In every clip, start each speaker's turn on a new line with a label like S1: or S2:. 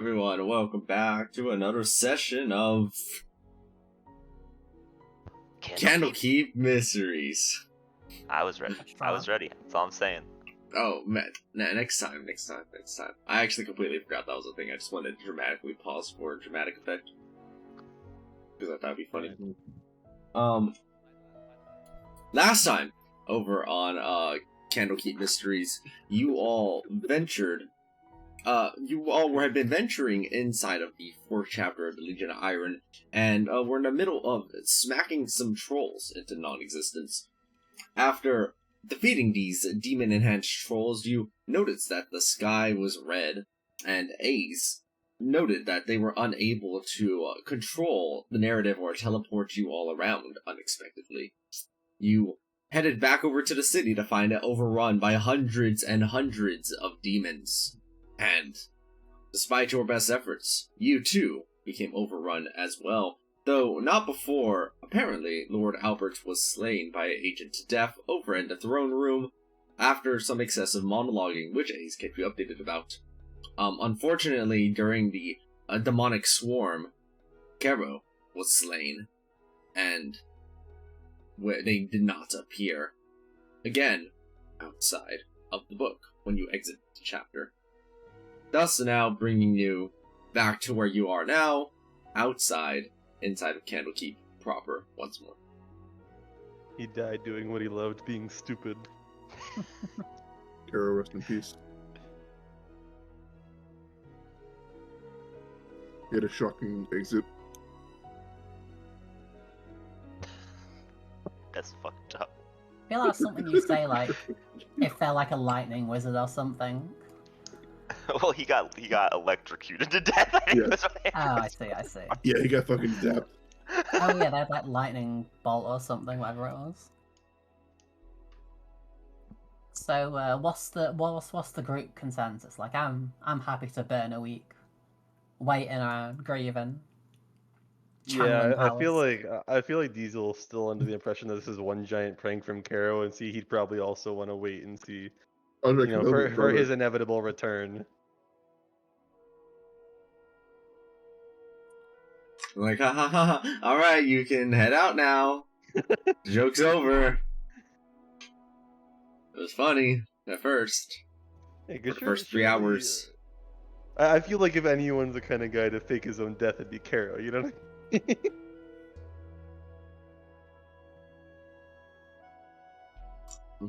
S1: Everyone, welcome back to another session of Candlekeep Mysteries.
S2: I was ready. That's all I'm saying.
S1: Oh man, next time. I actually completely forgot that was a thing. I just wanted to dramatically pause for a dramatic effect because I thought it'd be funny. Last time over on Candlekeep Mysteries, you all had been venturing inside of the fourth chapter of the Legion of Iron, and were in the middle of smacking some trolls into non-existence. After defeating these demon-enhanced trolls, you noticed that the sky was red, and Ace noted that they were unable to control the narrative or teleport you all around unexpectedly. You headed back over to the city to find it overrun by hundreds and hundreds of demons. And despite your best efforts, you too became overrun as well, though not before, apparently, Lord Albert was slain by Agent Death over in the throne room after some excessive monologuing, which Ace kept you updated about. Unfortunately, during the demonic swarm, Kero was slain, and they did not appear again outside of the book when you exit the chapter. Thus now bringing you back to where you are now, inside of Candlekeep proper once more.
S3: He died doing what he loved, being stupid.
S4: Kara, rest in peace. He had a shocking exit.
S2: That's fucked up.
S5: I feel like something you say, like, it felt like a lightning wizard or something.
S2: Well, he got electrocuted to death. I think
S4: Yeah.
S2: that's what
S5: Oh, I see.
S4: Yeah, he got fucking zapped.
S5: Oh yeah, they had like lightning bolt or something, whatever it was. So, what's the group consensus? Like, I'm happy to burn a week, waiting around, grieving.
S3: Yeah,
S5: channeling
S3: I feel like Diesel's still under the impression that this is one giant prank from Caro, and he'd probably also want to wait and see,
S4: I was like,
S3: for his inevitable return.
S1: I'm like, ha ha ha ha, alright, you can head out now. The joke's over. It was funny at first.
S3: Hey,
S1: For the first 3 hours.
S3: I feel like if anyone's the kind of guy to fake his own death, it'd be Caro, you know what I mean?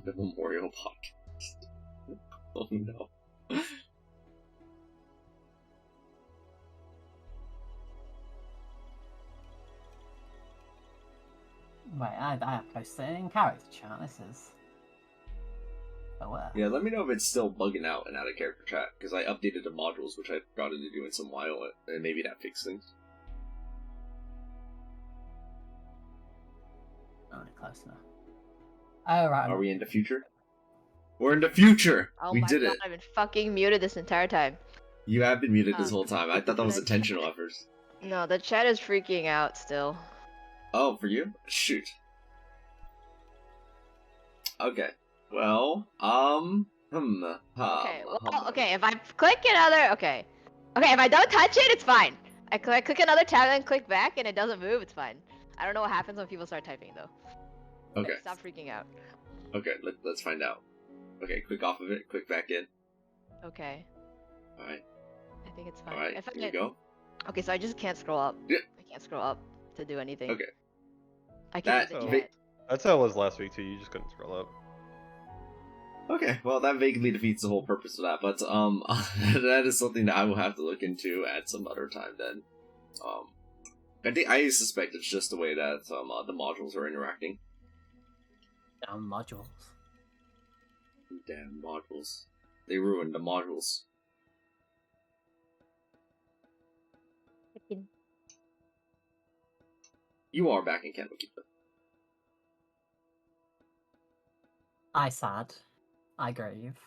S1: The memorial podcast. Oh no.
S5: Wait, I posted it in character chat. This is. Oh,
S1: Yeah, let me know if it's still bugging out and out of character chat, because I updated the modules, which I've forgotten to do in some while, and maybe that fixed things.
S5: Only close enough. Oh right.
S1: Are we in the future? We're in the future!
S6: Oh
S1: We
S6: my
S1: did
S6: god,
S1: it!
S6: I've been fucking muted this entire time.
S1: You have been muted this whole time. I thought that was intentional at first.
S6: No, the chat is freaking out still.
S1: Oh, for you? Shoot. Okay. Well,
S6: Okay, if I click another, okay, if I don't touch it, it's fine. I click another tab and click back and it doesn't move, it's fine. I don't know what happens when people start typing though.
S1: Okay.
S6: Stop freaking out.
S1: Okay, let's find out. Okay, click off of it, click back in.
S6: Okay,
S1: Alright,
S6: I think it's fine.
S1: alright,
S6: If I
S1: here we
S6: get-
S1: go.
S6: Okay, so I just can't scroll up.
S1: Yeah.
S6: I can't scroll up to do anything.
S1: Okay.
S6: I can
S1: That
S6: do the
S3: va-
S6: chat.
S3: That's how it was last week too. You just couldn't scroll up.
S1: Okay, well that vaguely defeats the whole purpose of that, but that is something that I will have to look into at some other time then. I suspect it's just the way that the modules are interacting.
S5: Damn modules.
S1: Damn modules. They ruined the modules. You are back in Candlekeep.
S5: I sad. I grieve.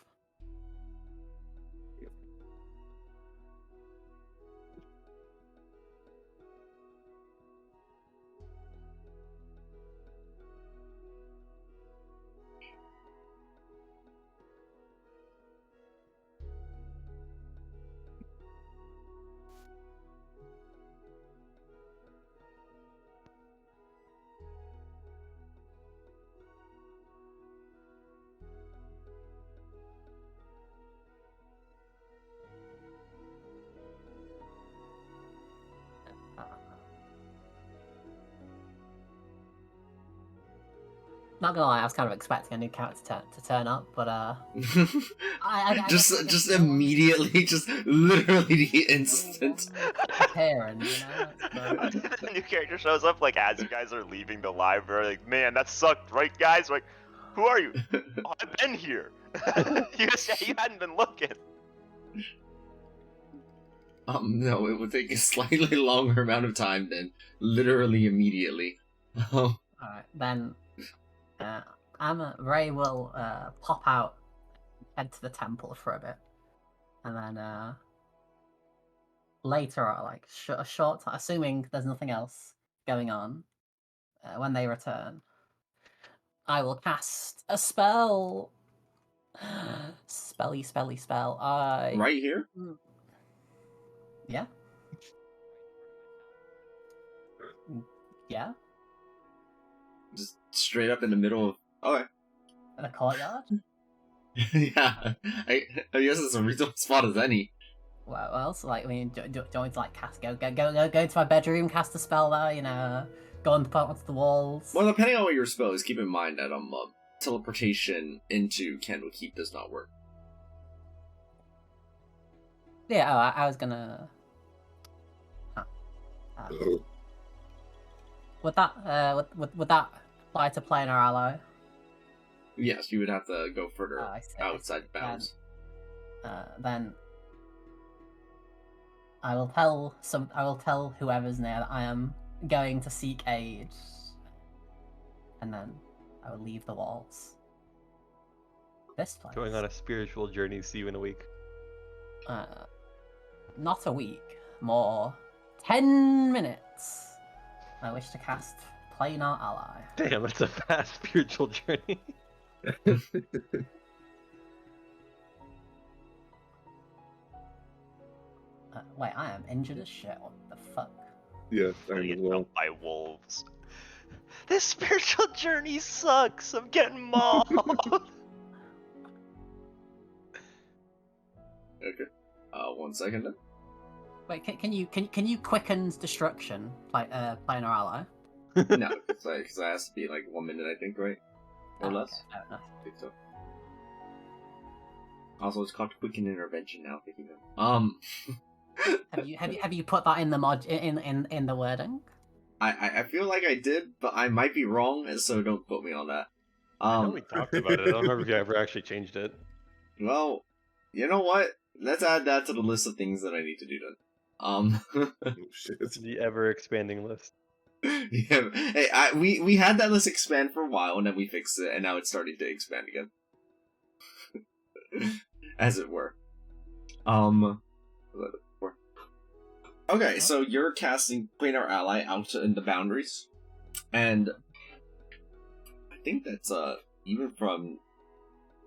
S5: Not gonna lie, I was kind of expecting a new character to turn up, but I
S1: just immediately, just literally the instant.
S5: appearing, you know.
S2: The new character shows up like as you guys are leaving the library. Like, man, that sucked, right, guys? Like, who are you? Oh, I've been here. you hadn't been looking.
S1: No, it would take a slightly longer amount of time than literally immediately.
S5: Alright, then Ray will pop out, head to the temple for a bit, and then later, like a short time, assuming there's nothing else going on, when they return, I will cast a spell. Spelly spell.
S1: Right here?
S5: Yeah. Yeah.
S1: Just straight up in the middle of... Okay.
S5: In a courtyard.
S1: Yeah. I guess it's a reasonable spot as any.
S5: Well, so like, I mean, do you want me to like cast go into my bedroom, cast a spell there, you know, go on the onto the walls?
S1: Well, depending on what your spell is, keep in mind that teleportation into Candlekeep does not work.
S5: Yeah, I was gonna. Would that would that apply to player ally?
S1: Yes, you would have to go further
S5: I see.
S1: outside bounds.
S5: Then I will tell whoever's near that I am going to seek aid, and then I will leave the walls. This place.
S3: Going on a spiritual journey. See you in a week.
S5: Not a week, more 10 minutes. I wish to cast Planar Ally.
S3: Damn, it's a fast spiritual journey.
S5: Wait, I am injured as shit. What the fuck?
S4: Yes,
S2: I'm
S4: I
S2: gonna
S4: as
S2: get
S4: well.
S2: jumped by wolves. This spiritual journey sucks. I'm getting mauled.
S1: Okay. 1 second then.
S5: Wait, can you quicken destruction, Planar Ally?
S1: No, because it has to be like 1 minute, I think, right? Or
S5: Oh,
S1: less?
S5: okay, fair enough.
S1: I think so. Also, it's called Quicken Intervention now, thinking of.
S5: Have you put that in the mod in the wording?
S1: I feel like I did, but I might be wrong, so don't quote me on that.
S3: I know we talked about it. I don't remember if you ever actually changed it.
S1: Well, you know what? Let's add that to the list of things that I need to do then.
S4: Oh, shit.
S3: It's the ever expanding list.
S1: Yeah, hey, we had that list expand for a while, and then we fixed it, and now it's starting to expand again. As it were. Okay, so you're casting Planar Ally out in the boundaries, and I think that's even from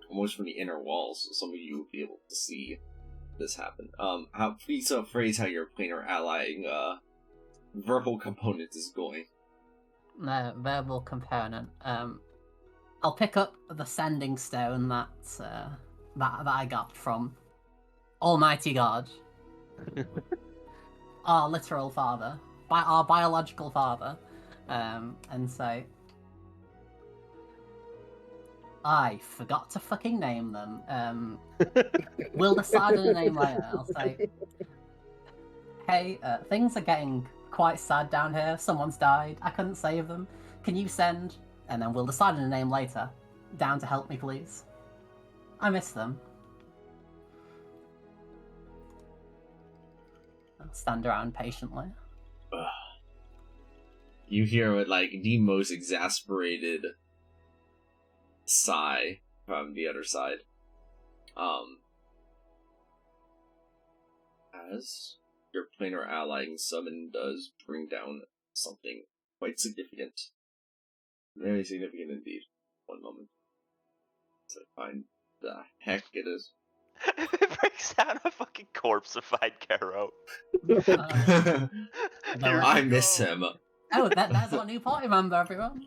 S1: almost from the inner walls, some of you will be able to see this happen. Please phrase how your Planar Allying verbal component is going.
S5: No, verbal component. I'll pick up the sending stone that I got from Almighty God, our literal father, our biological father, and say, I forgot to fucking name them. We'll decide on a name later. I'll say, hey, things are getting quite sad down here. Someone's died. I couldn't save them. Can you send? And then we'll decide on a name later. Down to help me, please. I miss them. I'll stand around patiently.
S1: You hear like the most exasperated sigh from the other side. As your planar allying summon does bring down something quite significant. Very significant indeed. One moment. So find the heck it is.
S2: It breaks down a fucking corpseified Caro.
S1: I miss him.
S5: Oh, that's our new party member, everyone.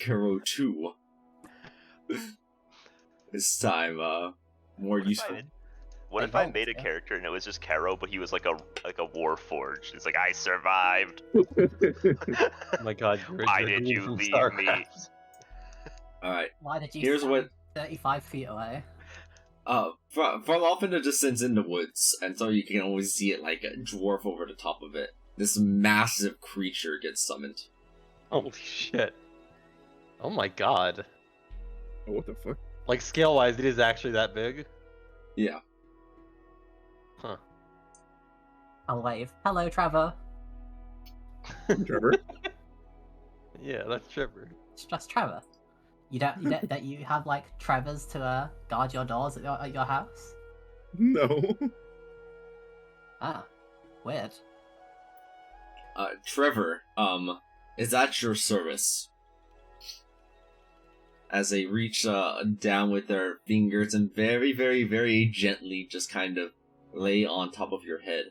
S1: Kuro 2. This time, more useful.
S2: Excited. What
S5: They
S2: if I
S5: don't,
S2: made a
S5: yeah.
S2: character and it was just Caro, but he was like a war forged? He's like, I survived.
S3: Oh my god, you're a
S2: Why did
S3: dragoon
S2: you
S3: from
S2: leave
S3: StarCraft.
S2: me?
S1: All right.
S5: Why did you
S1: Here's
S5: stand
S1: what
S5: 35 feet away?
S1: from off in the distance in the woods, and so you can always see it like a dwarf over the top of it. This massive creature gets summoned.
S3: Holy shit. Oh my god.
S4: Oh, what the fuck?
S3: Like, scale-wise, it is actually that big?
S1: Yeah.
S3: Huh.
S5: I'll wave. Hello, Trevor.
S4: Trevor?
S3: Yeah, that's Trevor.
S5: It's just Trevor. You don't that you have like Trevors to guard your doors at your house?
S4: No.
S5: Ah, weird.
S1: Trevor, is at your service. As they reach down with their fingers and very, very, very gently just kind of lay on top of your head.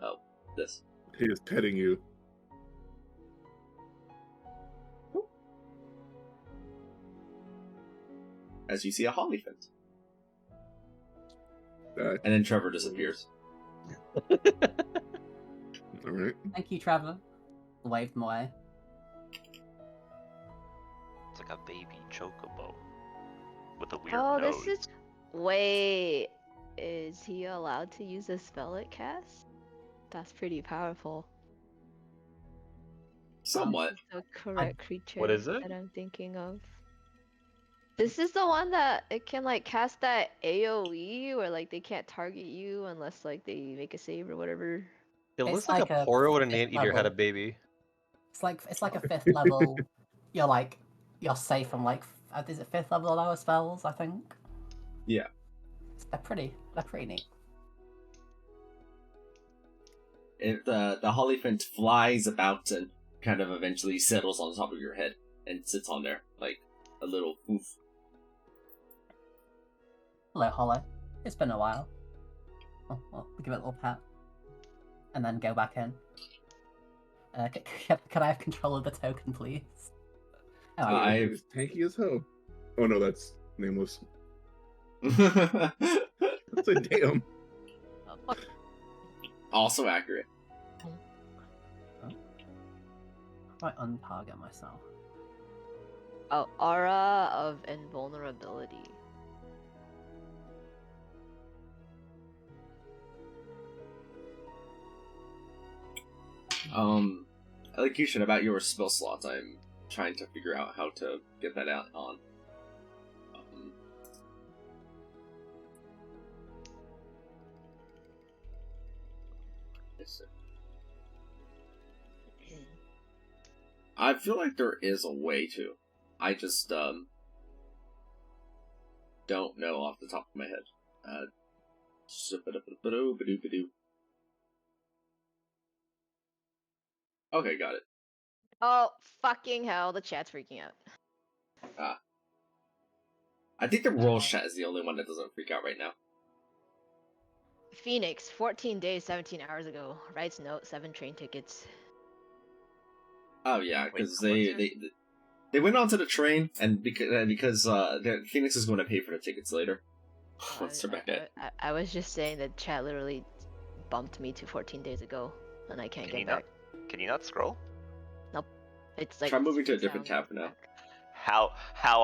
S1: Oh, this.
S4: He is petting you.
S1: As you see a Hollyphant.
S4: That.
S1: And then Trevor disappears.
S4: Alright.
S5: Thank you, Trevor. Waved him away.
S2: It's like a baby chocobo with a weird
S6: Oh,
S2: nose.
S6: this is. Wait, is he allowed to use a spell it casts? That's pretty powerful.
S1: Somewhat.
S6: The correct creature
S3: What is it?
S6: that I'm thinking of. This is the one that it can like cast that AoE where like they can't target you unless like they make a save or whatever.
S3: It
S5: It's
S3: looks like
S5: like
S3: a
S5: a
S3: Poro and an
S5: fifth
S3: Anteater had a
S5: level.
S3: baby.
S5: It's like a 5th level. You're safe from like is it 5th level or lower spells? I think.
S1: Yeah.
S5: They're pretty neat.
S1: If the Hollyphant flies about and kind of eventually settles on top of your head and sits on there like a little poof.
S5: Hello, Hollow. It's been a while. Oh, well, give it a little pat. And then go back in. Can I have control of the token, please? Oh,
S1: I've-
S4: He's tanky as hell. Oh no, that's nameless.
S1: Uh,
S4: That's a damn.
S1: also accurate.
S5: I untarget myself.
S6: Oh, aura of invulnerability.
S1: Elocution, about your spell slots, I'm trying to figure out how to get that out on. I feel like there is a way to. I just, don't know off the top of my head. Okay, got it.
S6: Oh, fucking hell, the chat's freaking out.
S1: I think the Royal Chat is the only one that doesn't freak out right now.
S6: Phoenix, 14 days, 17 hours ago. Writes note, 7 train tickets.
S1: Oh yeah,
S2: Wait,
S1: because
S2: what's
S1: they went onto the train, and because Phoenix is going to pay for the tickets later. Let's turn back at.
S6: I was just saying that chat literally bumped me to 14 days ago, and I can't
S2: Can you
S6: get back.
S2: Can you not scroll?
S6: It's like
S1: Try moving to a
S6: it's
S1: different
S6: down.
S1: tab for now.
S2: How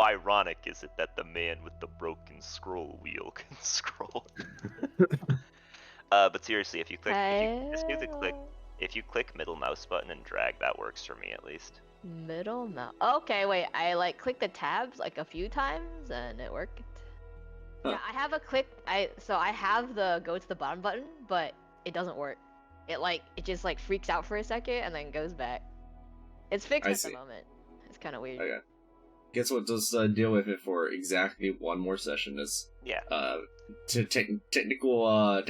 S2: ironic is it that the man with the broken scroll wheel can scroll? But seriously, if you just do the click, if you click middle mouse button and drag, that works for me at least.
S6: Middle mouse. Okay, wait. I like clicked the tabs like a few times and it worked.
S1: Huh.
S6: Yeah, I have a click. I have the go to the bottom button, but it doesn't work. It just like freaks out for a second and then goes back. It's fixed
S1: I
S6: at
S1: see.
S6: the moment. It's kind of weird.
S1: Okay. Guess what? Just deal with it for exactly one more session. As
S2: Yeah.
S1: technical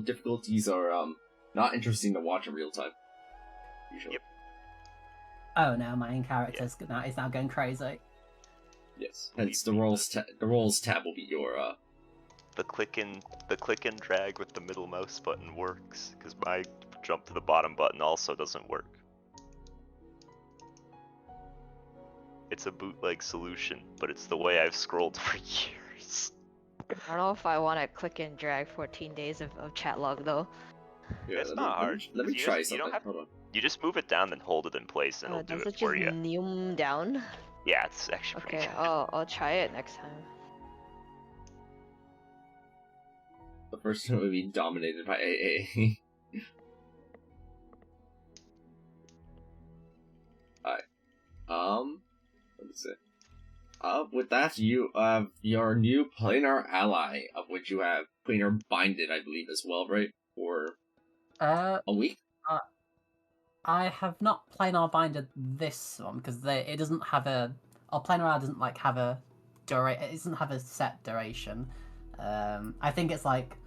S1: difficulties are not interesting to watch in real time. Usually.
S2: Yep.
S5: Oh no, my main character is now going crazy.
S1: Yes. Hence the roles tab will be your
S2: The click and drag with the middle mouse button works because my jump to the bottom button also doesn't work. It's a bootleg solution, but it's the way I've scrolled for years.
S6: I don't know if I want to click and drag 14 days of chat log though.
S1: Yeah,
S2: It's
S1: let
S2: not
S1: me,
S2: hard.
S1: Let me
S2: 'cause
S1: try
S2: you
S1: something.
S2: don't have.
S1: Hold on.
S2: You just move it down, then hold it in place, and it'll do
S6: Does
S2: it
S6: it
S2: for
S6: just
S2: you.
S6: neum down?
S2: Yeah, it's actually pretty
S6: Okay,
S2: good.
S6: I'll try it next time.
S1: The first one would be dominated by AA. Alright. What is it? With that, you have your new planar ally, of which you have planar binded, I believe, as well, right? For
S5: Uh,
S1: a week?
S5: I have not planar binded this one because it doesn't have a, or planar doesn't like have a it doesn't have a set duration. I think it's like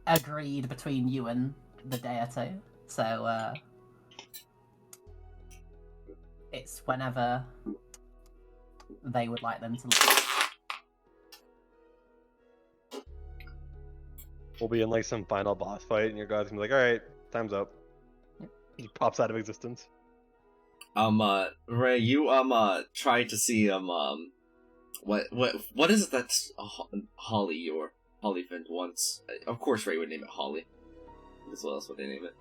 S5: agreed between you and the deity, so it's whenever they would like them to leave.
S3: We'll be in like some final boss fight, and your god's gonna be like, "All right, time's up."
S5: Yep.
S3: He pops out of existence.
S1: Ray, you try to see what is it that's Holly or Hollyfint wants? Of course, Ray would name it Holly. As well as what they name it.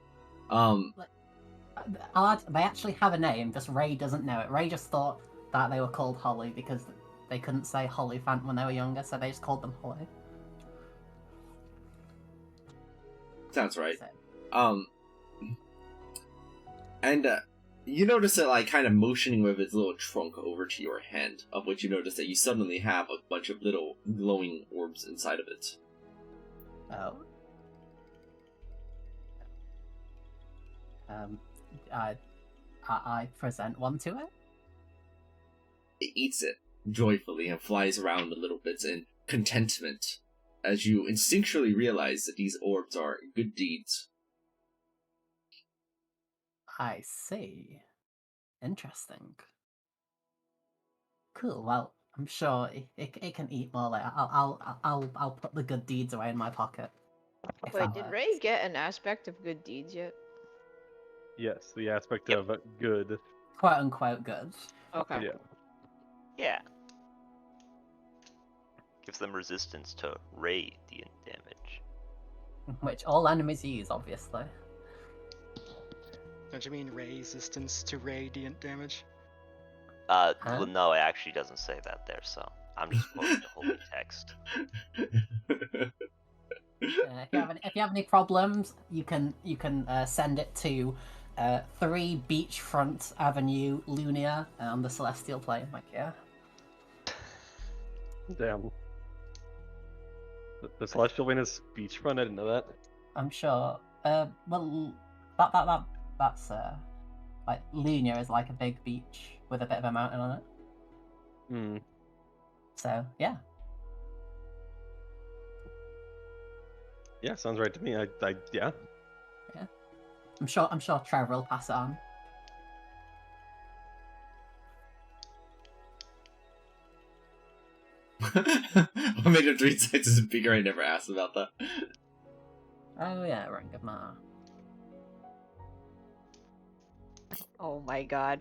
S5: They actually have a name, just Ray doesn't know it. Ray just thought that they were called Holly because they couldn't say Hollyphant when they were younger, so they just called them Holly.
S1: Sounds right.
S5: So,
S1: And you notice it like kind of motioning with its little trunk over to your hand, of which you notice that you suddenly have a bunch of little glowing orbs inside of it.
S5: oh. I present one to it.
S1: It eats it joyfully and flies around a little bit in contentment, as you instinctually realize that these orbs are good deeds.
S5: I see. Interesting. Cool. Well, I'm sure it can eat more later. I'll put the good deeds away in my pocket. if
S6: Wait,
S5: that
S6: did
S5: works.
S6: Ray get an aspect of good deeds yet?
S3: Yes, the aspect
S2: Yep.
S3: of good.
S5: Quote unquote good.
S6: Okay.
S3: Yeah.
S2: Yeah. Gives them resistance to radiant damage.
S5: Which all enemies use, obviously.
S7: Don't you mean resistance to radiant damage?
S2: Well, no, it actually doesn't say that there, so I'm just quoting the holy text.
S5: If you have any problems, you can send it to 3 Beachfront Avenue, Lunia, on the Celestial Plane. Like, yeah.
S3: Damn. The Celestial Wing is beachfront. I didn't know that.
S5: I'm sure. Well, that's like Lunia is like a big beach with a bit of a mountain on it.
S3: Hmm.
S5: So yeah.
S3: Yeah, sounds right to me. Yeah.
S5: I'm sure Trevor will pass it on.
S1: What made him 3 sizes bigger? I never asked about that.
S5: Oh yeah, Rangamar.
S6: Oh my god.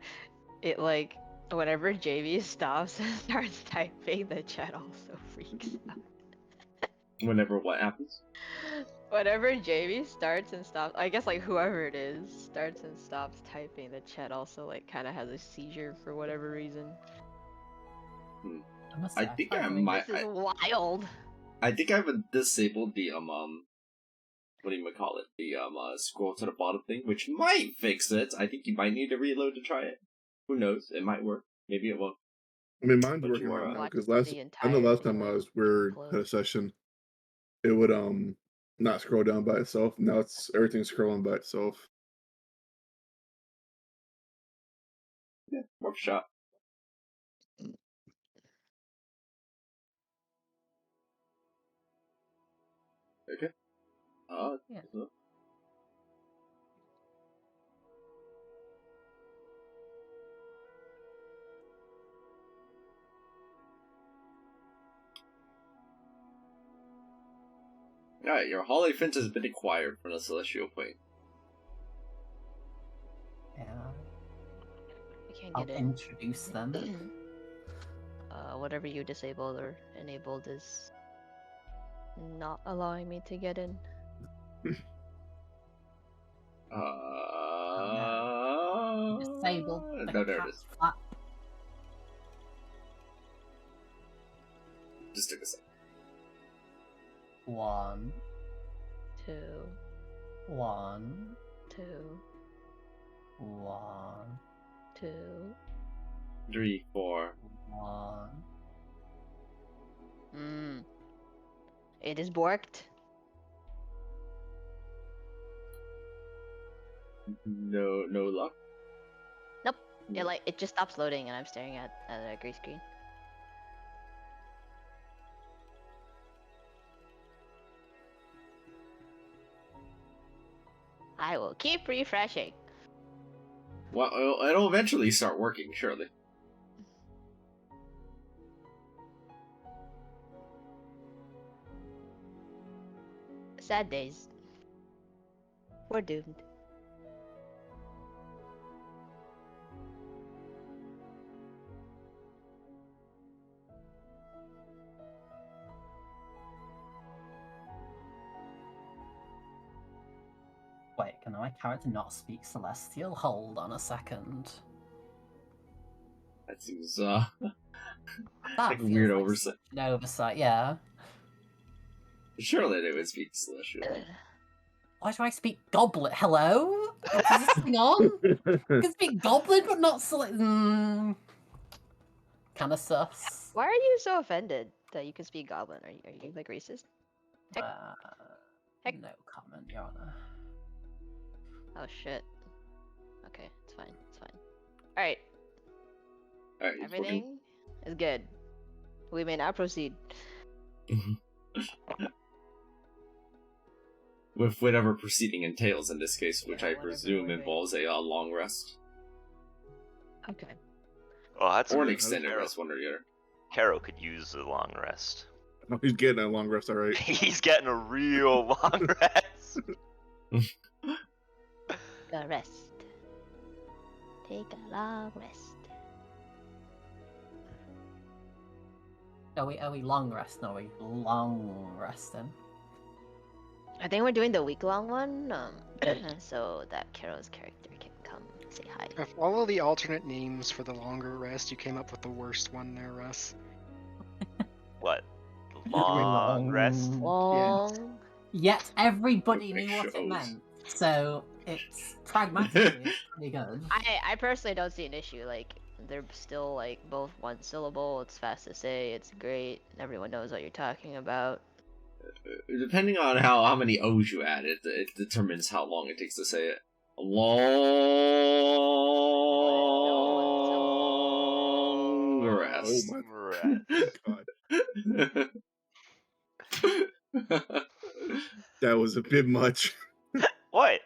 S6: It like whenever JV stops and starts typing, the chat also freaks out.
S1: Whenever what happens?
S6: Whenever JV starts and stops, I guess like whoever it is starts and stops typing, the chat also like kind of has a seizure for whatever reason.
S1: I think I might.
S6: This is wild.
S1: I think I've disabled the what do you call it? The scroll to the bottom thing, which might fix it. I think you might need to reload to try it. Who knows? It might work. Maybe it won't.
S4: I mean, mine's
S1: But
S4: working
S1: you are,
S4: right now
S6: Watch
S4: because
S6: the
S4: I know
S6: entire
S4: last time
S6: thing,
S4: we
S6: close.
S4: had a session, it would not scroll down by itself. Now it's everything's scrolling by itself.
S1: Yeah, worth a shot. Okay.
S5: Yeah.
S1: Alright, your Holly Fence has been acquired from the Celestial Plane.
S5: Yeah.
S6: I can't
S5: I'll
S6: get it.
S5: introduce them.
S6: Whatever you disabled or enabled is not allowing me to get in.
S5: Disable the
S1: no, there it
S5: cat
S1: is.
S5: flap.
S1: Just took a second.
S5: 1,
S6: 2,
S5: 1,
S6: 2,
S5: 1,
S6: 2.
S1: 3, 4.
S5: 1.
S6: It is borked.
S1: No luck.
S6: It just stops loading, and I'm staring at a gray screen. I will keep refreshing.
S1: Well, it'll eventually start working, surely.
S6: Sad days. We're doomed.
S5: Wait, can my character not speak Celestial? Hold on a second.
S1: That seems
S5: That
S1: like a
S5: feels
S1: weird
S5: like
S1: oversight.
S5: an oversight, yeah.
S1: Surely they would speak Celestial.
S5: Why do I speak Goblin? Hello? Is this thing on? I can speak Goblin, but not Celestial. Kinda sus.
S6: Why are you so offended that you can speak Goblin? Are you like racist? Heck. Heck.
S5: No comment, Your Honor.
S6: Oh shit. Okay, it's fine. It's fine. All right.
S1: Alright,
S6: Everything is good. We may now proceed.
S1: with whatever proceeding entails in this case, which I
S6: Yeah, whatever
S1: presume
S6: we're doing.
S1: involves a long rest.
S6: Okay.
S2: Oh, that's
S1: Or an
S2: a
S1: extended rest, one or the other.
S2: Caro could use a long rest.
S4: Oh, he's getting a long rest, alright.
S2: He's getting a real long rest.
S6: Go rest. Take a long rest.
S5: Are we long resting? Are we long resting?
S6: I think we're doing the week-long one, so that Caro's character can come say hi.
S7: Of all of the alternate names for the longer rest, you came up with the worst one there, Russ.
S2: What? Long rest?
S6: Long.
S5: Yet everybody
S1: It
S5: knew what it
S1: shows.
S5: meant, so it's pragmatically pretty good.
S6: I personally don't see an issue. Like, they're still like both one syllable. It's fast to say. It's great. Everyone knows what you're talking about.
S1: Depending on how many O's you add, it determines how long it takes to say it. Long
S4: Oh
S1: rest.
S4: my
S2: Rest.
S4: god. That was a bit much.
S2: What?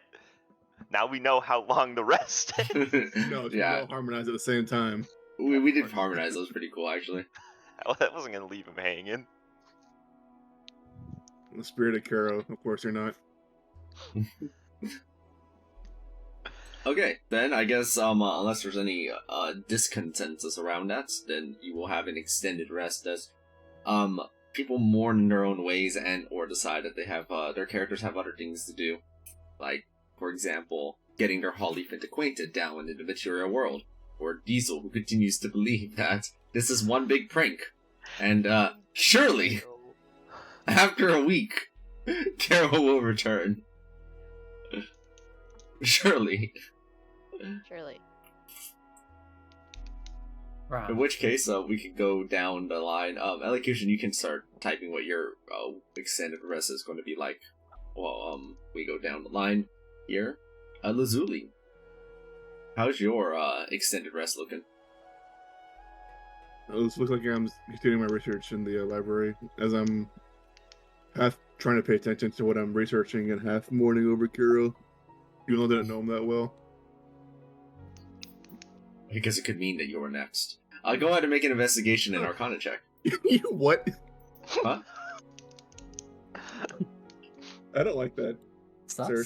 S2: Now we know how long the rest is.
S4: No, it's
S1: yeah,
S4: all harmonized at the same time.
S1: we did harmonize. That was pretty cool, actually.
S2: That wasn't gonna leave him hanging.
S4: In the spirit of Kuro, of course you're not.
S1: Okay, then I guess unless there's any disconsensus around that, then you will have an extended rest as people mourn in their own ways and or decide that they have their characters have other things to do, like for example getting their Holly Fit acquainted down in the material world, or Diesel, who continues to believe that this is one big prank, and surely after a week Carol will return. Surely.
S6: Surely.
S5: Right.
S1: In which case, we could go down the line. Elocution, you can start typing what your extended rest is going to be like. Well, we go down the line here. Lazuli, how's your extended rest looking?
S4: It looks like I'm continuing my research in the library, as I'm half trying to pay attention to what I'm researching and half mourning over Kuro. You all didn't know him that well.
S1: Because it could mean that you're next. Go ahead and make an investigation and Arcana check.
S4: You what?
S1: Huh?
S4: I don't like that.
S5: Sus?
S4: Sir.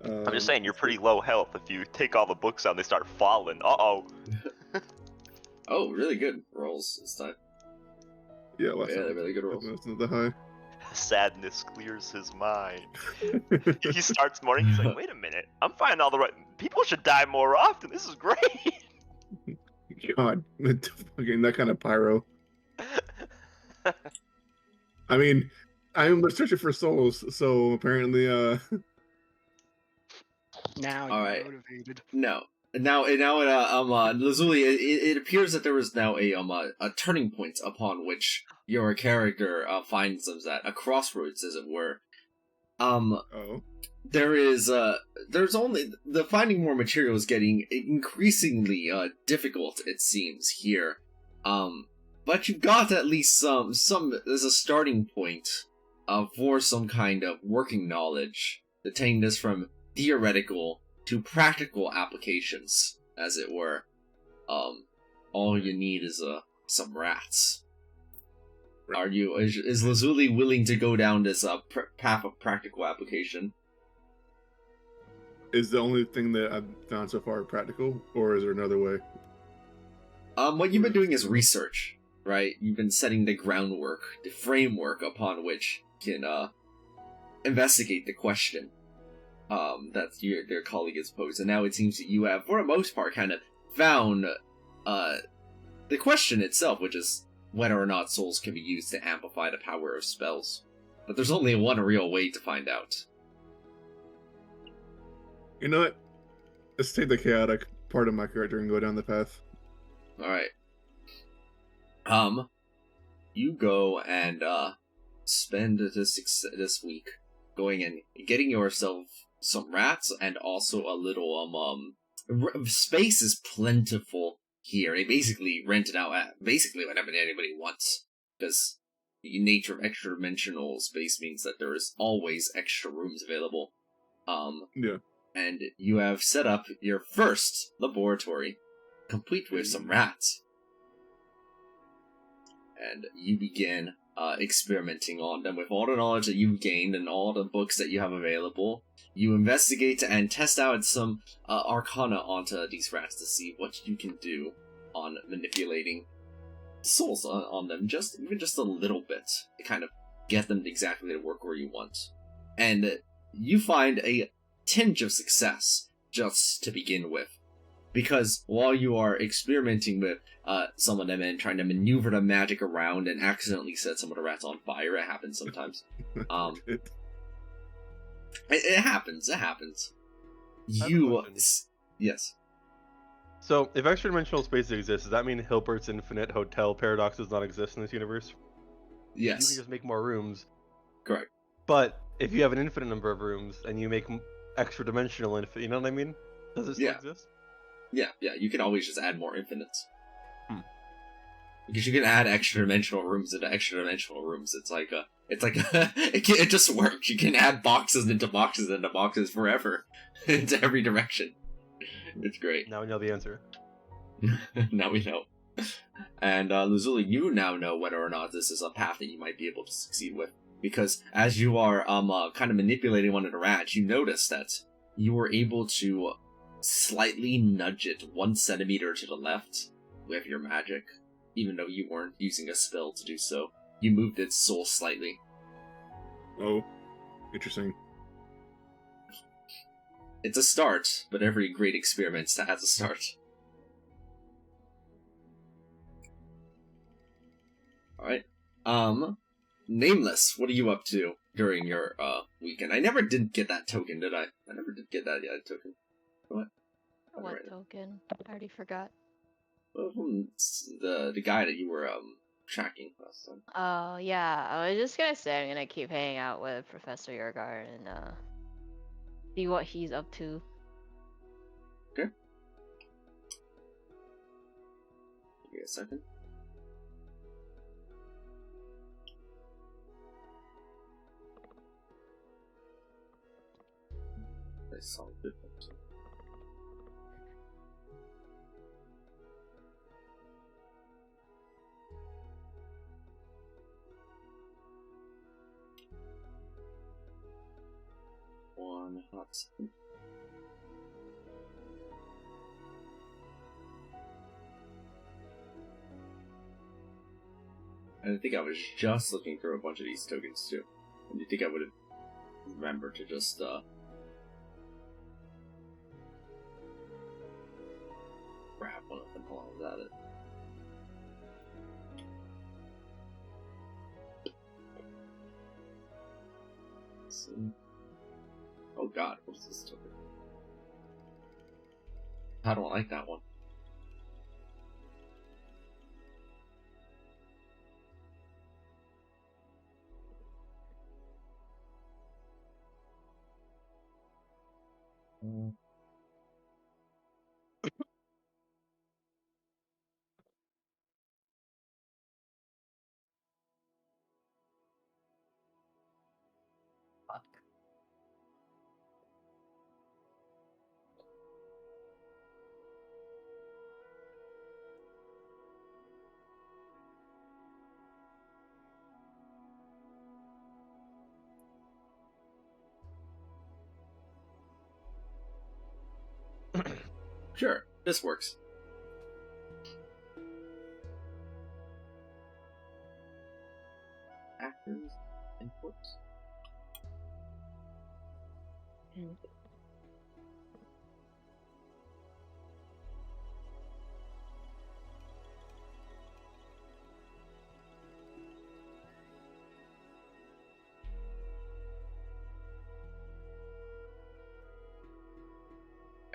S2: I'm just saying, you're pretty low health. If you take all the books out, they start falling. Uh-oh.
S1: Oh, really good rolls this time.
S4: Yeah, last
S1: Yeah,
S4: time
S1: they're really good rolls.
S4: That's not the high.
S2: sadness clears his mind. He starts mourning. He's like, wait a minute, I'm finding all the right people should die more often. This is great.
S4: God, fucking that kind of pyro. I mean, I'm searching for souls, so apparently,
S7: Now
S1: All
S7: you're
S1: right.
S7: motivated.
S1: No. Now, Lazuli, it appears that there is now a turning point upon which your character finds themselves at, a crossroads, as it were.
S4: oh,
S1: There's only the finding more material is getting increasingly difficult, it seems here. But you've got at least some as a starting point for some kind of working knowledge to take this from theoretical to practical applications, as it were. All you need is some rats. Is Lazuli willing to go down this path of practical application?
S4: is the only thing that I've found so far practical, or is there another way?
S1: What you've been doing is research, right? You've been setting the groundwork, the framework upon which you can investigate the question that your colleague has posed, and now it seems that you have, for the most part, kind of found the question itself, which is whether or not souls can be used to amplify the power of spells. But there's only one real way to find out.
S4: You know what? Let's take the chaotic part of my character and go down the path.
S1: Alright. You go and spend this week going and getting yourself some rats and also a little space is plentiful here. They basically rent it out at basically whatever anybody wants, because the nature of extra dimensional space means that there is always extra rooms available.
S4: Yeah.
S1: And you have set up your first laboratory, complete with some rats. And you begin experimenting on them with all the knowledge that you've gained and all the books that you have available. You investigate and test out some arcana onto these rats to see what you can do on manipulating souls on them, even just a little bit, to kind of get them exactly to work where you want. And you find a tinge of success just to begin with. Because while you are experimenting with some of them and trying to maneuver the magic around and accidentally set some of the rats on fire, it happens sometimes. It happens.
S3: I have a
S1: You...
S3: question.
S1: Yes.
S3: So, if extra-dimensional space exists, does that mean Hilbert's infinite hotel paradox does not exist in this universe? You
S1: Yes.
S3: can just make more rooms.
S1: Correct.
S3: But if you have an infinite number of rooms and you make extra-dimensional infinite, you know what I mean? Does it still
S1: Yeah.
S3: exist?
S1: Yeah, you can always just add more infinites.
S3: Hmm.
S1: Because you can add extra dimensional rooms into extra dimensional rooms. It just works. You can add boxes into boxes forever. Into every direction. It's great.
S3: Now we know the answer.
S1: Now we know. And Lazuli, you now know whether or not this is a path that you might be able to succeed with. Because as you are kind of manipulating one of the rats, you notice that you were able to slightly nudge it 1 centimeter to the left with your magic, even though you weren't using a spell to do so. You moved its soul slightly.
S4: Oh, interesting.
S1: It's a start, but every great experiment has a start. Alright. Nameless, what are you up to during your weekend? I never did get that token, did I? I never did get that token. What?
S6: What token? I already forgot.
S1: The guy that you were tracking last time.
S6: Oh yeah, I was just gonna say I'm gonna keep hanging out with Professor Yorgard and see what he's up to.
S1: Okay. Give me a second. I saw it. One hot second. And I think I was just looking through a bunch of these tokens too. You think I would remember to just grab one of them while I was at it? So, oh god, what's this token? I don't like that one.
S5: Fuck.
S1: Sure, this works. Actors, imports.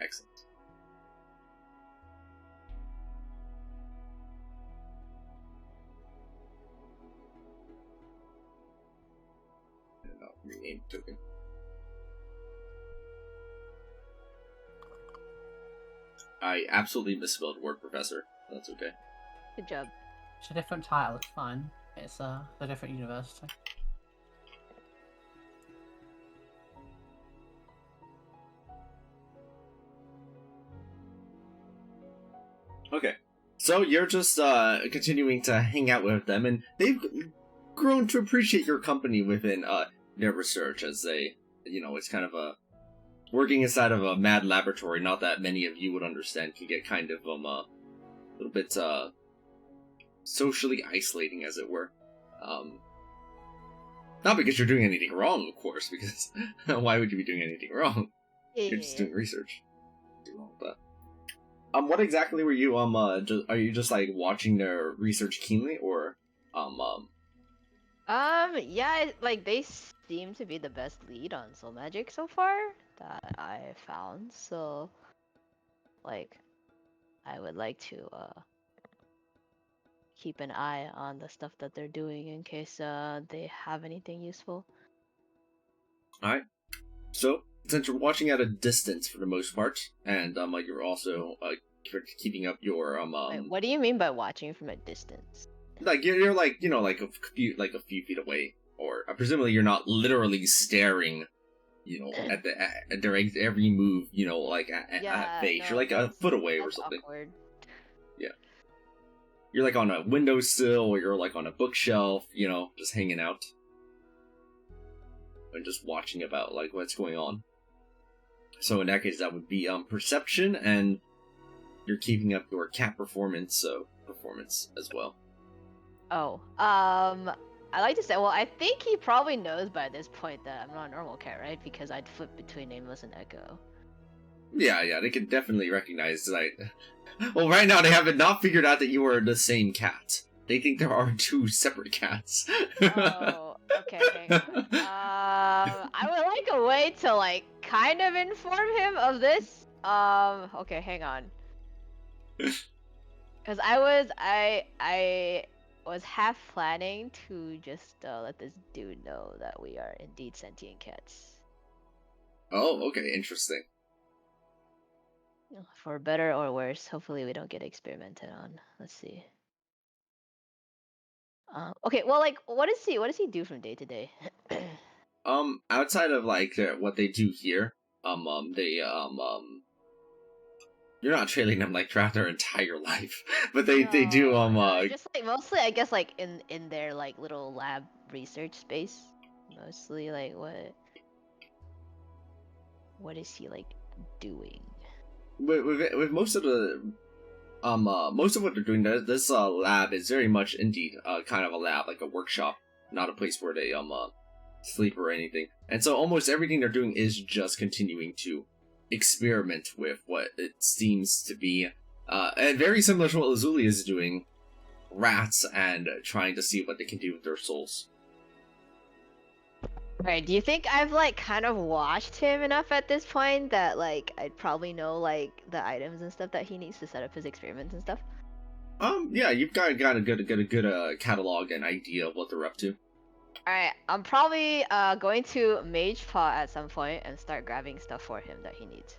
S1: Excellent. And I'll rename token. I absolutely misspelled word professor. That's okay.
S6: Good job.
S5: It's a different title, it's fine. It's a different university.
S1: Okay. So you're just continuing to hang out with them, and they've grown to appreciate your company within their research as they, it's kind of a working inside of a mad laboratory. Not that many of you would understand, can get kind of a little bit socially isolating, as it were. Not because you're doing anything wrong, of course, because why would you be doing anything wrong? You're just doing research. Do wrong with that. What exactly were you, are you just, like, watching their research keenly, or,
S6: Yeah, like, they seem to be the best lead on soul magic so far that I found, so, like, I would like to, keep an eye on the stuff that they're doing in case, they have anything useful.
S1: Alright. So, since you're watching at a distance for the most part, and, you're also, keeping up your,
S6: Wait, what do you mean by watching from a distance?
S1: like, you're like, like a few feet away, or, presumably you're not literally staring, at their every move, like, at face.
S6: No,
S1: You're like a foot away or
S6: that's
S1: something.
S6: awkward.
S1: Yeah. You're like on a windowsill, or you're like on a bookshelf, just hanging out. And just watching about, like, what's going on. So in that case, that would be, perception, and you're keeping up your cat performance as well.
S6: Oh, I like to say, well, I think he probably knows by this point that I'm not a normal cat, right? Because I'd flip between Nameless and Echo.
S1: Yeah, they can definitely recognize, like... Well, right now they have not figured out that you are the same cat. They think there are two separate cats.
S6: Oh, okay, hang on. I would like a way to, like, kind of inform him of this. Okay, hang on. Because I was half planning to just let this dude know that we are indeed sentient cats.
S1: Oh, okay, interesting.
S6: For better or worse, hopefully we don't get experimented on. Let's see. Okay, well, like, what does he do from day to day?
S1: Outside of, like, what they do here, they, you're not trailing them, like, throughout their entire life, but they do,
S6: just, like, mostly, I guess, like, in their, like, little lab research space. Mostly, like, what is he, like, doing?
S1: with most of the, most of what they're doing, this, lab is very much, indeed, kind of a lab, like a workshop, not a place where they, sleep or anything. And so almost everything they're doing is just continuing to experiment with what it seems to be, and very similar to what Lazuli is doing, rats, and trying to see what they can do with their souls.
S6: Alright, do you think I've like kind of watched him enough at this point that like I'd probably know like the items and stuff that he needs to set up his experiments and stuff?
S1: Yeah, you've got a good catalog and idea of what they're up to.
S6: Alright, I'm probably going to Mage Paw at some point and start grabbing stuff for him that he needs.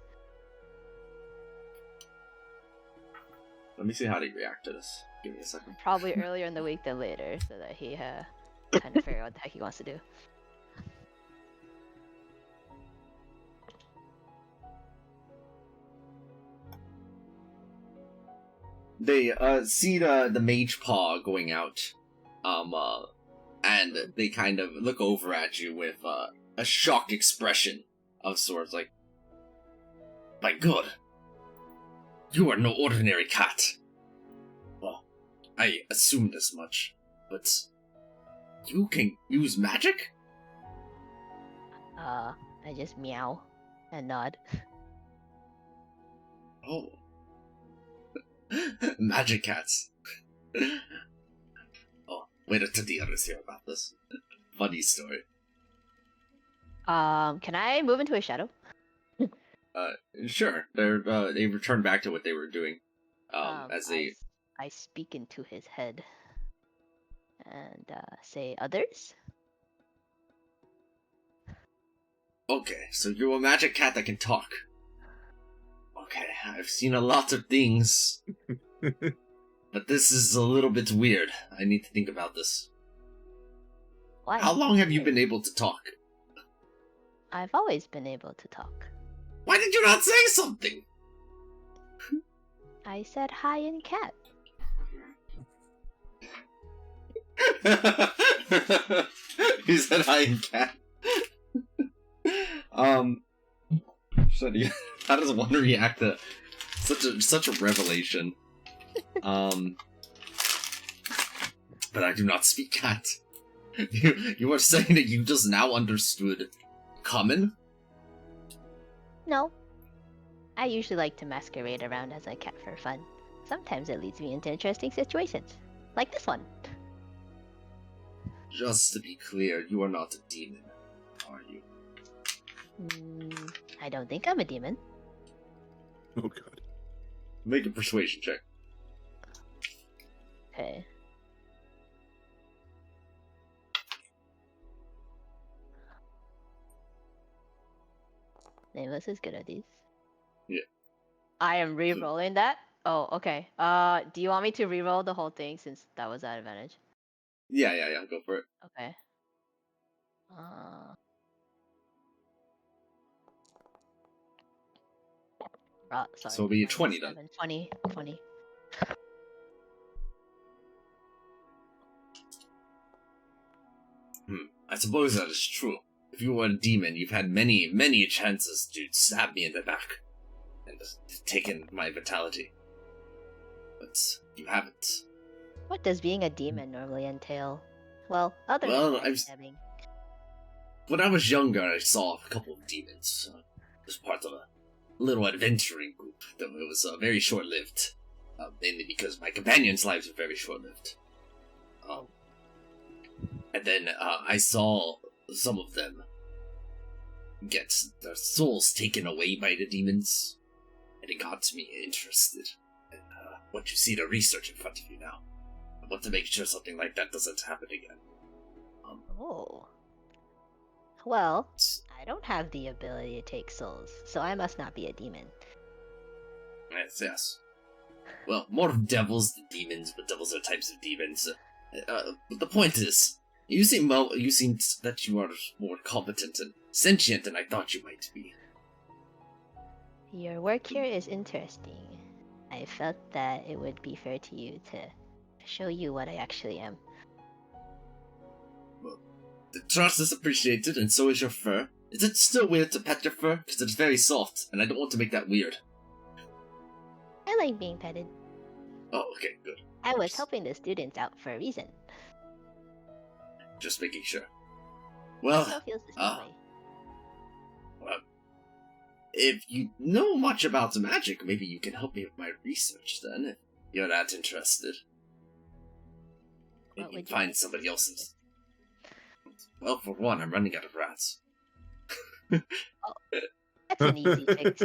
S1: Let me see how they react to this. Give me a second.
S6: Probably earlier in the week than later, so that he kind of figure out what the heck he wants to do.
S1: They see the mage paw going out, and they kind of look over at you with a shocked expression of sorts, like, "My God, you are no ordinary cat." Well, I assumed as much, but you can use magic?
S6: I just meow and nod.
S1: Oh. Magic cats. Oh, wait until the others hear about this. Funny story.
S6: Can I move into a shadow?
S1: Sure. They return back to what they were doing. As they...
S6: I speak into his head. And, say others?
S1: Okay, so you're a magic cat that can talk. Okay, I've seen a lot of things. But this is a little bit weird. I need to think about this.
S6: Why?
S1: How long have you been able to talk?
S6: I've always been able to talk.
S1: Why did you not say something?
S6: I said hi in cat.
S1: You said hi in cat. How does one react to such a revelation? But I do not speak cat. You are saying that you just now understood common?
S6: No. I usually like to masquerade around as a cat for fun. Sometimes it leads me into interesting situations. Like this one.
S1: Just to be clear, you are not a demon, are you?
S6: I don't think I'm a demon.
S4: Oh god.
S1: Make a persuasion check.
S6: Okay. Nameless is good at these.
S1: Yeah.
S6: I am re-rolling that? Oh, okay. Do you want me to re-roll the whole thing since that was at advantage?
S1: Yeah, go for it.
S6: Okay. Sorry.
S1: So it'll be a 20 then.
S6: 20.
S1: I suppose that is true. If you were a demon, you've had many, many chances to stab me in the back and taken my vitality. But you haven't.
S6: What does being a demon normally entail? Well, other than stabbing.
S1: When I was younger, I saw a couple of demons. As part of a little adventuring group, though it was very short-lived. Mainly because my companions' lives were very short-lived. And then I saw some of them get their souls taken away by the demons, and it got me interested in what you see the research in front of you now. I want to make sure something like that doesn't happen again.
S6: Oh. Well, I don't have the ability to take souls, so I must not be a demon.
S1: Yes. Well, more devils than demons, but devils are types of demons. But the point is, you seem that you are more competent and sentient than I thought you might be.
S6: Your work here is interesting. I felt that it would be fair to you to show you what I actually am.
S1: Well, the trust is appreciated, and so is your fur. Is it still weird to pet your fur? Because it's very soft, and I don't want to make that weird.
S6: I like being petted.
S1: Oh, okay, good.
S6: I was helping the students out for a reason.
S1: Just making sure. Well,
S6: also feels the same
S1: uh,
S6: way.
S1: well, if you know much about the magic, maybe you can help me with my research then, if you're not interested.
S6: What
S1: Maybe
S6: would you
S1: find
S6: like
S1: somebody
S6: to do?
S1: else's. Well, for one, I'm running out of rats.
S6: That's an easy fix.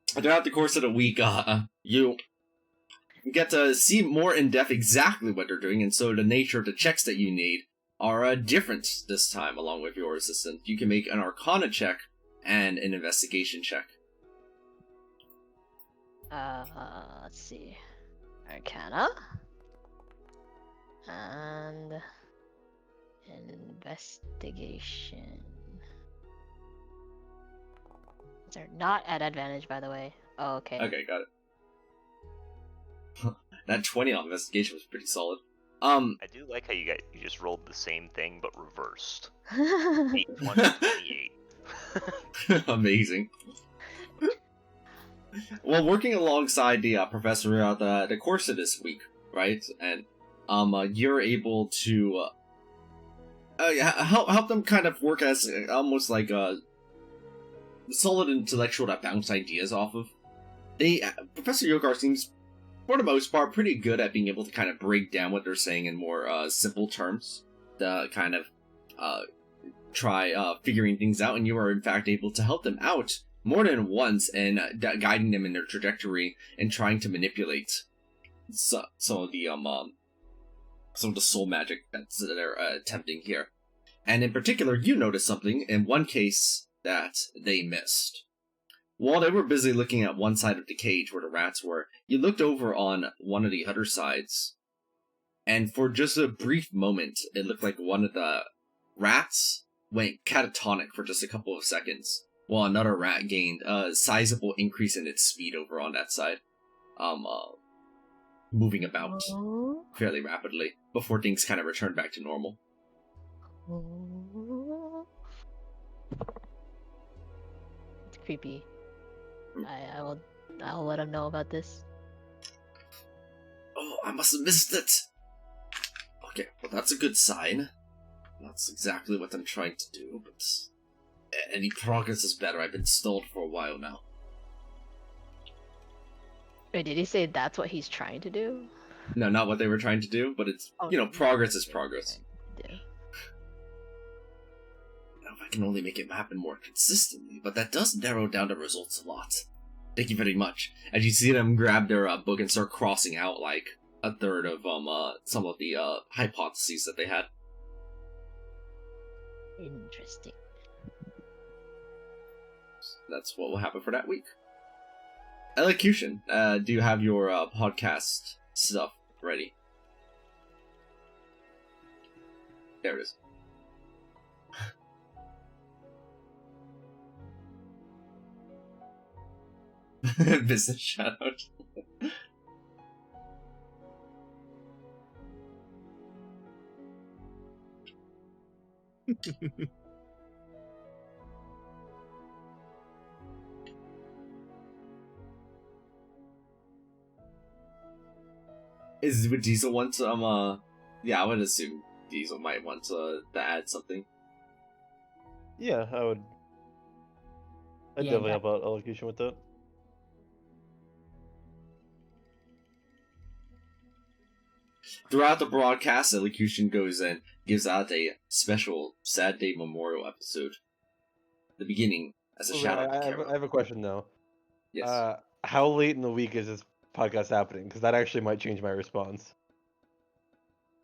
S1: Throughout the course of the week, you get to see more in depth exactly what they're doing, and so the nature of the checks that you need are different this time, along with your assistant. You can make an Arcana check and an investigation check.
S6: Let's see. Arcana. And investigation. They're not at advantage, by the way. Oh, okay.
S1: Okay, got it. That 20 on investigation was pretty solid.
S2: I do like how you just rolled the same thing but reversed. 8, 20, 28.
S1: Amazing. Well, working alongside the professor throughout the course of this week, right? And you're able to help them kind of work as almost like a solid intellectual to bounce ideas off of. Professor Yokar seems, for the most part, pretty good at being able to kind of break down what they're saying in more simple terms. To kind of try figuring things out, and you are in fact able to help them out more than once and guiding them in their trajectory and trying to manipulate some of the soul magic that they're attempting here. And in particular, you notice something in one case that they missed. While they were busy looking at one side of the cage where the rats were, you looked over on one of the other sides, and for just a brief moment, it looked like one of the rats went catatonic for just a couple of seconds, while another rat gained a sizable increase in its speed over on that side, moving about fairly rapidly before things kind of returned back to normal.
S6: It's creepy. I'll let him know about this.
S1: Oh, I must have missed it! Okay, well that's a good sign. That's exactly what I'm trying to do, but any progress is better. I've been stalled for a while now.
S6: Wait, did he say that's what he's trying to do?
S1: No, not what they were trying to do, but it's, progress is progress.
S6: Yeah.
S1: Now, if I can only make it happen more consistently, but that does narrow down the results a lot. Thank you very much. As you see them grab their book and start crossing out, like, a third of some of the hypotheses that they had.
S6: Interesting.
S1: That's what will happen for that week. Elocution, do you have your podcast stuff ready? There it is. Business shout out. Would Diesel want to, yeah, I would assume Diesel might want to add something.
S3: Yeah, I would. I'd
S5: Yeah,
S3: definitely
S5: that-
S3: help out Elocution with that.
S1: Throughout the broadcast, Elocution goes in, gives out a special Sad Day Memorial episode. The beginning, as a
S3: Okay,
S1: shout out to
S3: I
S1: Carol.
S3: have a question now.
S1: Yes.
S3: How late in the week is this podcast happening? Because that actually might change my response.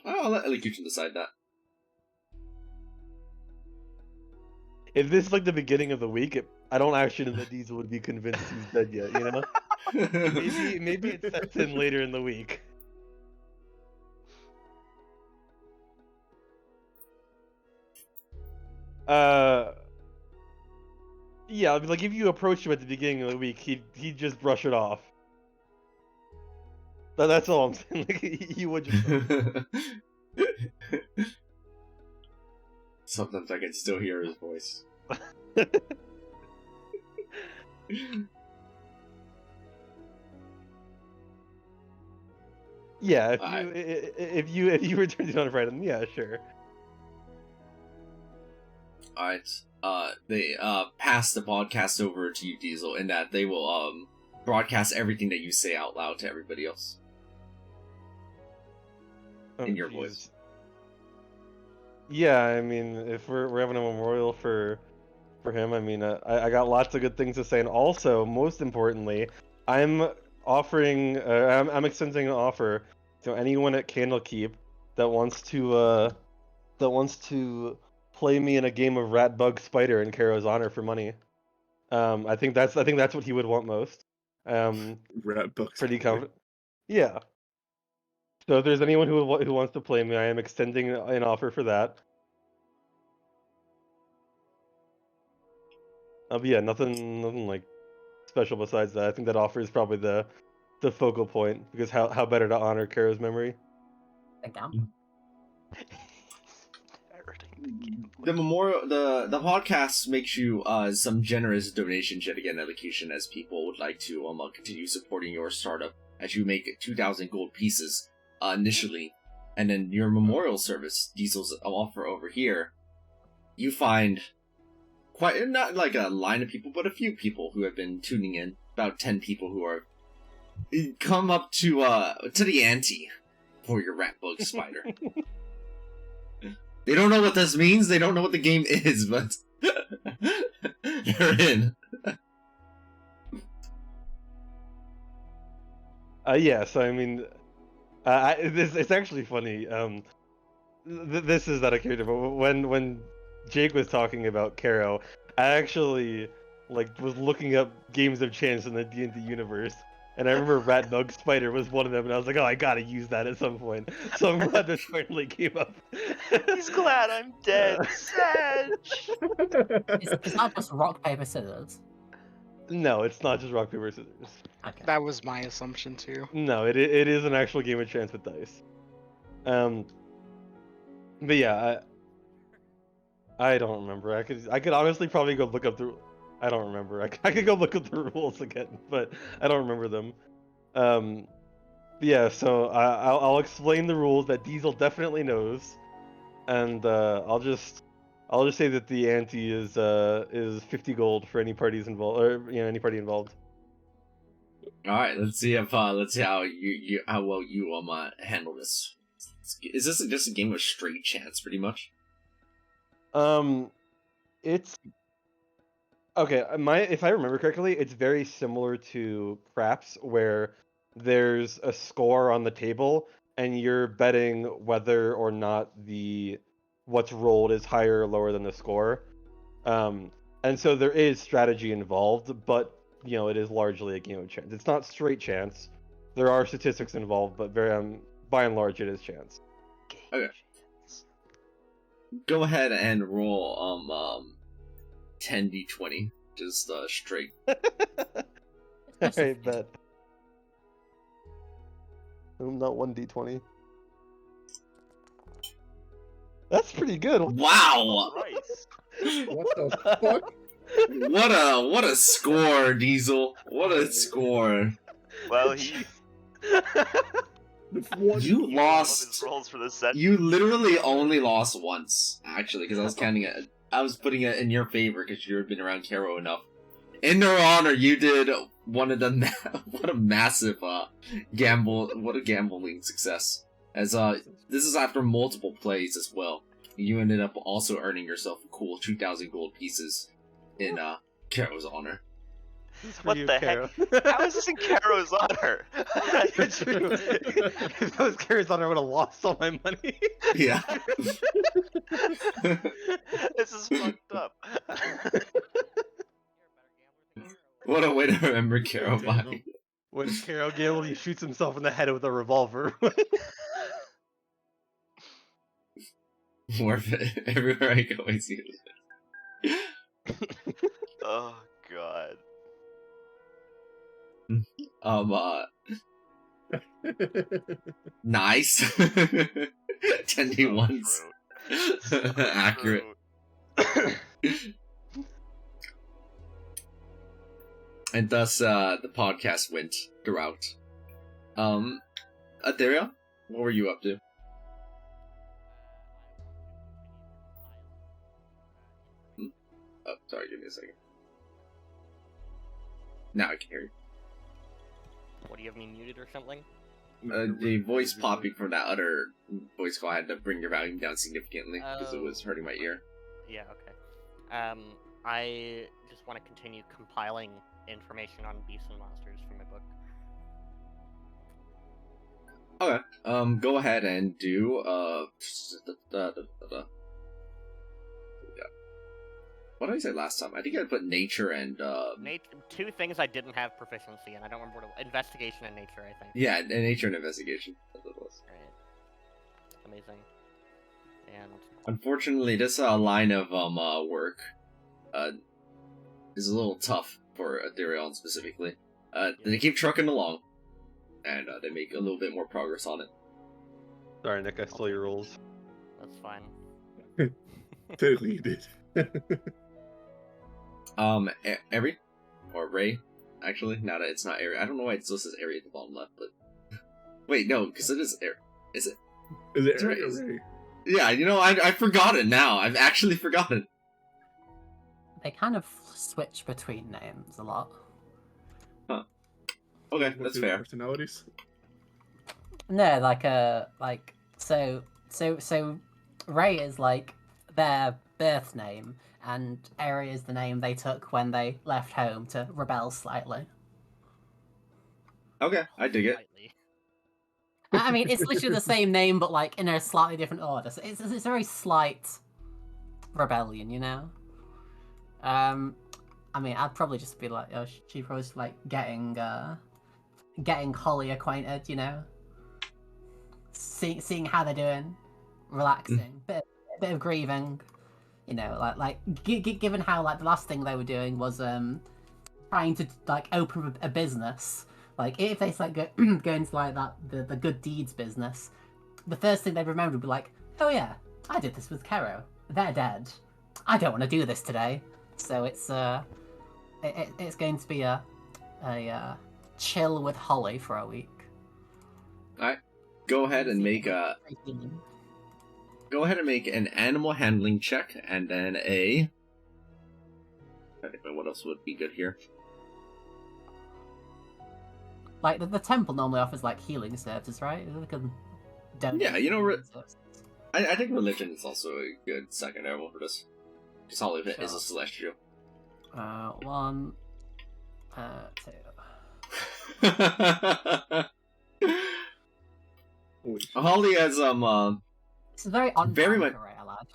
S1: I'll let Elocution decide that.
S3: If this is like the beginning of the week, I don't actually know that Diesel would be convinced he's dead yet, you know? maybe it sets in later in the week. Yeah, I mean, like if you approached him at the beginning of the week, he'd just brush it off. That's all I'm saying. Like he would just.
S1: Sometimes I can still hear his voice.
S3: Yeah,
S1: Alright.
S3: if you returned it on Friday, then yeah, sure.
S1: Alright. They pass the podcast over to you, Diesel, in that they will broadcast everything that you say out loud to everybody else. In your voice.
S3: Yeah, I mean, if we're having a memorial for him, I mean, I got lots of good things to say, and also, most importantly, I'm offering, I'm extending an offer to anyone at Candlekeep that wants to play me in a game of Rat Bug Spider in Karo's honor for money. I think that's what he would want most.
S4: Rat books.
S3: Pretty confident. Yeah. So if there's anyone who wants to play me, I am extending an offer for that. But yeah, nothing like special besides that. I think that offer is probably the focal point, because how better to honor Karo's memory?
S5: A gamble.
S1: The memorial, the podcast makes you some generous donations yet again, allocation, as people would like to continue supporting your startup as you make 2,000 gold pieces initially, and then your memorial service, Diesel's offer over here. You find quite not like a line of people, but a few people who have been tuning in. About 10 people who are come up to the ante for your rat bug spider. They don't know what this means. They don't know what the game is, but they're in.
S3: Yeah. So I mean, it's actually funny. This is not a character, but when Jake was talking about Caro, I actually was looking up games of chance in the D&D universe, and I remember Rat Bug Spider was one of them, and I was like, oh, I gotta use that at some point. So I'm glad this finally came up.
S2: He's glad I'm dead. Sad.
S5: It's not just rock, paper, scissors.
S3: No, it's not just rock paper scissors.
S5: Okay.
S7: That was my assumption too.
S3: No, it is an actual game of chance with dice. But yeah, I don't remember. I could honestly probably go look up the. I don't remember. I could go look up the rules again, but I don't remember them. Yeah, so I'll explain the rules that Diesel definitely knows, and I'll just say that the ante is 50 gold for any parties involved, or any party involved.
S1: All right, let's see how you how well you handle this. Is this just a game of straight chance, pretty much?
S3: It's okay. If I remember correctly, it's very similar to craps, where there's a score on the table, and you're betting whether or not what's rolled is higher or lower than the score. And so there is strategy involved, but it is largely a game of chance. It's not straight chance. There are statistics involved, but by and large, it is chance.
S1: Okay. Go ahead and roll 10d20, just straight.
S3: Alright, bet. Not 1d20. That's pretty good.
S1: Wow!
S2: Christ.
S4: What the fuck?
S1: What a score, Diesel! What a score!
S2: Well, he
S1: You
S2: his
S1: lost.
S2: rolls for the set.
S1: You literally only lost once, actually, because I was counting it. I was putting it in your favor because you had been around Caro enough. In their honor, you did one of the what a massive gamble! What a gambling success! As this is after multiple plays as well. You ended up also earning yourself a cool 2,000 gold pieces in Caro's honor.
S2: What the heck? How is this in Caro's honor?
S3: It's true. If that was Karen's honor, I would have lost all my money.
S1: Yeah.
S2: This is fucked up.
S1: What a way to remember Caro by.
S3: When Caro gambled, he shoots himself in the head with a revolver.
S1: Worth it. Everywhere I go, I see it.
S2: Oh god.
S1: Nice. 10d1s. Accurate. And thus, the podcast went throughout. Ethereal, what were you up to? Oh, sorry, give me a second. Now I can hear you.
S8: What, do you have me muted or something?
S1: The voice popping from that other voice call had to bring your volume down significantly because it was hurting my ear.
S8: Yeah, okay. I just want to continue compiling information on beasts and monsters for my book.
S1: Okay. Go ahead and do what did I say last time? I think I put nature and
S8: Two things I didn't have proficiency in. I don't remember what investigation and nature, I think.
S1: yeah, and nature and investigation. That's what it was.
S8: Alright. Amazing. And
S1: Unfortunately, this line of work is a little tough for Ethereal specifically. They keep trucking along, and they make a little bit more progress on it.
S3: Sorry, Nick, I stole your rules.
S8: that's fine.
S4: Technically, you did.
S1: Eri? Or Ray, actually, now that it's not Eri. I don't know why it still says Eri at the bottom left, but... Wait, no, because it is Eri. Is it?
S4: Is it
S1: It's
S4: Eric
S1: Ray.
S4: or Ray?
S1: Yeah, you know, I forgot it now. I've actually forgotten.
S5: They kind of switch between names a lot.
S1: Okay,
S4: What's
S1: that's
S4: your
S1: fair.
S4: Personalities?
S5: No, so Ray is like their birth name, and Eri is the name they took when they left home to rebel slightly.
S1: Okay, I dig it.
S8: Slightly.
S5: I mean, it's literally the same name, but like in a slightly different order. So it's a very slight rebellion, you know. I mean, I'd probably just be like, oh, she probably just like getting Holly acquainted, you know, seeing how they're doing, relaxing, bit of grieving, you know, given how like the last thing they were doing was trying to like open a business. Like if they like go into like that the good deeds business, the first thing they remember would be like, oh yeah, I did this with Kero. They're dead. I don't want to do this today. So it's going to be a chill with Holly for a week.
S1: Alright, go ahead and make an animal handling check, and then I think what else would be good here?
S5: Like the temple normally offers like healing services, right? They can donate
S1: Yeah, you know,
S5: healing services.
S1: I think religion is also a good second animal for this. Because Holly is a
S5: Sure.
S1: celestial.
S5: 1, 2.
S4: Holy shit.
S1: Holly has
S5: It's a very on
S1: Very
S5: brand
S1: much-
S5: for Ray, lad.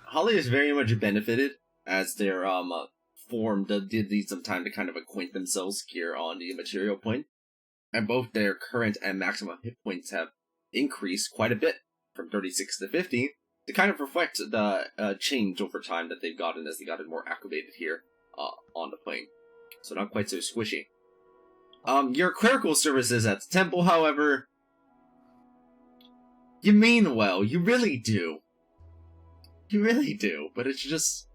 S1: Holly has very much benefited as their form did need some time to kind of acquaint themselves here on the material point, and both their current and maximum hit points have increased quite a bit from 36 to 50 to kind of reflect the change over time that they've gotten as they gotten more acclimated here on the plane. So not quite so squishy. Your clerical services at the temple, however, you mean well, you really do. You really do, but it's just...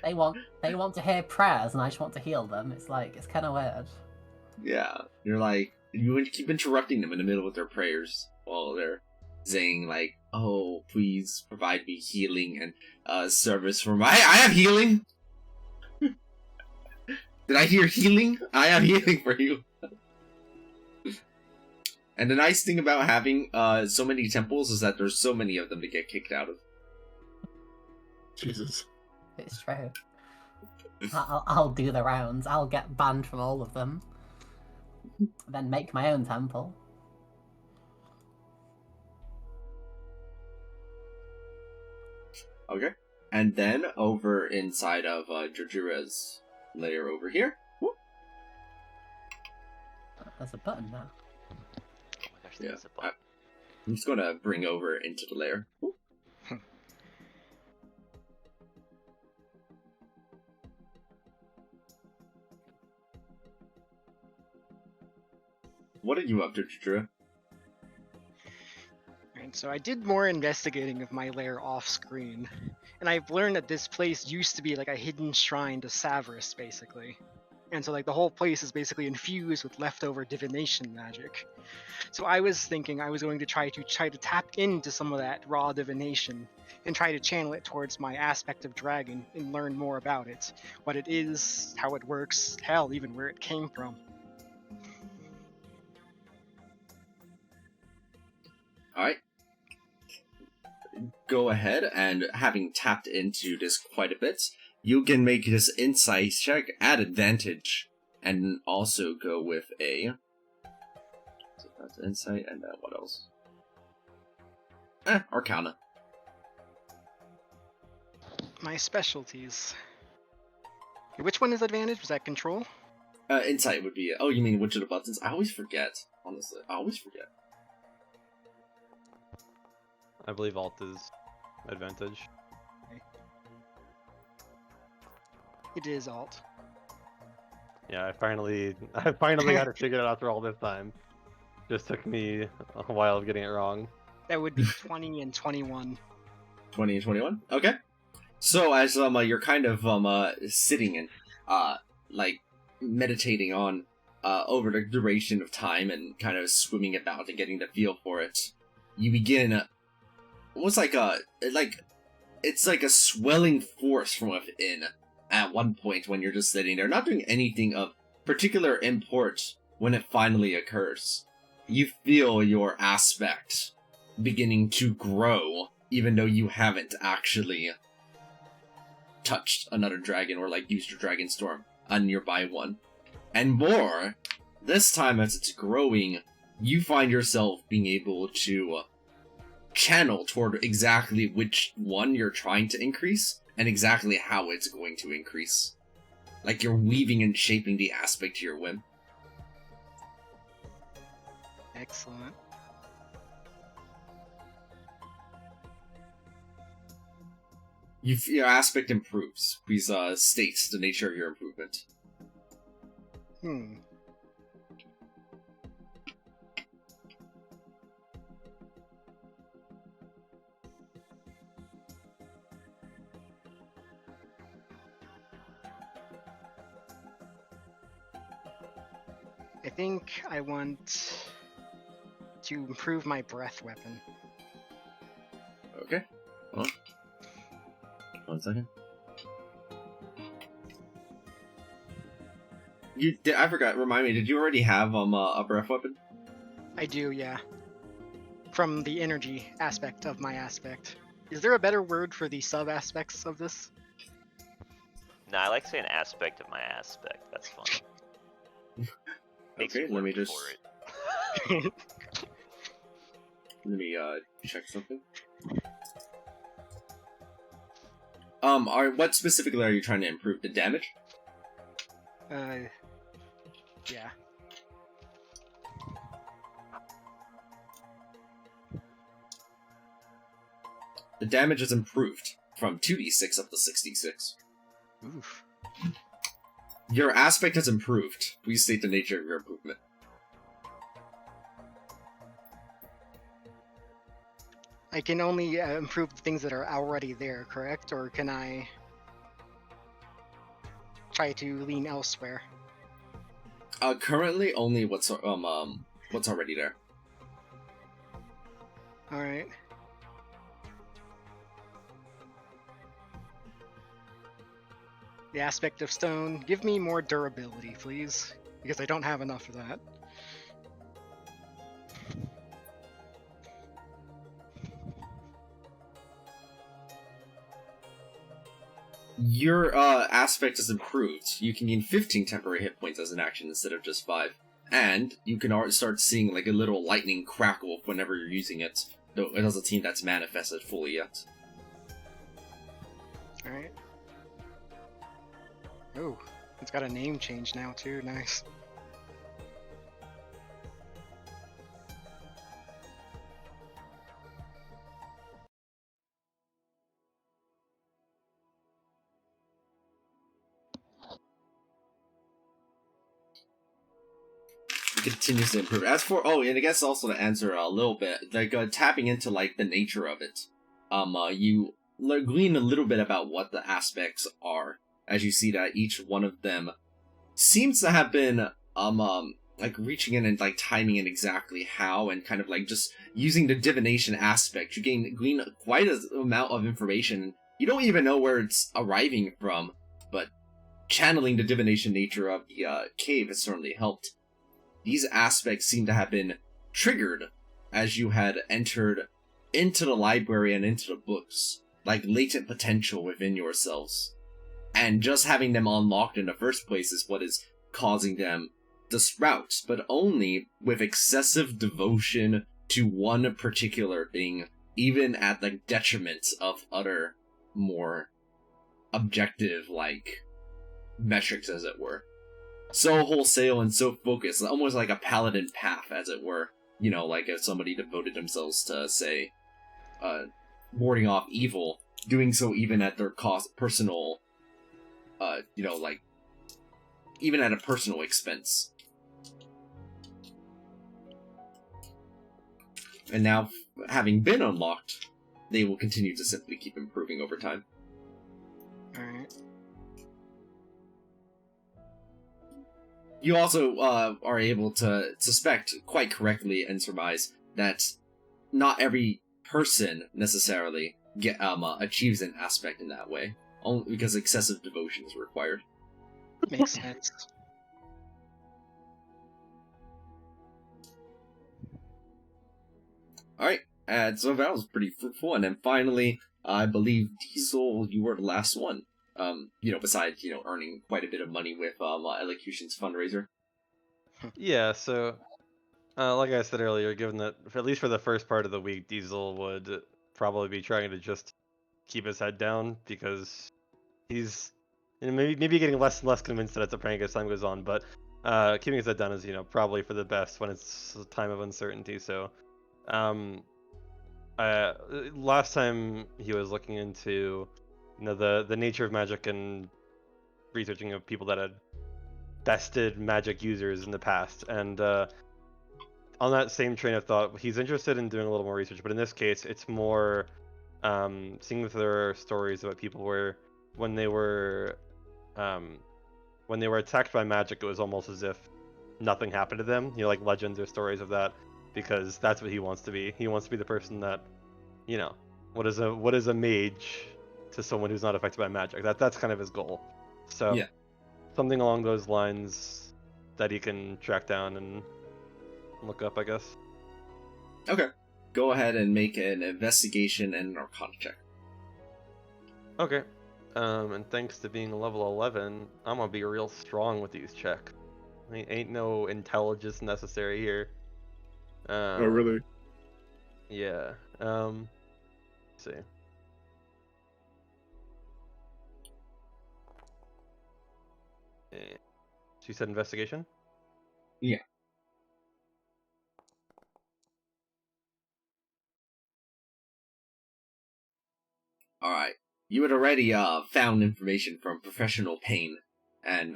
S5: They want to hear prayers, and I just want to heal them. It's kind of weird.
S1: Yeah, you're like, you keep interrupting them in the middle of their prayers while they're saying like, "Oh, please provide me healing and service for my." I have healing. Did I hear healing? I have healing for you. And the nice thing about having so many temples is that there's so many of them to get kicked out of.
S4: Jesus.
S5: It's true. I'll do the rounds. I'll get banned from all of them. Then make my own temple.
S1: Okay. And then over inside of Jujura's layer over here. Whoop.
S5: There's a button now.
S2: Oh my gosh,
S1: Yeah.
S2: there's a button.
S1: I'm just gonna bring over into the layer. Whoop. What are you up to, Jujura?
S7: Right, so I did more investigating of my lair off screen, and I've learned that this place used to be like a hidden shrine to Savras, basically. And so like the whole place is basically infused with leftover divination magic. So I was thinking I was going to try to tap into some of that raw divination and try to channel it towards my aspect of dragon and learn more about it, what it is, how it works, hell, even where it came from.
S1: Alright. Go ahead, and having tapped into this quite a bit, you can make this insight check at advantage, and also go with a... So that's insight, and then what else? Arcana.
S7: My specialties. Which one is advantage? Was that control?
S1: Insight would be... Oh, you mean which of the buttons? I always forget, honestly. I always forget.
S3: I believe alt is advantage.
S7: It is alt.
S3: Yeah, I finally got it figured out after all this time. Just took me a while of getting it wrong.
S7: That would be 20 and 21.
S1: 20 and 21? Okay. So as you're kind of sitting and like meditating on over the duration of time and kind of swimming about and getting the feel for it, you begin almost like it's like a swelling force from within at one point when you're just sitting there, not doing anything of particular import. When it finally occurs, you feel your aspect beginning to grow, even though you haven't actually touched another dragon or like used your dragon storm, a nearby one. And more, this time as it's growing, you find yourself being able to channel toward exactly which one you're trying to increase and exactly how it's going to increase. Like you're weaving and shaping the aspect to your whim.
S7: Excellent.
S1: Your aspect improves. Please state the nature of your improvement.
S7: I think I want to improve my breath weapon.
S1: Okay. Hold on. 1 second. I forgot. Remind me. Did you already have a breath weapon?
S7: I do, yeah. From the energy aspect of my aspect. Is there a better word for the sub-aspects of this?
S2: Nah, I like saying aspect of my aspect. That's fun. Makes
S1: Okay,
S2: me
S1: let me
S2: work
S1: just
S2: for it.
S1: let me check something. What specifically are you trying to improve? The damage?
S7: Yeah.
S1: The damage is improved from 2d6 up to 6d6.
S7: Oof.
S1: Your aspect has improved. Please state the nature of your improvement.
S7: I can only improve the things that are already there, correct? Or can I try to lean elsewhere?
S1: Currently only what's already there.
S7: Alright. The aspect of stone. Give me more durability, please. Because I don't have enough of that.
S1: Your aspect is improved. You can gain 15 temporary hit points as an action instead of just 5. And you can start seeing like a little lightning crackle whenever you're using it, though it doesn't seem that's manifested fully yet.
S7: Alright. Oh, it's got a name change now too, nice.
S1: Continues to improve. As for and I guess also to answer a little bit, like tapping into like the nature of it, you glean a little bit about what the aspects are, as you see that each one of them seems to have been like reaching in and like timing in exactly how, and kind of like just using the divination aspect. You glean quite an amount of information. You don't even know where it's arriving from, but channeling the divination nature of the cave has certainly helped. These aspects seem to have been triggered as you had entered into the library and into the books, like latent potential within yourselves. And just having them unlocked in the first place is what is causing them to sprout, but only with excessive devotion to one particular thing, even at the detriment of other, more objective, like, metrics, as it were. So wholesale and so focused, almost like a paladin path, as it were. You know, like if somebody devoted themselves to, say, warding off evil, doing so even at their personal, you know, like, even at a personal expense. And now, having been unlocked, they will continue to simply keep improving over time.
S7: Alright.
S1: You also are able to suspect quite correctly and surmise that not every person necessarily achieves an aspect in that way, only because excessive devotion is required.
S7: Makes sense.
S1: Alright, and so that was pretty fruitful, and then finally, I believe, Diesel, you were the last one. You know, besides, you know, earning quite a bit of money with Elocution's fundraiser.
S3: Yeah, so like I said earlier, given that at least for the first part of the week, Diesel would probably be trying to just keep his head down, because he's, you know, maybe getting less and less convinced that it's a prank as time goes on, but keeping his head down is, you know, probably for the best when it's a time of uncertainty. So last time he was looking into, you know, the nature of magic and researching of people that had bested magic users in the past, and on that same train of thought, he's interested in doing a little more research, but in this case it's more seeing if there are stories about people where when they were attacked by magic, it was almost as if nothing happened to them, you know, like legends or stories of that, because that's what he wants to be. He wants to be the person that, you know, what is a mage to someone who's not affected by magic. That's kind of his goal. So
S1: Yeah.
S3: Something along those lines that he can track down and look up, I guess.
S1: Okay. Go ahead and make an investigation and an arcana check.
S3: Okay. And thanks to being level 11, I'm gonna be real strong with these checks. Ain't no intelligence necessary here.
S4: Oh, really?
S3: Yeah. Let's see. She said investigation?
S1: Yeah. Alright. You had already found information from Professional Pain, and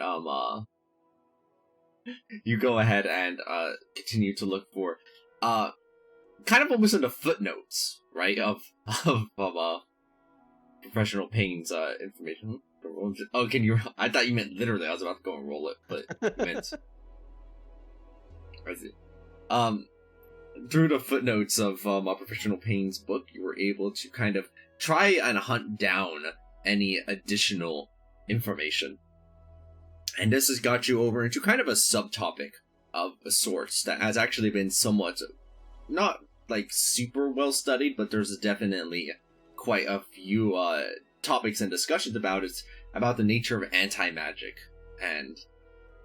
S1: you go ahead and continue to look for kind of almost in the footnotes, right, of Professional Pain's information. Oh, can you? I thought you meant literally. I was about to go and roll it, but you meant. I see. Through the footnotes of Professional Pain's book, you were able to kind of try and hunt down any additional information. And this has got you over into kind of a subtopic of sorts that has actually been somewhat, not like super well studied, but there's definitely quite a few topics and discussions about it, about the nature of anti-magic and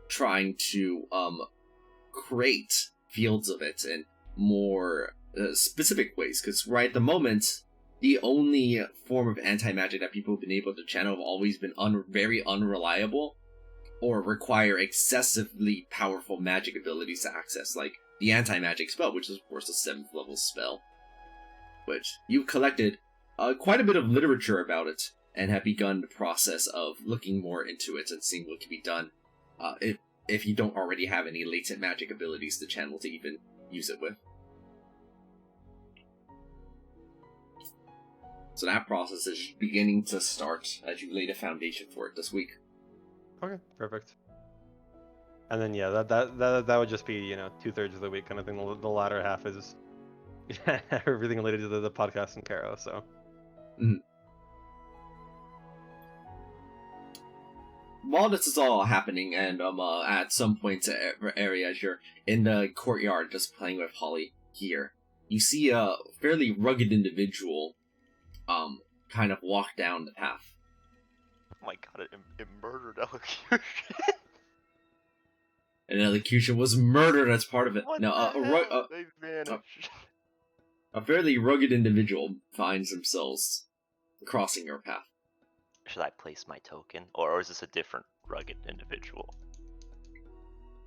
S1: trying to create fields of it in more specific ways, because right at the moment the only form of anti-magic that people have been able to channel have always been very unreliable or require excessively powerful magic abilities to access, like the anti-magic spell, which is of course a 7th level spell, which you've collected quite a bit of literature about it and have begun the process of looking more into it and seeing what can be done if you don't already have any latent magic abilities to channel to even use it with. So that process is beginning to start as you lay the foundation for it this week.
S3: Okay, perfect. And then yeah, that would just be 2/3 of the week kind of thing. The latter half is everything related to the podcast and Caro. So
S1: while this is all happening, and at some point area as you're in the courtyard just playing with Holly here, you see a fairly rugged individual kind of walk down the path.
S2: Oh my god, it murdered Elocution.
S1: And Elocution was murdered as part of it.
S2: What
S1: No,
S2: the hell? They vanished.
S1: a fairly rugged individual finds themselves crossing your path.
S2: Should I place my token? Or is this a different rugged individual?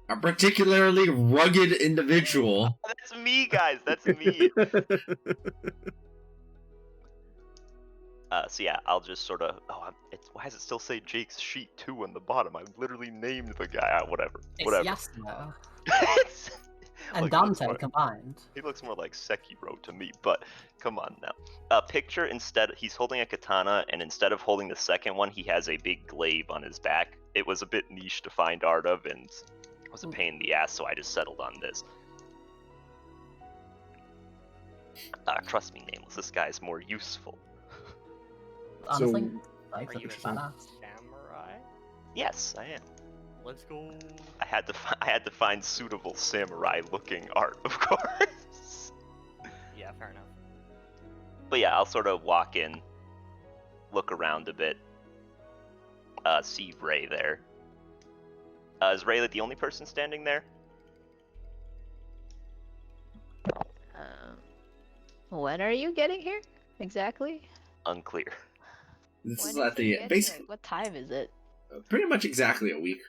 S1: A particularly rugged individual.
S2: That's me, guys. That's me. So yeah, I'll just sort of. Why does it still say Jake's sheet 2 on the bottom? I literally named the guy. Whatever.
S5: It's
S2: Whatever.
S5: Yasuo
S2: Look,
S5: and Dante combined.
S2: He looks more like Sekiro to me, but come on now. Picture instead, he's holding a katana, and instead of holding the second one, he has a big glaive on his back. It was a bit niche to find art of, and it was a pain in the ass, so I just settled on this. Trust me, Nameless, this guy's more useful.
S5: Honestly,
S8: Are
S5: like,
S8: you a
S5: badass.
S8: samurai?
S2: Yes, I am.
S8: Let's go.
S2: I had to find suitable samurai-looking art, of course.
S8: Yeah, fair enough.
S2: But yeah, I'll sort of walk in, look around a bit, see Ray there. Is Ray the only person standing there?
S6: When are you getting here exactly?
S2: Unclear.
S1: This
S6: When
S1: is
S6: did
S1: at
S6: you
S1: the
S6: get
S1: basically
S6: here? What time is it?
S1: pretty much exactly a week.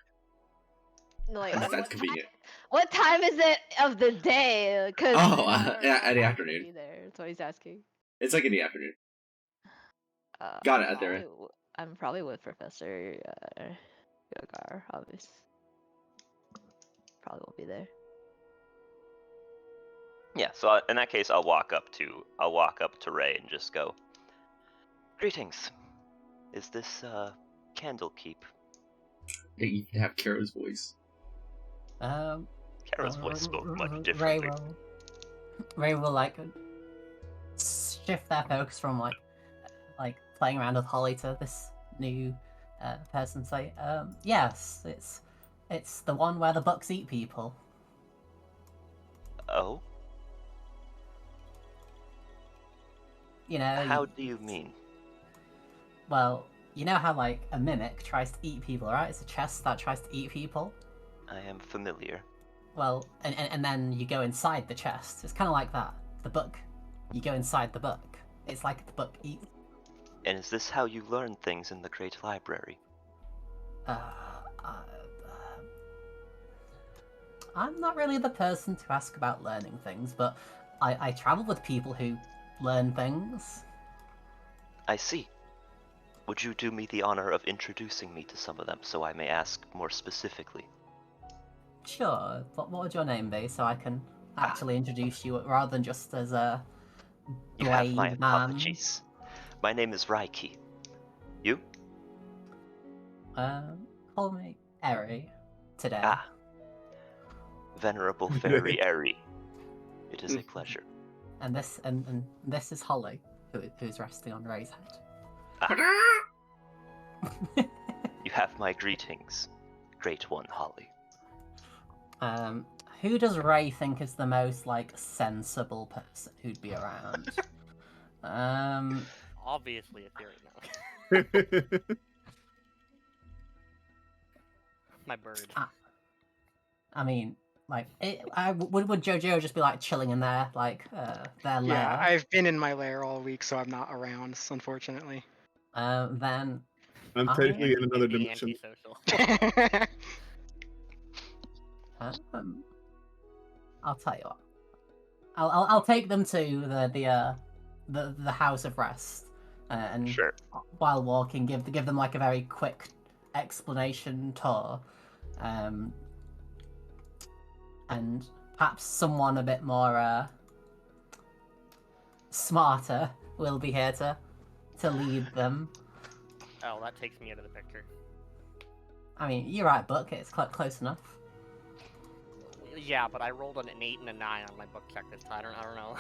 S6: Like,
S1: If
S6: what
S1: that's convenient.
S6: What time is it of the day? Cause
S1: Oh,
S6: I don't know
S1: in
S6: if
S1: the
S6: I'm gonna
S1: afternoon.
S6: be there. That's what he's asking.
S1: It's like in the afternoon. Got it, there.
S6: I'm probably with Professor Yogar, obviously. Probably won't be there.
S2: Yeah, so in that case, I'll walk up to Ray and just go, "Greetings. Is this Candlekeep?"
S1: They even have Kara's voice.
S2: Kara's voice spoke much
S5: Ray
S2: differently.
S5: Ray will like shift their focus from like playing around with Holly to this new person. Say, yes, it's the one where the bucks eat people.
S2: Oh,
S5: You know.
S2: how do you mean?
S5: Well, you know how like a mimic tries to eat people, right? It's a chest that tries to eat people.
S2: I am familiar.
S5: Well, and then you go inside the chest. It's kind of like that. The book. You go inside the book. It's like the book eats.
S2: And is this how you learn things in the Great Library?
S5: I'm not really the person to ask about learning things, but I travel with people who learn things.
S2: I see. Would you do me the honor of introducing me to some of them so I may ask more specifically?
S5: Sure. What would your name be, so I can actually introduce you rather than just as a
S2: You have my
S5: blade man?
S2: apologies. My name is Raiki. You?
S5: Call me Eri today.
S2: Ah. Venerable Fairy Eri. It is a pleasure.
S5: And this is Holly, who's resting on Ray's head.
S2: You have my greetings, Great One Holly.
S5: Who does Ray think is the most like sensible person who'd be around?
S8: Obviously a theory now. My bird.
S5: I mean, like, would JoJo just be like chilling in there, like their lair?
S7: Yeah, I've been in my lair all week, so I'm not around, unfortunately.
S5: Then
S4: I'm technically in another
S8: Being
S4: dimension.
S8: antisocial.
S5: I'll tell you what. I'll take them to the house of rest, and
S2: Sure.
S5: while walking, give them like a very quick explanation tour, and perhaps someone a bit more smarter will be here to lead them.
S8: Oh, that takes me out of the picture.
S5: I mean, you're right, Book. It's close enough.
S8: Yeah, but I rolled an 8 and a 9 on my book check this time. I don't know.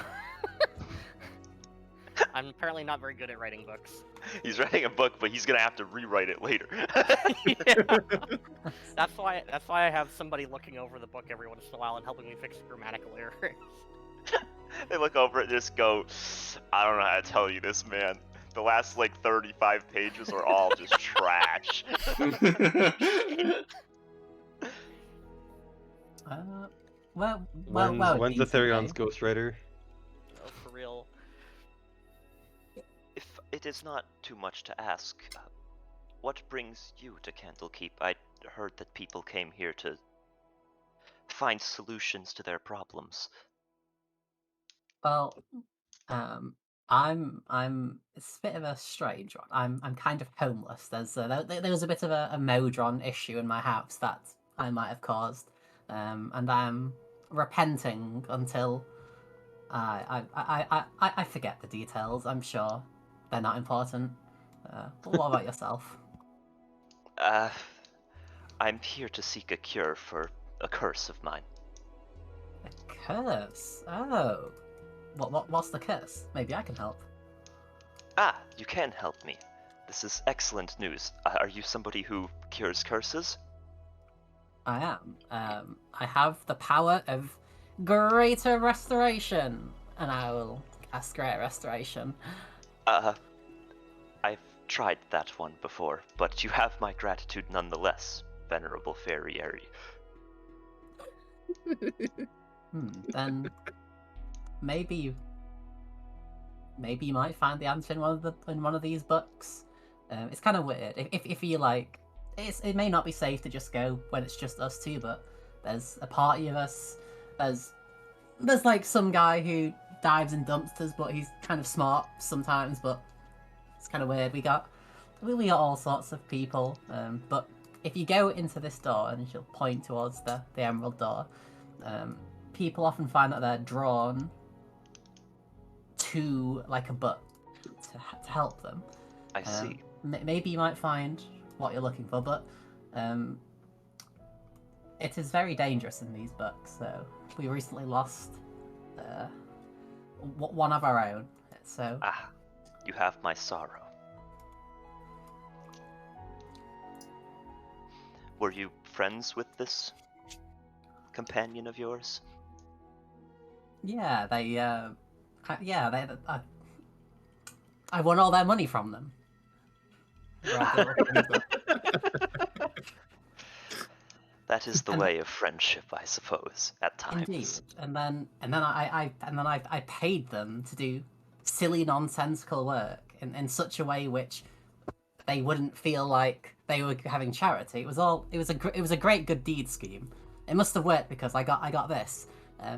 S8: I'm apparently not very good at writing books.
S2: He's writing a book, but he's gonna have to rewrite it later.
S8: Yeah. That's why I have somebody looking over the book every once in a while and helping me fix grammatical errors.
S2: They look over it and just go, I don't know how to tell you this, man. The last, like, 35 pages are all just trash.
S3: When's
S5: decent,
S3: Etherion's
S5: eh?
S3: ghostwriter?
S8: Oh, for real.
S2: If it is not too much to ask, what brings you to Candlekeep? I heard that people came here to find solutions to their problems.
S5: Well, it's a bit of a strange one. I'm kind of homeless. There was a bit of a Modron issue in my house that I might have caused, and I'm repenting until I forget the details. I'm sure they're not important. But what about yourself?
S2: I'm here to seek a cure for a curse of mine.
S5: A curse? Oh, what's the curse? Maybe I can help.
S2: Ah, you can help me. This is excellent news. Are you somebody who cures curses?
S5: I am. I have the power of greater restoration, and I will cast greater restoration.
S2: I've tried that one before, but you have my gratitude nonetheless, Venerable Fairy Airy.
S5: Then maybe you might find the answer in one of these books. It's kind of weird. If you like, it may not be safe to just go when it's just us two, but there's a party of us. There's like some guy who dives in dumpsters, but he's kind of smart sometimes. But it's kind of weird. We got all sorts of people. But if you go into this door and she'll point towards the emerald door, people often find that they're drawn to like a book to help them.
S2: I see.
S5: Maybe you might find what you're looking for, but it is very dangerous in these books. So we recently lost one of our own. So
S2: You have my sorrow. Were you friends with this companion of yours?
S5: yeah, I won all their money from them.
S2: That is the way of friendship, I suppose, at times.
S5: Indeed. And then I paid them to do silly, nonsensical work in such a way which they wouldn't feel like they were having charity. It was a great good deed scheme. It must have worked because I got this.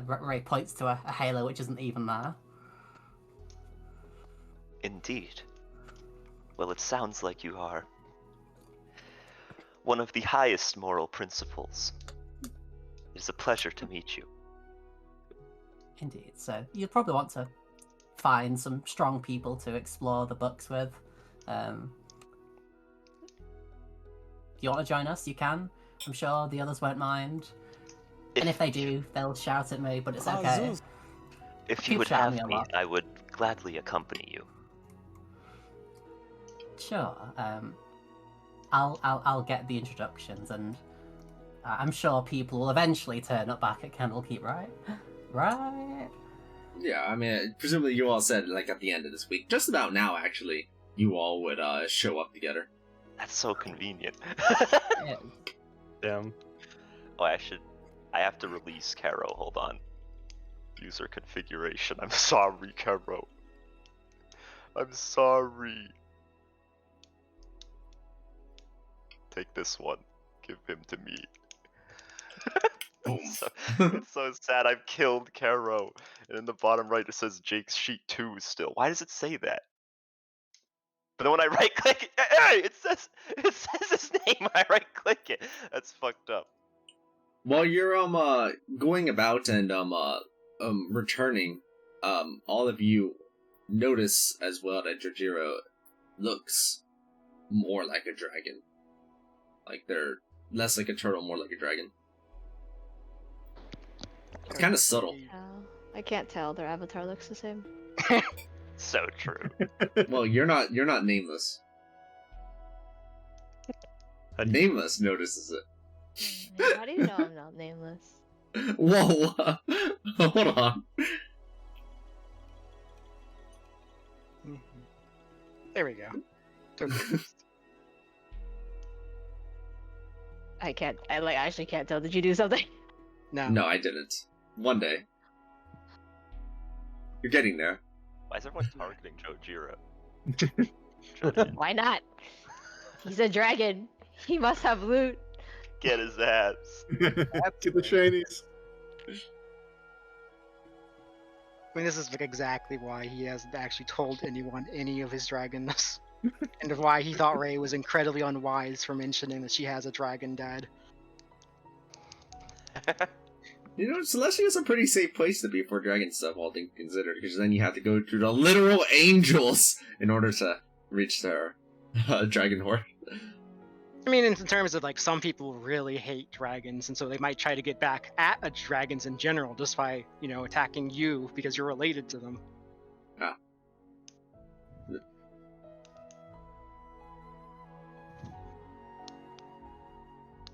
S5: Ray points to a halo which isn't even there.
S2: Indeed. Well, it sounds like you are one of the highest moral principles. It is a pleasure to meet you.
S5: Indeed. So you'll probably want to find some strong people to explore the books with. If you want to join us, you can. I'm sure the others won't mind. And if they do, they'll shout at me, but it's okay.
S2: If you would have me, I would gladly accompany you.
S5: Sure. I'll get the introductions, and I'm sure people will eventually turn up back at Candlekeep, right? Right?
S1: Yeah, I mean, presumably you all said, like, at the end of this week, just about now, actually, you all would show up together.
S2: That's so convenient.
S5: Yeah.
S3: Damn.
S2: Oh, I have to release Caro, hold on. User configuration, I'm sorry, Caro. I'm sorry. Take this one, give him to me. It's so sad, I've killed Caro. And in the bottom right it says Jake's Sheet 2 still. Why does it say that? But then when I right click it, hey, it says his name, I right click it. That's fucked up.
S1: While you're going about and returning, all of you notice as well that Jojiro looks more like a dragon. Like they're less like a turtle, more like a dragon. It's kind of subtle.
S6: I can't tell. Their avatar looks the same.
S2: So true.
S1: Well, you're not nameless. Nameless notices it.
S6: How do you know I'm not nameless?
S1: Whoa! Hold on.
S7: There we go. Totally.
S6: I can't. I actually can't tell. Did you do something?
S7: No.
S1: No, I didn't. One day. You're getting there.
S2: Why is everyone targeting Jojiro?
S6: Why not? He's a dragon. He must have loot.
S2: Get his ass.
S4: Get the shinies.
S7: I mean, this is like exactly why he hasn't actually told anyone any of his dragonness. And of why he thought Ray was incredibly unwise for mentioning that she has a dragon dad.
S1: You know, Celestia's a pretty safe place to be for dragon stuff, all things considered, because then you have to go through the literal angels in order to reach their dragon horde.
S7: I mean, in terms of like, some people really hate dragons, and so they might try to get back at dragons in general just by, you know, attacking you because you're related to them.
S1: Ah.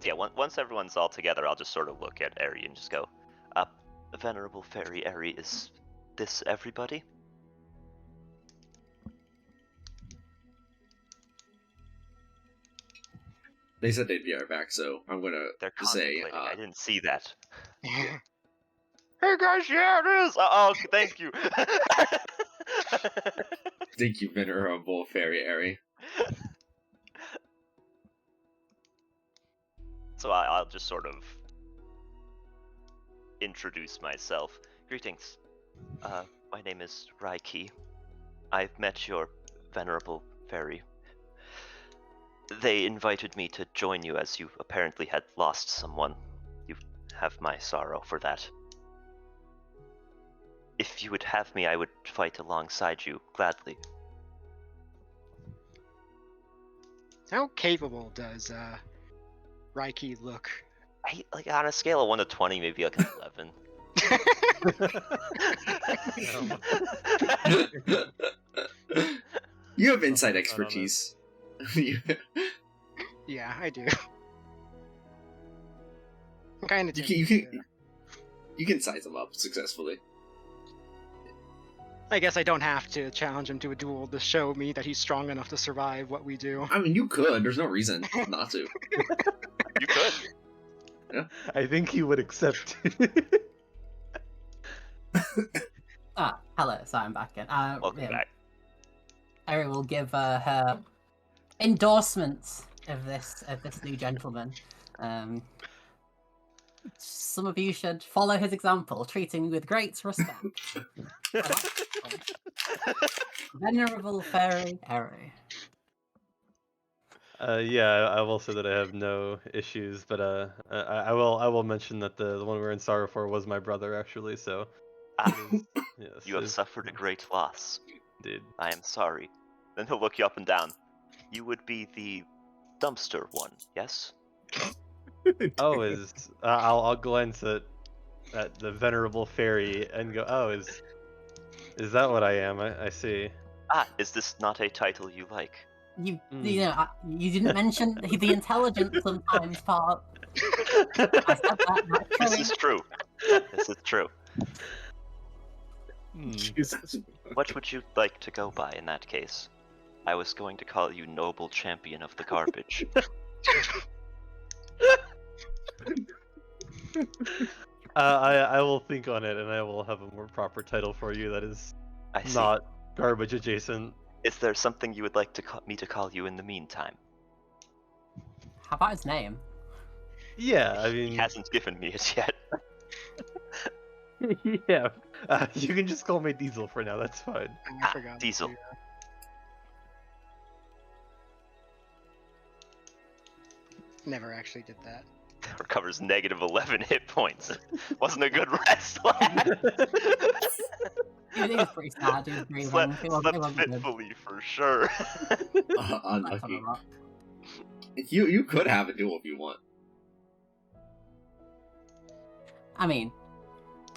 S2: Yeah, once everyone's all together, I'll just sort of look at Eri and just go, Venerable Fairy Eri, is this everybody?
S1: They said they'd be right back, so I'm gonna
S2: They're
S1: say,
S2: contemplating. I didn't see that. Hey guys, yeah, it is! Oh, thank you!
S1: thank you, Venerable Fairy Eri.
S2: So I'll just sort of introduce myself. Greetings. My name is Raiki. I've met your Venerable Fairy. They invited me to join you as you apparently had lost someone. You have my sorrow for that. If you would have me, I would fight alongside you, gladly.
S7: How capable does Raiki look?
S2: Like on a scale of 1 to 20, maybe like an 11.
S1: You have inside expertise.
S7: Yeah, I do. I'm kind of
S1: you can size them up successfully.
S7: I guess I don't have to challenge him to a duel to show me that he's strong enough to survive what we do.
S1: I mean, you could. There's no reason not to.
S2: You could.
S1: Yeah.
S3: I think he would accept.
S5: Hello, so I'm back in.
S2: Welcome back.
S5: Eri will give her endorsements of this new gentleman. Some of you should follow his example, treating me with great respect. Venerable Fairy Eri.
S3: Yeah, I will say that I have no issues, but I will mention that the one we're in sorrow for was my brother actually. So, yes,
S2: You have suffered a great loss.
S3: Indeed.
S2: I am sorry. Then he'll look you up and down. You would be the dumpster one, yes?
S3: Oh, I'll glance at the venerable fairy and go, oh, is that what I am? I see.
S2: Is this not a title you like?
S5: You you didn't mention the intelligent sometimes part. I said that naturally.
S2: This is true. This is true.
S4: Jesus.
S2: What would you like to go by in that case? I was going to call you Noble Champion of the Garbage.
S3: I will think on it, and I will have a more proper title for you that is not garbage adjacent.
S2: Is there something you would like me to call you in the meantime?
S5: How about his name?
S3: Yeah, I mean...
S2: He hasn't given me it yet.
S3: Yeah, you can just call me Diesel for now, that's fine.
S7: I forgot.
S2: Diesel.
S7: Never actually did that.
S2: Recovers negative 11 hit points. Wasn't a good rest, lad.
S5: He was pretty sad. He was grieving.
S2: Slept fitfully for sure.
S1: Unlucky. You could have a duel if you want.
S5: I mean,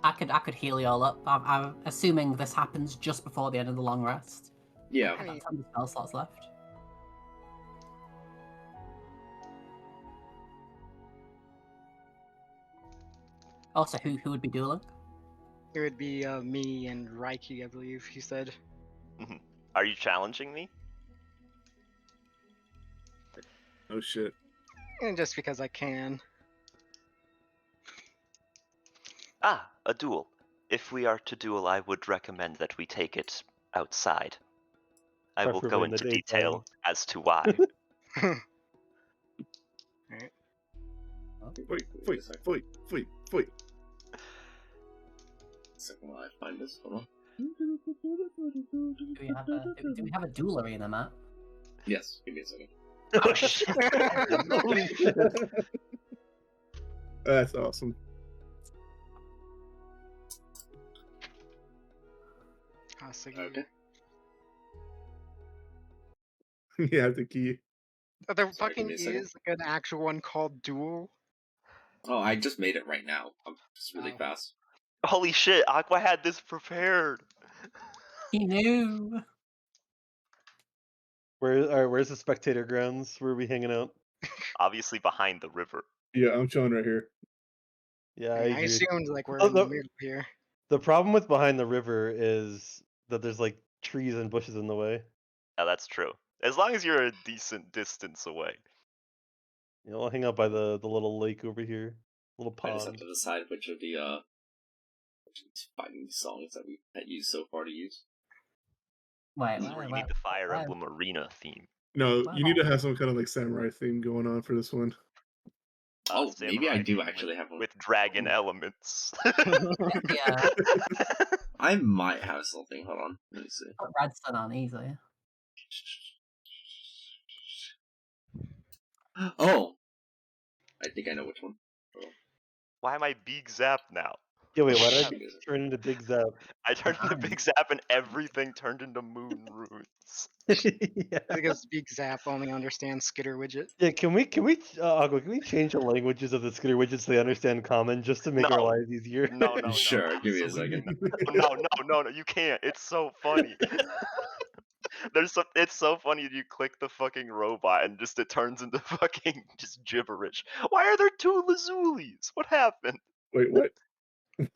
S5: I could heal you all up. I'm assuming this happens just before the end of the long rest.
S1: Yeah.
S5: I got 10 spell slots left. Also, who would be dueling?
S7: It would be me and Raiki, I believe he said.
S2: Are you challenging me?
S4: Oh shit.
S7: And just because I can.
S2: Ah, a duel. If we are to duel, I would recommend that we take it outside. I will
S3: Preferably
S2: go
S3: in the
S2: into
S3: daytime.
S2: detail as to why.
S7: Alright.
S4: Fight, fight, fight, fight, fight.
S1: Second while I find this. Hold on.
S5: Do we have a duel arena map?
S1: Yes, give me a second.
S2: Oh shit!
S3: Holy shit.
S4: That's awesome.
S7: Hasagi.
S1: Okay.
S4: Yeah, the key.
S7: There
S1: Sorry, give
S7: fucking
S1: me a second.
S7: is like an actual one called Duel.
S1: Oh, I just made it right now. I'm just really
S7: Oh.
S1: fast.
S2: Holy shit! Aqua had this prepared.
S5: He knew.
S3: Where's the spectator grounds? Where are we hanging out?
S2: Obviously behind the river.
S4: Yeah, I'm chilling right here.
S3: Yeah, I
S7: I
S3: agree.
S7: assumed like we're
S3: Oh,
S7: in the
S3: no.
S7: middle here.
S3: The problem with behind the river is that there's like trees and bushes in the way.
S2: Yeah, that's true. As long as you're a decent distance away.
S3: You know, I'll hang out by the little lake over here, little
S1: I just have
S3: pond.
S1: to decide which of these fighting songs that we had used so far to use.
S5: Wait,
S2: This is where you need the Fire Emblem Arena theme.
S4: No,
S5: Wow.
S4: you need to have some kind of like samurai theme going on for this one.
S1: Oh, maybe I
S2: Samurai
S1: do
S2: theme
S1: actually have one.
S2: with dragon elements.
S5: Yeah,
S1: I might have something. Hold on. Let me see.
S5: put Redstone on easy.
S1: Oh! I think I know which one. Hold on.
S2: Why am I Big Zap now?
S3: Yeah, wait, why did I
S1: Give me a second.
S3: turn into Big Zap?
S2: I turned into Big Zap and everything turned into moon runes.
S3: Yeah.
S7: Because Big Zap only understands Skitter Widget.
S3: Yeah, Aqua, can we change the languages of the Skitter widgets so they understand common just to make our
S2: No.
S3: lives easier?
S2: No,
S1: Sure, give me a
S2: absolutely
S1: second.
S2: not. No, you can't. It's so funny. It's so funny you click the fucking robot and just it turns into fucking just gibberish. Why are there two Lazulis? What happened?
S4: Wait, what?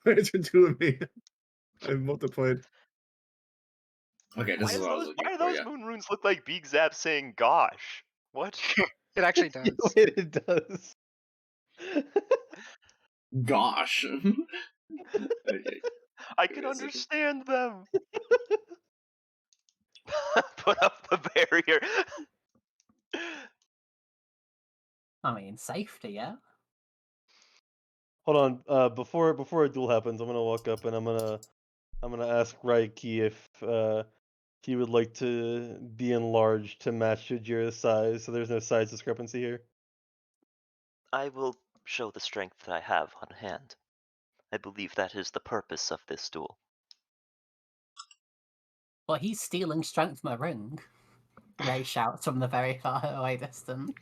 S4: Why is there two of me? I've multiplied.
S1: Okay, this is what I was looking
S2: Why do
S1: for,
S2: those
S1: yeah.
S2: moon runes look like Big Zap saying gosh? What?
S7: It actually does.
S3: Wait, it does.
S1: Gosh. Okay.
S2: I
S1: Give
S2: can
S1: me a second.
S2: understand them. Put up the barrier.
S5: I mean, safety, yeah.
S3: Hold on, before a duel happens, I'm gonna walk up and I'm gonna ask Raiki if he would like to be enlarged to match Jira's size, so there's no size discrepancy here.
S2: I will show the strength that I have on hand. I believe that is the purpose of this duel.
S5: But he's stealing strength from a ring. Ray shouts from the very far away distance.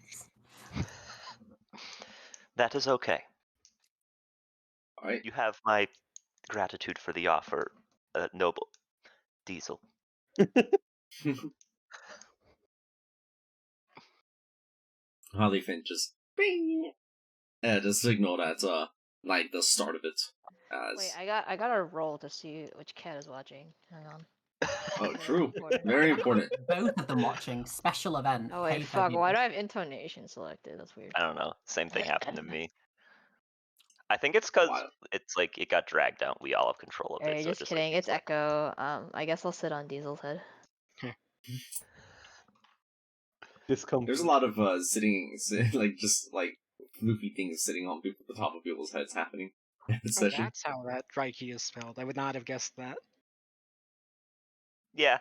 S2: That is okay.
S1: Alright.
S2: You have my gratitude for the offer, noble Diesel.
S1: Hollyfin just bing to signal that's like the start of it. As
S6: Wait, I got a roll to see which cat is watching. Hang on.
S1: oh, true,
S6: Important.
S1: very important.
S5: Both of them watching special event.
S6: Oh wait, fuck!
S5: pay-per-view.
S6: Why do I have intonation selected? That's weird.
S2: I don't know. Same thing happened to me. I think it's because
S1: Wow.
S2: it's like it got dragged out. We all have control of it.
S6: Hey,
S2: So
S6: just
S2: it
S6: kidding.
S2: Like,
S6: It's Echo. I guess I'll sit on Diesel's head.
S3: Discomfort.
S1: There's a lot of like just like floofy things sitting on the top of people's heads happening in this
S7: Oh,
S1: session.
S7: that's how that Raiki is spelled. I would not have guessed that.
S2: yeah,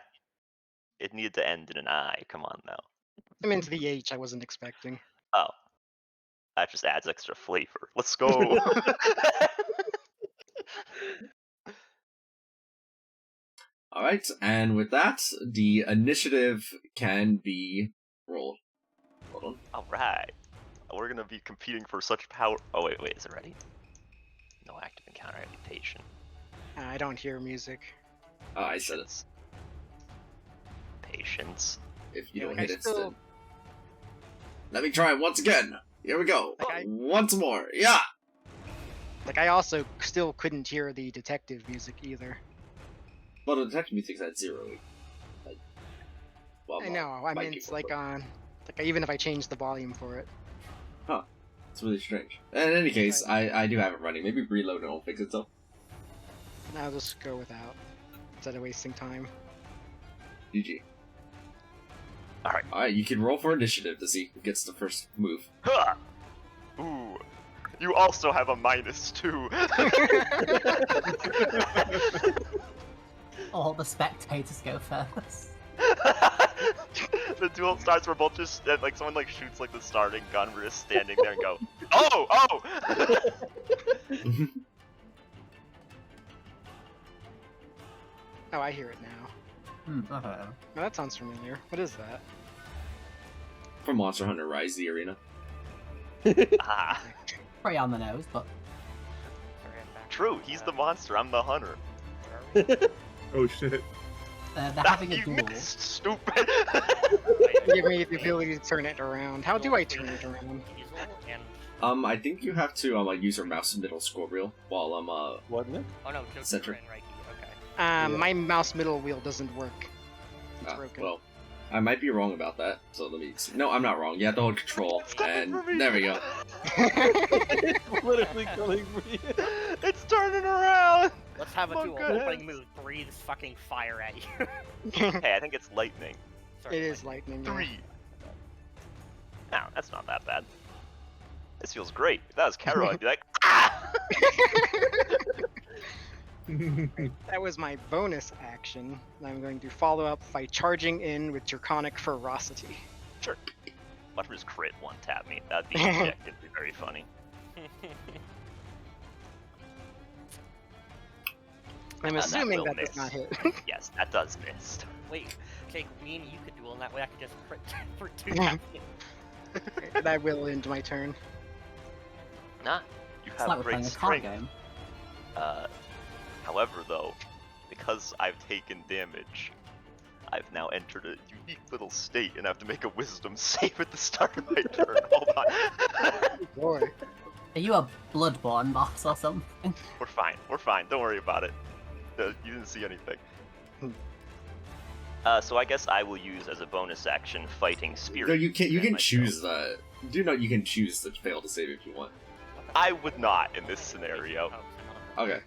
S2: it needed to end in an I. Come on now.
S7: I mean, to the H I wasn't expecting.
S2: Oh, that just adds extra flavor. Let's go.
S1: All right, and with that, the initiative can be rolled. Hold on.
S2: All right, we're gonna be competing for such power. Oh wait, is it ready? No active encounter. I have to be patient.
S7: I don't hear music.
S1: Oh, I said it.
S2: Patience.
S1: If you
S7: Yeah,
S1: don't
S7: like,
S1: hit
S7: I
S1: it,
S7: still-
S1: then... Let me try once again. Here we go.
S7: Like,
S1: Once more. Yeah!
S7: Like, I also still couldn't hear the detective music either.
S1: Well, the detective music's at 0. Like, well,
S7: I know. I mean, it's like on. Like, even if I change the volume for it.
S1: It's really strange. In any case, I do have it running. Maybe reload and it'll fix itself.
S7: I'll just go without instead of wasting time.
S1: GG.
S2: Alright.
S1: Alright, you can roll for initiative to see who gets the first move.
S2: Huh! Ooh. You also have a -2.
S5: All the spectators go first.
S2: The duel starts. We're both just like someone like shoots like the starting gun. We're just standing there and go, oh, oh.
S7: Oh, I hear it now.
S5: Okay.
S7: Oh, that sounds familiar. What is that?
S1: From Monster Hunter Rise, the arena.
S2: Ah,
S5: Pretty on the nose, but
S2: true. He's the monster. I'm the hunter.
S4: Oh shit.
S5: they're having a
S2: You
S5: duel.
S2: missed, stupid.
S7: Give me the ability to turn it around. How do I turn it around?
S1: I think you have to like use your mouse middle scroll wheel while
S3: Wasn't it?
S8: Oh no, no,
S1: Center.
S8: you're in, right? Okay.
S3: Yeah.
S7: My mouse middle wheel doesn't work. It's broken.
S1: well, I might be wrong about that. So let me see. No, I'm not wrong. You have to hold control,
S2: It's coming
S1: and
S2: for me.
S1: there we go.
S3: It's literally coming for you.
S2: It's turning around.
S8: Let's have a
S2: Oh,
S8: duel.
S2: good.
S8: Opening move breathes fucking fire at you.
S2: Hey, I think it's lightning.
S8: Sorry,
S7: It is
S8: like,
S7: lightning. Yeah.
S2: 3. No, that's not that bad. This feels great. If that was Kero, I'd be like, ah!
S7: That was my bonus action. I'm going to follow up by charging in with Draconic Ferocity.
S2: Sure. Watch him just crit one tap me. That'd be objectively very funny.
S7: I'm
S2: that
S7: assuming
S2: will
S7: that
S2: miss.
S7: does not hit.
S2: Yes, that does miss.
S8: Wait, Jake, me and you could duel, and that way I could just crit for 2
S7: Yeah.
S8: taps.
S7: That will end my turn.
S2: Nah, you
S5: It's
S2: have
S5: like we're
S2: great
S5: playing a card
S2: strength.
S5: game.
S2: However, though, because I've taken damage, I've now entered a unique little state and have to make a wisdom save at the start of my turn. Hold on.
S7: Boy.
S5: Are you a Bloodborne boss or something?
S2: We're fine. We're fine. Don't worry about it. You didn't see anything. So I guess I will use as a bonus action Fighting Spirit.
S1: No, you can
S2: and myself.
S1: choose the. Do not. You can choose to fail to save if you want.
S2: I would not in this scenario.
S1: Okay.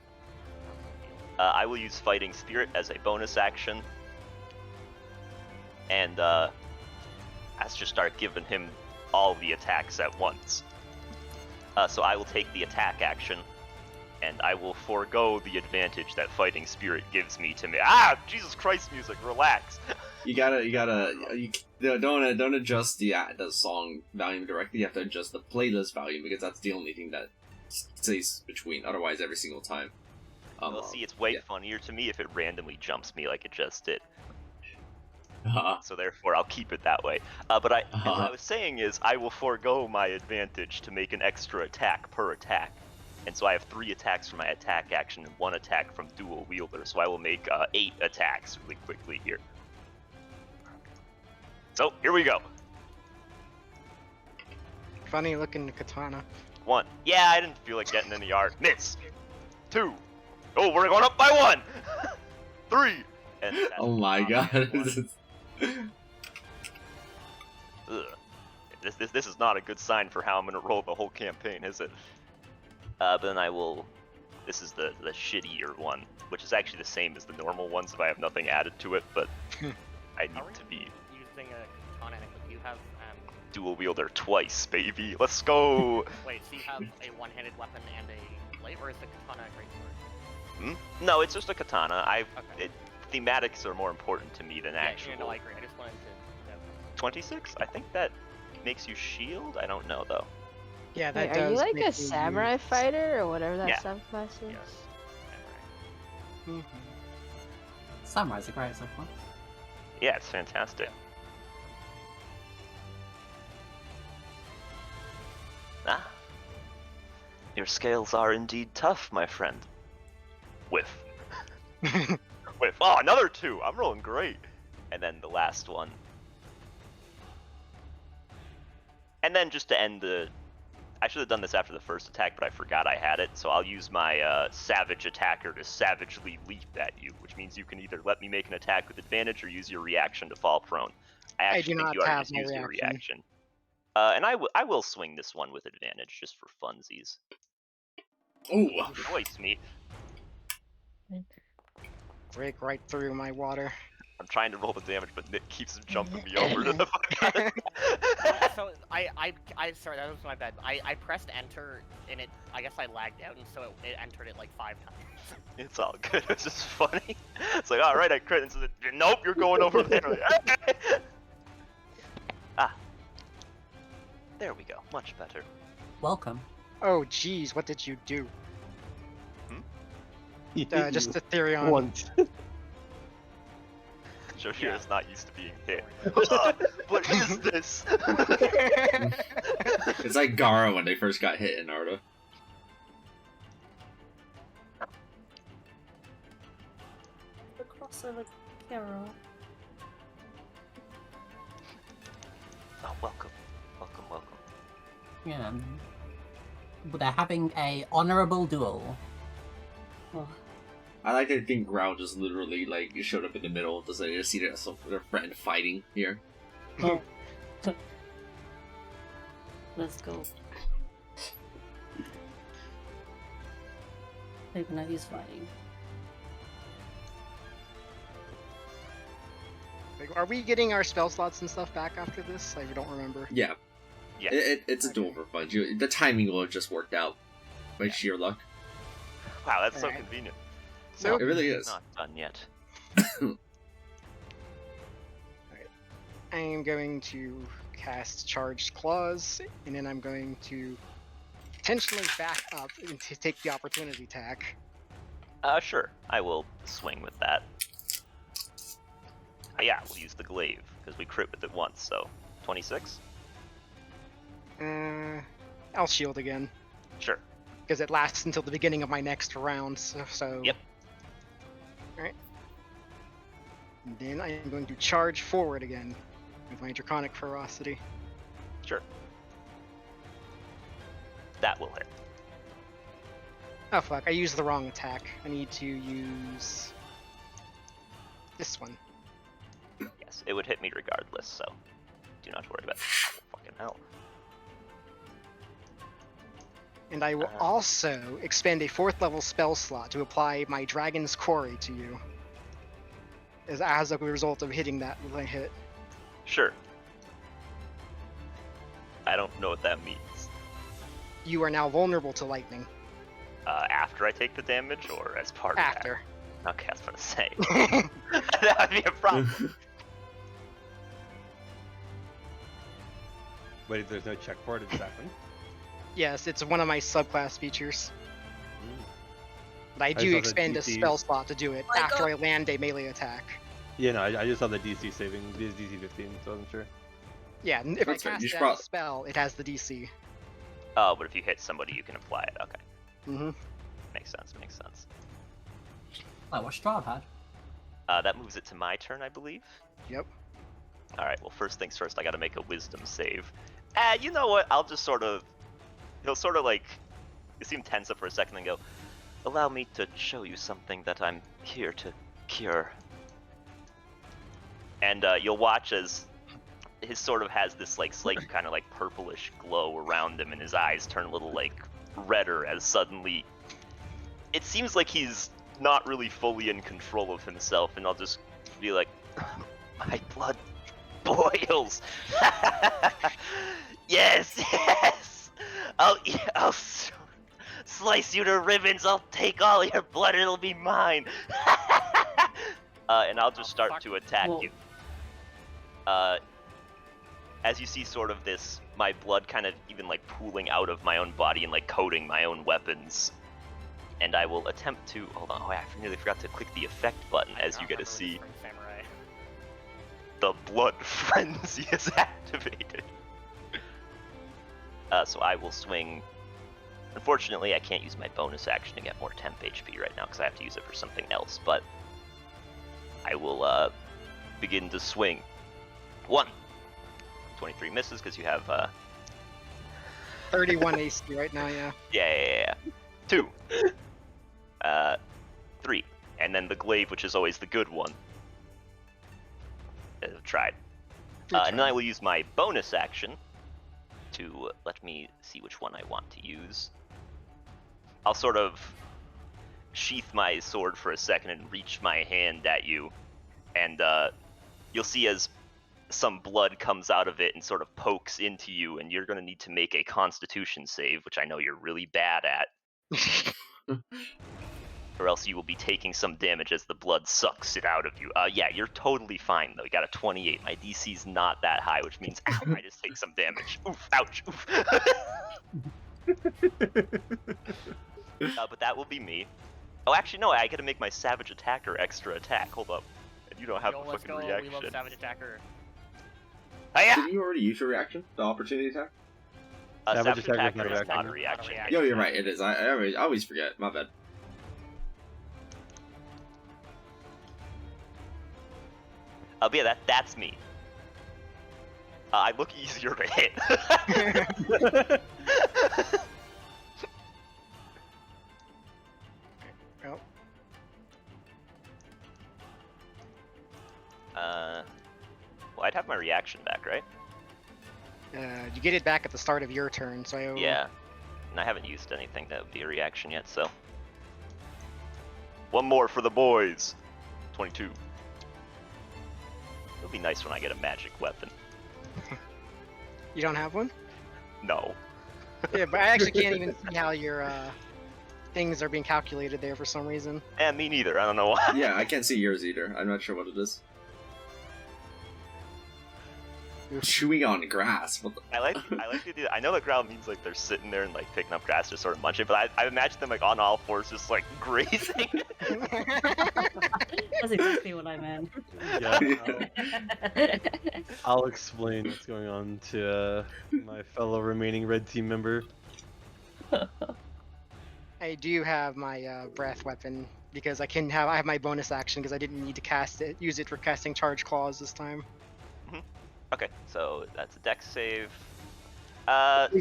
S2: I will use Fighting Spirit as a bonus action. And let's just start giving him all the attacks at once. So I will take the attack action, and I will forego the advantage that Fighting Spirit gives me to me. Ah, Jesus Christ music, relax.
S1: You don't adjust the song volume directly. You have to adjust the playlist volume because that's the only thing that stays between. Otherwise, every single time.
S2: Well, see, it's way
S1: yeah.
S2: funnier to me if it randomly jumps me like it just did.
S1: Uh-huh.
S2: So therefore, I'll keep it that way. But what I was saying is, I will forego my advantage to make an extra attack per attack. And so I have 3 attacks for my attack action and 1 attack from dual wielder. So I will make 8 attacks really quickly here. So here we go.
S7: Funny looking katana.
S2: 1. Yeah, I didn't feel like getting any art. Miss. 2. Oh, we're going up by 1. 3. And that's
S1: Oh my
S2: not
S1: god.
S2: one. Ugh. This is not a good sign for how I'm gonna roll the whole campaign, is it? But then I will. This is the shittier one, which is actually the same as the normal ones if I have nothing added to it. But I
S8: How are
S2: need to
S8: you
S2: be
S8: using a katana? Do you have
S2: dual wielder twice, baby. Let's go.
S8: wait? So you have a one-handed weapon and a blade, or is the katana a greatsword?
S2: No, it's just a katana.
S8: Okay.
S2: Thematics are more important to me than
S8: Yeah,
S2: actual.
S8: no, I agree. I just wanted to. Yeah.
S2: 26? I think that makes you shield. I don't know though.
S7: Yeah, that
S6: Wait,
S7: does.
S6: are you like
S7: make
S6: a
S7: me
S6: samurai
S7: use-
S6: fighter or whatever that
S2: Yeah.
S6: subclass is?
S8: Yes. Samurai.
S7: Mhm.
S5: Samurai's a great subclass.
S2: Yeah, it's fantastic. Ah. Your scales are indeed tough, my friend. Whiff. Whiff. Oh, another 2! I'm rolling great! And then the last one. And then just to end the... I should have done this after the first attack, but I forgot I had it, so I'll use my Savage Attacker to savagely leap at you, which means you can either let me make an attack with advantage or use your reaction to fall prone. I
S7: I
S2: actually
S7: do
S2: think
S7: not
S2: you already
S7: have
S2: just
S7: my
S2: used your
S7: reaction.
S2: reaction. And I will swing this one with advantage, just for funsies.
S1: Ooh.
S2: Choice, me.
S7: Break right through my water.
S2: I'm trying to roll the damage, but Nick keeps jumping me over to the fuck.
S8: So sorry, that was my bad. I pressed enter and I guess I lagged out, and so it entered it like 5 times.
S2: It's all good. It's just funny. It's like, all right, I crit. And so nope, you're going over there. Like, okay. Ah, there we go. Much better.
S5: Welcome.
S7: Oh, jeez, what did you do? Just
S3: You
S7: Ethereum.
S3: once.
S2: Joshira's not used to being hit. What is this?
S1: It's like Gara when they first got hit in Naruto.
S9: The crossover Carol.
S2: Oh, welcome. Welcome, welcome.
S5: Yeah. They're having a honorable duel.
S9: Oh,
S1: I like to think Growl just literally like showed up in the middle. Does they just see their friend fighting here?
S9: oh. Let's go. Even though he's fighting.
S7: Like, are we getting our spell slots and stuff back after this? I don't remember.
S1: Yeah.
S2: Yeah.
S1: It's a duel for fun. The timing will have just worked out by sheer luck.
S2: Wow, that's so
S7: Alright.
S2: convenient.
S7: So
S1: It really is.
S2: Not done yet.
S7: I am going to cast Charged Claws, and then I'm going to potentially back up and to take the opportunity attack.
S2: Sure. I will swing with that. Yeah, we'll use the glaive, because we crit with it once, so 26?
S7: I'll shield again,
S2: Sure.
S7: because it lasts until the beginning of my next round, so...
S2: Yep.
S7: Alright. And then I am going to charge forward again with my Draconic Ferocity.
S2: Sure. That will hit.
S7: Oh fuck, I used the wrong attack. I need to use... this one.
S2: Yes, it would hit me regardless, so do not worry about it. Fucking hell.
S7: And I will also expend a 4th level spell slot to apply my Dragon's Quarry to you. As a result of hitting that hit.
S2: Sure. I don't know what that means.
S7: You are now vulnerable to lightning.
S2: After I take the damage, or as part
S7: After.
S2: of that? Okay, I was gonna say. That would be a problem.
S3: Wait, if there's no check for it, it's happening.
S7: Yes, it's one of my subclass features. But I
S3: just
S7: do
S3: saw the
S7: expend a
S3: DC.
S7: spell slot to do it
S9: My
S7: after
S9: God.
S7: I land a melee attack.
S3: Yeah, no, I just saw the DC saving. This DC 15, so I wasn't sure.
S7: Yeah, and if
S1: That's
S7: I
S1: right,
S7: cast
S1: you
S7: it
S1: should
S7: as
S1: prob-
S7: a spell, it has the DC.
S2: Oh, but if you hit somebody, you can apply it. Okay.
S7: Mm-hmm.
S2: Makes sense, makes sense.
S5: Like what Strahd had.
S2: That moves it to my turn, I believe.
S7: Yep.
S2: Alright, well, first things first, I gotta make a wisdom save. You know what? I'll just sort of... He'll sort of like... You seem tense up for a second and go, allow me to show you something that I'm here to cure. And you'll watch as his sort of has this like slight kind of like purplish glow around him, and his eyes turn a little like redder as suddenly it seems like he's not really fully in control of himself, and I'll just be like, my blood boils. Yes, yes. I'll slice you to ribbons. I'll take all your blood. It'll be mine. And I'll just start to attack
S9: Well-
S2: you. As you see sort of this, my blood kind of even like pooling out of my own body and like coating my own weapons. And I will attempt to, hold on, oh I nearly forgot to click the effect button as you get to see
S8: Samurai.
S2: the blood frenzy is activated. So I will swing Unfortunately, I can't use my bonus action to get more temp HP right now because I have to use it for something else, but I will begin to swing. 1. 23 misses because you have
S7: 31 AC right now, yeah.
S2: Yeah. 2. 3. And then the glaive, which is always the good one. I've tried. And then I will use my bonus action to let me see which one I want to use. I'll sort of sheath my sword for a second and reach my hand at you, and you'll see as some blood comes out of it and sort of pokes into you, and you're going to need to make a Constitution save, which I know you're really bad at. Or else you will be taking some damage as the blood sucks it out of you. Yeah, you're totally fine, though. You got a 28. My DC's not that high, which means, ow, I just take some damage. Oof, ouch, oof. But that will be me. Oh, actually, no, I gotta make my Savage Attacker extra attack. Hold up. And you don't have
S8: Yo,
S2: the
S8: let's
S2: fucking
S8: go.
S2: reaction.
S8: We love Savage Attacker.
S2: Hiya!
S1: Did you already use your reaction? The opportunity attack?
S2: Savage
S3: Attacker is not
S2: Attacker
S3: a
S2: is not a
S8: reaction.
S2: reaction.
S1: Yo, you're right, it is. I always forget. My bad.
S2: But yeah, that's me. I look easier to hit.
S7: Well,
S2: Well, I'd have my reaction back, right?
S7: you get it back at the start of your turn, so...
S2: Yeah. And I haven't used anything that would be a reaction yet, so. One more for the boys. 22. It'll be nice when I get a magic weapon.
S7: You don't have one?
S2: No.
S7: Yeah, but I actually can't even see how your things are being calculated there for some reason.
S2: And me neither. I don't know why.
S1: Yeah, I can't see yours either. I'm not sure what it is. Chewing on grass. What the...
S2: I like to do that. I know the ground means like they're sitting there and like picking up grass to sort of munch it, but I imagine them like on all fours just like grazing.
S9: That's exactly what I meant.
S3: Yeah, I'll explain what's going on to my fellow remaining red team member.
S7: I do have my breath weapon because I have my bonus action because I didn't need to use it for casting charge claws this time.
S2: Okay, so that's a dex save.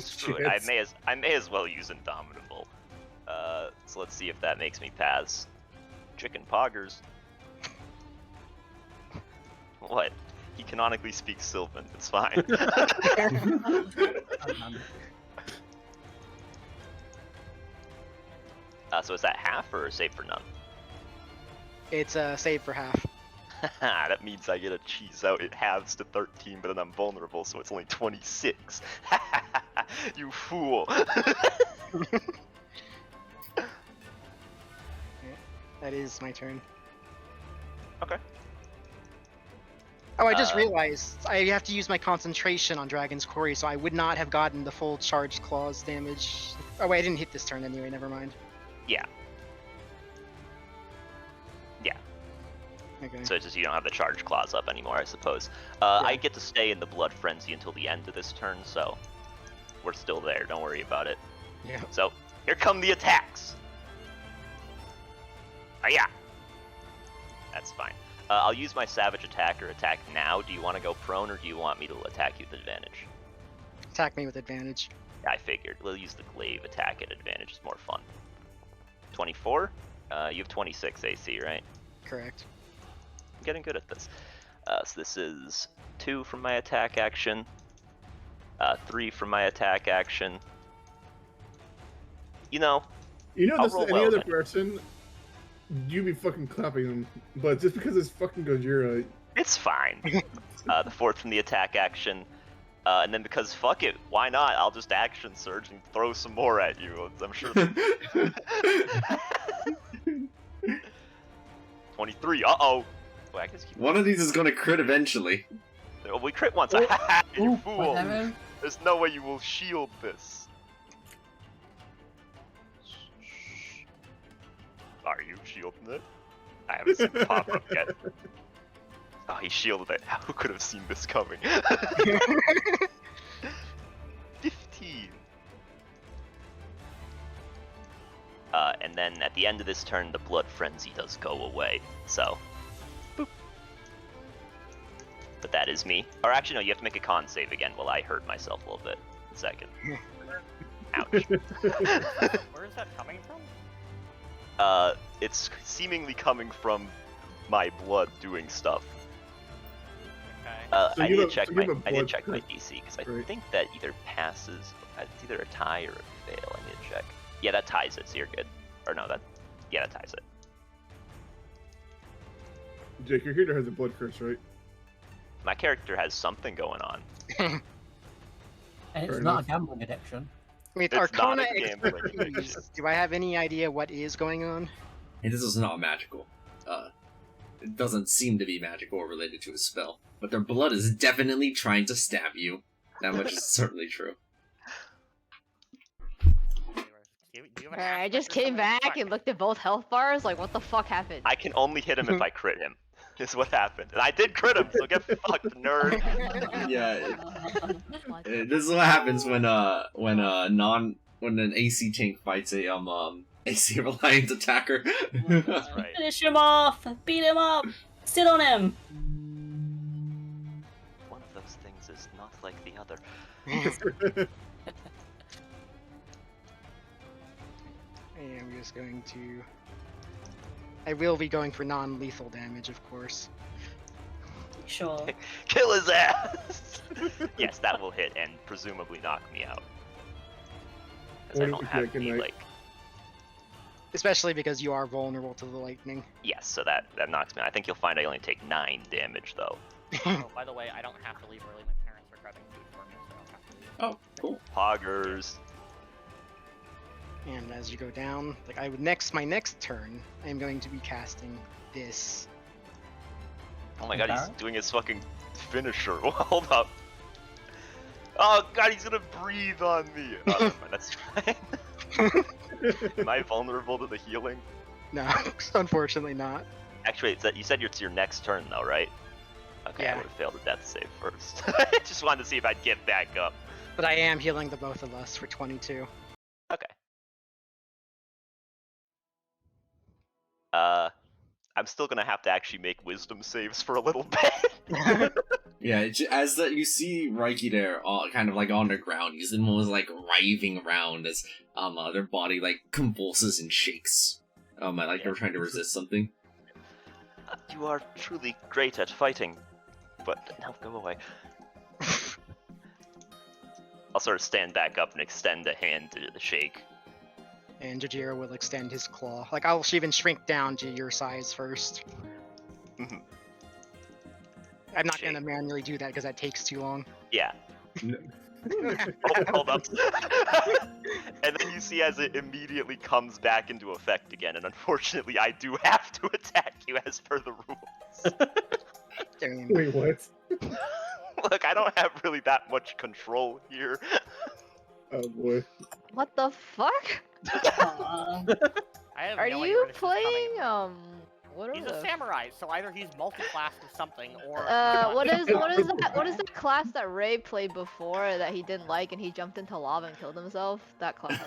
S2: Screw it. I may as well use Indomitable. So let's see if that makes me pass. Chicken poggers. What? He canonically speaks Sylvan. It's fine. So is that half or a save for none?
S7: It's a save for half.
S2: That means I get a cheese out. It halves to 13, but then I'm vulnerable, so it's only 26. You fool.
S7: That is my turn.
S2: Okay.
S7: Oh, I just realized I have to use my concentration on Dragon's Quarry, so I would not have gotten the full charge claws damage. Oh wait, I didn't hit this turn anyway, never mind.
S2: Yeah.
S7: Okay.
S2: So it's just you don't have the charge claws up anymore, I suppose. I get to stay in the Blood Frenzy until the end of this turn, so we're still there. Don't worry about it.
S7: Yeah.
S2: So here come the attacks. Yeah. That's fine. I'll use my Savage Attacker attack now. Do you want to go prone, or do you want me to attack you with advantage?
S7: Attack me with advantage.
S2: Yeah, I figured. We'll use the glaive attack at advantage. It's more fun. 24? You have 26 AC, right?
S7: Correct.
S2: I'm getting good at this. So this is 2 from my attack action, 3 from my attack action. I'll
S4: this is
S2: roll
S4: any
S2: well
S4: other
S2: then.
S4: person, you'd be fucking clapping them. But just because it's fucking Gojira,
S2: It's fine. The 4th from the attack action, and then because fuck it, why not? I'll just action surge and throw some more at you. I'm sure. 23. Uh-oh. Wait, I guess keep...
S1: One of these is gonna crit eventually.
S2: Well, we crit once. You
S5: Ooh,
S2: fool.
S5: whatever.
S2: There's no way you will shield this. Are you shielding it? I haven't seen it pop up yet. Oh, he shielded it. Who could have seen this coming? 15. and then at the end of this turn, the blood frenzy does go away. So, boop. But that is me. Or actually, no, you have to make a con save again while I hurt myself a little bit. A second. Ouch.
S8: Where is that coming from?
S2: It's seemingly coming from my blood doing stuff.
S8: Okay.
S4: So
S2: I
S4: you
S2: need to
S4: have-
S2: check
S4: so you
S2: my
S4: have a blood
S2: DC because I
S4: right.
S2: think that either passes, it's either a tie or a fail. I need to check. Yeah, that ties it, so you're good. Or no, that ties it.
S4: Jake, your character has a blood curse, right?
S2: My character has something going on.
S5: And it's
S4: Fair
S5: not
S4: enough.
S5: a gambling addiction.
S7: With
S2: It's not
S7: Arcana
S2: a gambling
S7: expertise, do I have any idea what is going on?
S1: And this is not magical. It doesn't seem to be magical or related to a spell. But their blood is definitely trying to stab you. That much is certainly true.
S6: I just came back and looked at both health bars. Like, what the fuck happened?
S2: I can only hit him if I crit him. Is what happened. And I did crit him, so get fucked, nerd.
S1: Yeah, this is what happens when an AC tank fights a AC reliant attacker.
S2: That's right.
S9: Finish him off! Beat him up! Sit on him!
S2: One of those things is not like the other.
S7: I'm just going to... I will be going for non-lethal damage, of course.
S9: Sure.
S2: Kill his ass! Yes, that will hit and presumably knock me out. Because I
S4: What
S2: don't
S4: if
S2: have
S4: you
S2: any,
S4: can,
S2: like...
S7: Especially because you are vulnerable to the lightning.
S2: Yes, so that knocks me out. I think you'll find I only take 9 damage, though.
S8: Oh, by the way, I don't have to leave early. My parents are grabbing food for me, so I don't have to leave.
S1: Oh, cool.
S2: Poggers.
S7: And as you go down, like my next turn, I'm going to be casting this.
S2: Oh my god, he's
S5: Barrett?
S2: doing his fucking finisher. Hold up. Oh god, he's gonna breathe on me. Oh, never mind, that's fine. Am I vulnerable to the healing?
S7: No, unfortunately not.
S2: Actually, you said it's your next turn though, right? Okay, I
S7: Yeah.
S2: would have failed a death save first. Just wanted to see if I'd get back up.
S7: But I am healing the both of us for 22.
S2: Okay. I'm still gonna have to actually make wisdom saves for a little bit.
S1: Yeah, as you see Reiki there, kind of like on the ground, he's almost like writhing around as their body like convulses and shakes. Like they're trying to resist something.
S2: You are truly great at fighting, but now go away. I'll sort of stand back up and extend a hand to the shake.
S7: And Jajira will extend his claw. Like, I'll even shrink down to your size first.
S2: Mhm.
S7: I'm not
S2: Shake.
S7: gonna manually do that because that takes too long.
S2: Yeah. Hold up. And then you see as it immediately comes back into effect again, and unfortunately I do have to attack you as per the rules.
S7: Damn.
S4: Wait, what?
S2: Look, I don't have really that much control here.
S4: Oh boy.
S6: What the fuck?
S9: Aw.
S8: I have
S6: Are
S8: no idea
S6: you
S8: where this is coming
S6: playing?
S8: from.
S6: What are
S8: He's
S6: the?
S8: a samurai, so either he's multi-classed with something, or
S6: What is that class that Ray played before that he didn't like and he jumped into lava and killed himself? That class.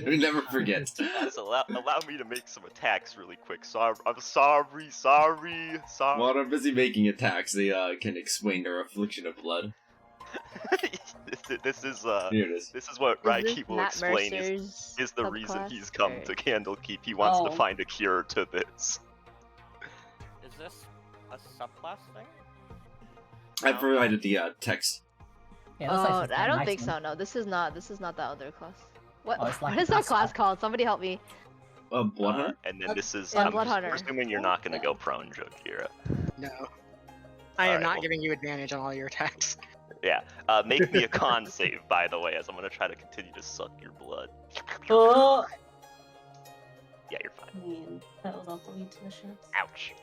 S1: We never forget.
S2: Yes, allow me to make some attacks really quick. I'm sorry.
S1: While they're busy making attacks, they can explain their affliction of blood.
S2: This is
S1: Here it is.
S2: This is what
S6: Is this
S2: Raiki will
S6: Matt
S2: explain
S6: Mercer's
S2: is the reason
S6: subclass?
S2: he's come
S6: Or-
S2: to Candlekeep. He wants
S9: Oh.
S2: to find a cure to this.
S8: is this a subclass thing?
S1: I provided the text.
S5: Yeah, that's
S6: Oh,
S5: actually
S6: I don't
S5: nice
S6: think
S5: one.
S6: so. No, this is not that other class. What?
S5: Oh, it's like
S6: what is that
S5: Astra.
S6: class called? Somebody help me.
S1: Blood Hunter?
S2: And then this is.
S6: Yeah,
S2: I'm
S6: Blood Hunter.
S2: presuming you're not going to go prone, Jokira.
S7: No. I am
S2: Alright,
S7: not
S2: well-
S7: giving you advantage on all your attacks.
S2: Yeah. Make me a con save, by the way, as I'm going to try to continue to suck your blood.
S9: Oh!
S2: Yeah, you're fine.
S9: Man, that was awful to the ships.
S2: Ouch.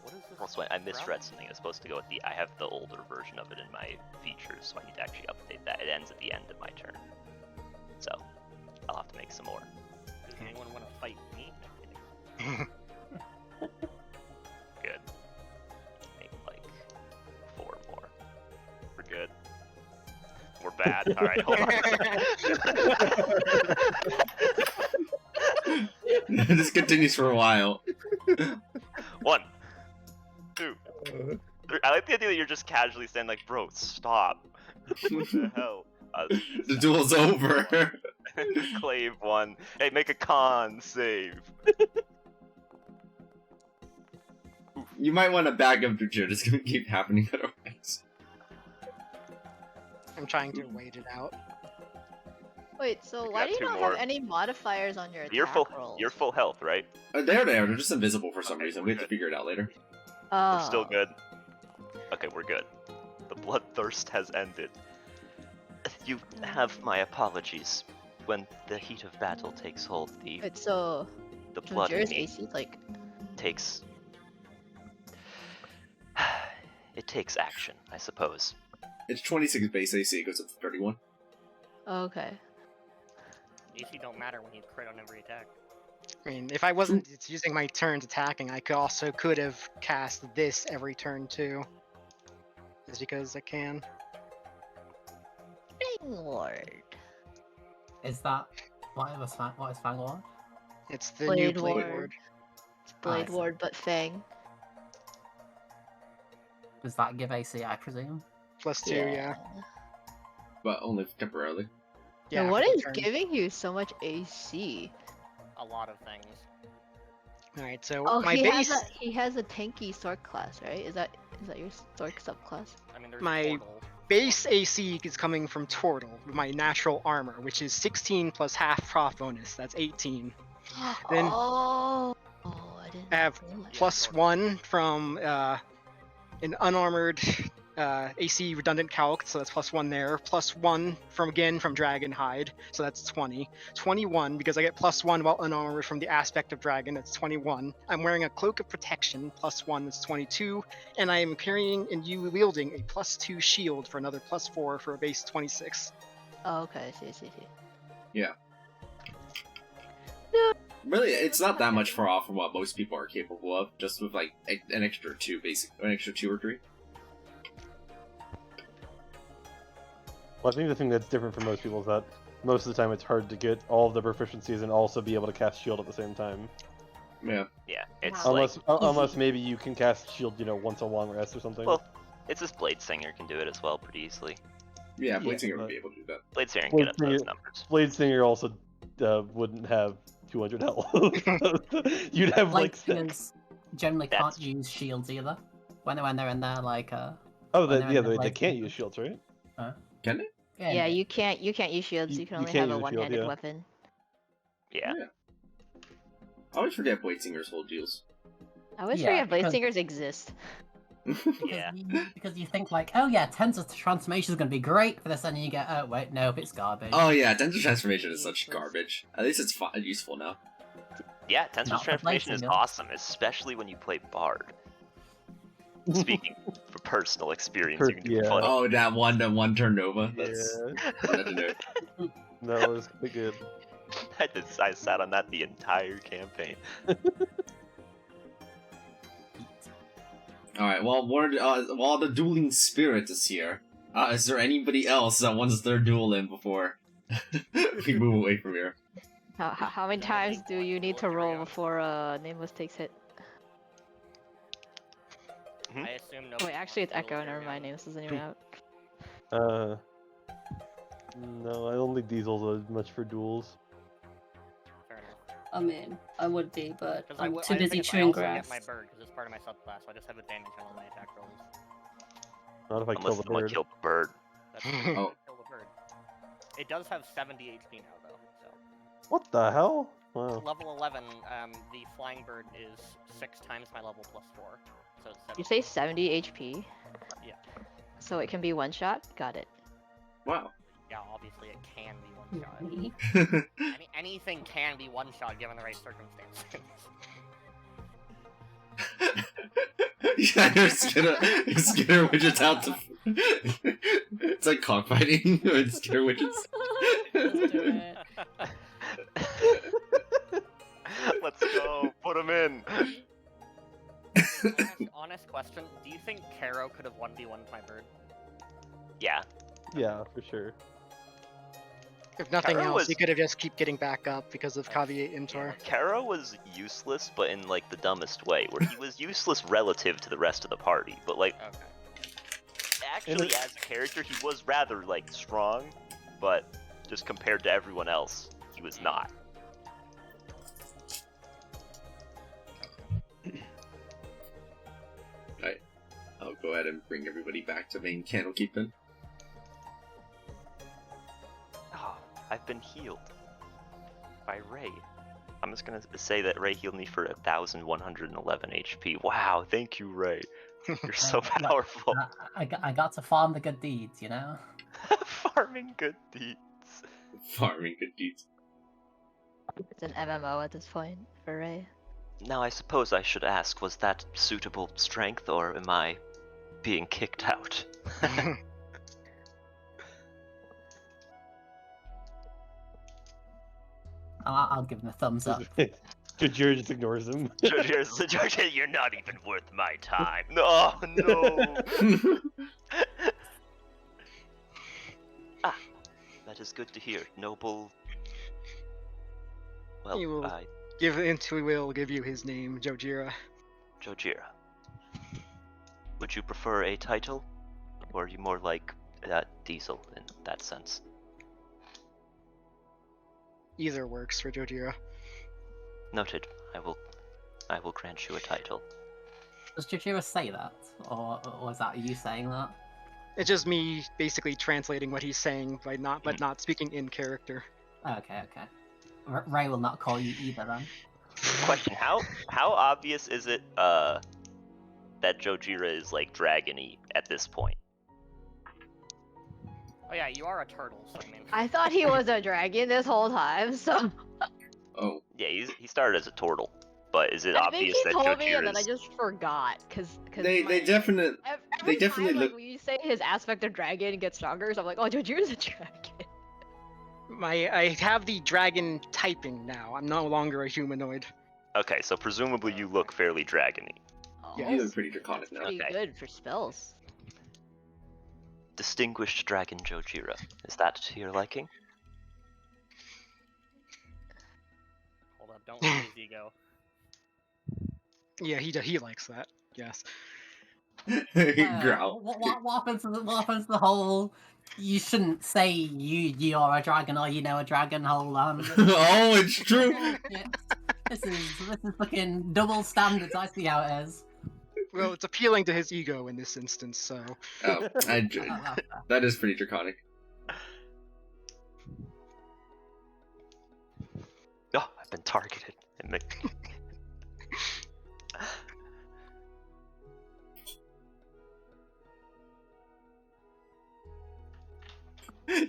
S8: What is this?
S2: Also, I misread something. It's supposed to go at the. I have the older version of it in my features, so I need to actually update that. It ends at the end of my turn. So, I'll have to make some more.
S8: Does anyone want to fight me?
S2: Good. Make like 4 more. We're good. We're bad. Alright, hold on.
S1: This continues for a while.
S2: 1, 2,
S4: Uh,
S2: 3. I like the idea that you're just casually saying like, bro, stop. What the hell?
S1: The duel's over.
S2: Clave 1. Hey, make a con save.
S1: You might want to back up to Jude. It's gonna keep happening otherwise.
S7: I'm trying to wait it out.
S6: Wait, so
S2: We
S6: why
S2: got
S6: do you
S2: 2
S6: not
S2: more.
S6: have any modifiers on your attack rolls?
S2: You're full health, right?
S1: They're there. They're just invisible for some
S2: Okay,
S1: reason.
S2: we're
S1: We have to
S2: good.
S1: figure it out later.
S2: We're still
S6: Oh.
S2: good. Okay, we're good. The bloodthirst has ended. You have my apologies. When the heat of battle takes hold, the
S6: Wait, so
S2: blood in
S6: Jared's
S2: me
S6: AC like
S2: takes... It takes action, I suppose.
S1: It's 26 base AC. It goes up to 31.
S6: okay.
S8: AC don't matter when you crit on every attack.
S7: I mean, if I wasn't using my turns attacking, I could have cast this every turn too. Just because I can.
S6: Lord.
S5: Is that what is Fang Lord?
S7: It's the
S6: Blade
S7: new Blade
S6: Ward.
S7: Ward.
S6: It's Blade
S5: see.
S6: Ward, but Fang.
S5: Does that give AC, I presume?
S7: +2, yeah.
S1: But only temporarily.
S6: Yeah,
S7: Yeah,
S6: what
S7: for the
S6: is
S7: turn.
S6: giving you so much AC?
S8: A lot of things.
S7: Alright, so
S6: Oh,
S7: my
S6: he
S7: base
S6: has a tanky sword class, right? Is that your sword subclass?
S8: I mean, there's
S7: My
S8: portal.
S7: base AC is coming from Tortle, my natural armor, which is 16 plus half prof bonus. That's 18. Then
S6: I didn't
S7: I have
S6: realize.
S7: +1 from an unarmored AC redundant calc, so that's +1 there. +1 from Dragonhide, so that's 20. 21 because I get +1 while unarmored from the aspect of dragon. That's 21. I'm wearing a cloak of protection, +1. That's 22, and I am carrying and wielding a +2 shield for another +4 for a base 26.
S6: Oh, okay, I see.
S1: Really, it's not that much far off from what most people are capable of, just with like an extra 2, an extra 2 or 3.
S3: Well, I think the thing that's different for most people is that most of the time it's hard to get all of the proficiencies and also be able to cast shield at the same time.
S1: Yeah.
S2: Yeah, it's
S3: Unless
S2: like...
S3: unless maybe you can cast shield, once a long rest or something.
S2: Well, it's this Blade Singer can do it as well pretty easily.
S1: Yeah,
S3: Yeah,
S1: Blade Singer would
S3: but-
S1: be able to do that.
S2: Blade Singer can
S3: Blade
S2: get up to those
S3: Singer-
S2: numbers.
S3: Blade Singer also wouldn't have 200 health. You'd have like
S5: Like,
S3: 6.
S5: singers generally
S2: That's-
S5: can't use shields either. When they're in there, like,
S3: Oh,
S5: when they're in
S3: yeah,
S5: the
S3: they
S5: blade
S3: can't
S5: thing.
S3: use shields, right?
S1: Can it?
S6: Yeah, you can't use shields.
S3: You-
S6: You can
S3: you
S6: only
S3: can't
S6: have a
S3: use a shield,
S6: one-handed
S3: yeah.
S6: weapon.
S2: Yeah.
S1: I always forget Blade Singer's whole deals.
S6: I always
S5: Yeah,
S6: forget Blade
S5: because-
S6: Singers exist.
S2: Yeah.
S5: Because you think like, oh yeah, Tensor's transformation is going to be great for this, and then you get, oh wait, nope, it's garbage.
S1: Oh yeah, Tensor Transformation is such
S6: Useless.
S1: garbage. At least it's useful now.
S2: Yeah, Tensor's
S5: Not for
S2: Transformation is
S5: Blade Singer.
S2: awesome, especially when you play Bard. Speaking for personal experience, you can do
S3: Yeah.
S2: funny.
S1: Oh, that one turn Nova. That's
S3: Yeah,
S1: legendary.
S3: that was pretty good.
S2: I sat on that the entire campaign.
S1: Alright, well, while the dueling spirit is here, is there anybody else that wants their duel in before we move away from here?
S6: How many times do you need to roll before Nameless takes hit?
S8: I assume no.
S6: Wait, actually it's Echo. Never mind. Nameless isn't even out.
S3: No, I don't think Diesel's much for duels.
S8: Fair enough.
S9: I mean, I would be, but
S8: 'Cause
S9: I'm
S8: I
S9: too busy
S8: think
S9: chewing
S8: I also
S9: grass.
S8: get my bird because it's part of my subclass, so I just have advantage on all my attack rolls.
S3: Not if I kill
S2: Unless
S3: the
S2: someone
S3: bird.
S2: killed the bird.
S8: That's
S1: Oh.
S8: kill the bird. It does have 70 HP now though, so
S3: What the hell? Wow.
S8: level 11. The flying bird is 6 times my level plus 4, so it's 70.
S6: You say 70 HP?
S8: Yeah.
S6: So it can be one shot? Got it.
S1: Wow.
S8: Yeah, obviously it can be one shot.
S9: Mhm.
S8: Anything can be one shot given the right circumstances.
S1: Yeah, you're Skinner Widget's out to... It's like cockfighting with Skinner Widgets.
S9: Let's do it.
S2: Let's go. Put him in.
S8: honest question: do you think Caro could have 1v1'd my bird?
S2: Yeah.
S3: Yeah, for sure.
S7: If nothing
S2: Kara
S7: else,
S2: was-
S7: he could have just keep getting back up because of Caveat Emptor.
S2: Kara was useless, but in like the dumbest way, where he was useless relative to the rest of the party, but like
S8: Okay.
S2: actually as a character he was rather like strong, but just compared to everyone else, he was not.
S1: I'll go ahead and bring everybody back to main Candlekeep then.
S2: Oh, I've been healed by Ray. I'm just gonna say that Ray healed me for 1,111 HP. Wow, thank you, Ray. You're so
S5: Look,
S2: powerful.
S5: I got to farm the good deeds, you know?
S2: Farming good deeds.
S1: Farming good deeds.
S6: It's an MMO at this point for Ray.
S2: Now I suppose I should ask, was that suitable strength, or am I being kicked out?
S5: I'll give him a thumbs up.
S3: Jojiro just ignores him.
S2: Georgia, you're not even worth my time. No, no. That is good to hear. Noble. Well,
S7: He will
S2: I,
S7: will give you his name, Jojira.
S2: Jojira. Would you prefer a title, or are you more like Diesel in that sense?
S7: Either works for Jojira.
S2: Noted. I will grant you a title.
S5: Does Jojiro say that? Or is that you saying that?
S7: It's just me basically translating what he's saying by not speaking in character.
S5: Okay. Ray will not call you either then.
S2: Question: How obvious is it that Jojira is like dragony at this point?
S8: Oh yeah, you are a turtle, so I mean.
S6: I thought he was a dragon this whole time, so
S1: Oh,
S2: Yeah, he started as a turtle, but is it
S6: I think
S2: obvious
S6: he
S2: that
S6: told me
S2: Jojira
S6: and then I
S2: is?
S6: just forgot because
S1: they definitely
S6: every
S1: definitely
S6: time,
S1: look-
S6: like, when you say his aspect of dragon gets stronger, so I'm like, oh, Jojira's a dragon.
S7: I have the dragon typing now. I'm no longer a humanoid.
S2: Okay, so presumably you look fairly dragony.
S7: Yeah.
S1: you look pretty draconic now.
S6: Pretty
S2: Okay.
S6: good for spells.
S2: Distinguished dragon Jojira, is that to your liking?
S8: Hold up, don't let his ego.
S7: Yeah, he likes that. Yes.
S1: Growl.
S5: What happens to the whole? You shouldn't say you're a dragon or you know a dragon. Hold on.
S1: Oh, it's true.
S5: This is fucking double standards. I see how it is.
S7: Well, it's appealing to his ego in this instance, so.
S1: Oh, that is pretty draconic.
S2: Oh, I've been targeted.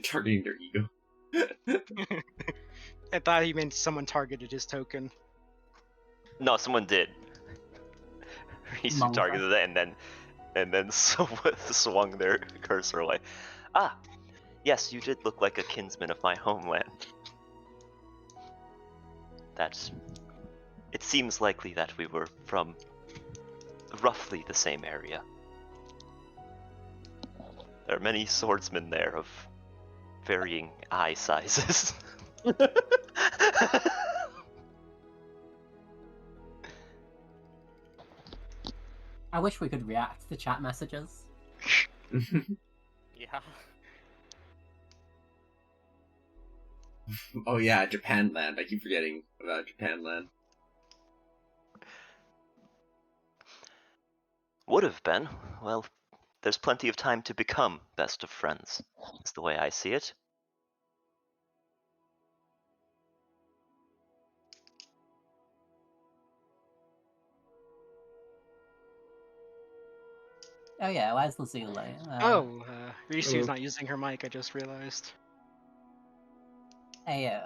S1: Targeting their ego.
S7: I thought he meant someone targeted his token.
S2: No, someone did. He
S5: Monka.
S2: targeted it and then swung their cursor away. Ah, yes, you did look like a kinsman of my homeland. It seems likely that we were from roughly the same area. There are many swordsmen there of varying eye sizes.
S5: I wish we could react to chat messages.
S8: Yeah.
S1: Oh yeah, Japan Land. I keep forgetting about Japan Land.
S2: Would have been. Well, there's plenty of time to become best of friends. That's the way I see it.
S5: Oh yeah, where's Lazuli?
S7: Risu's not using her mic, I just realized.
S5: Hey,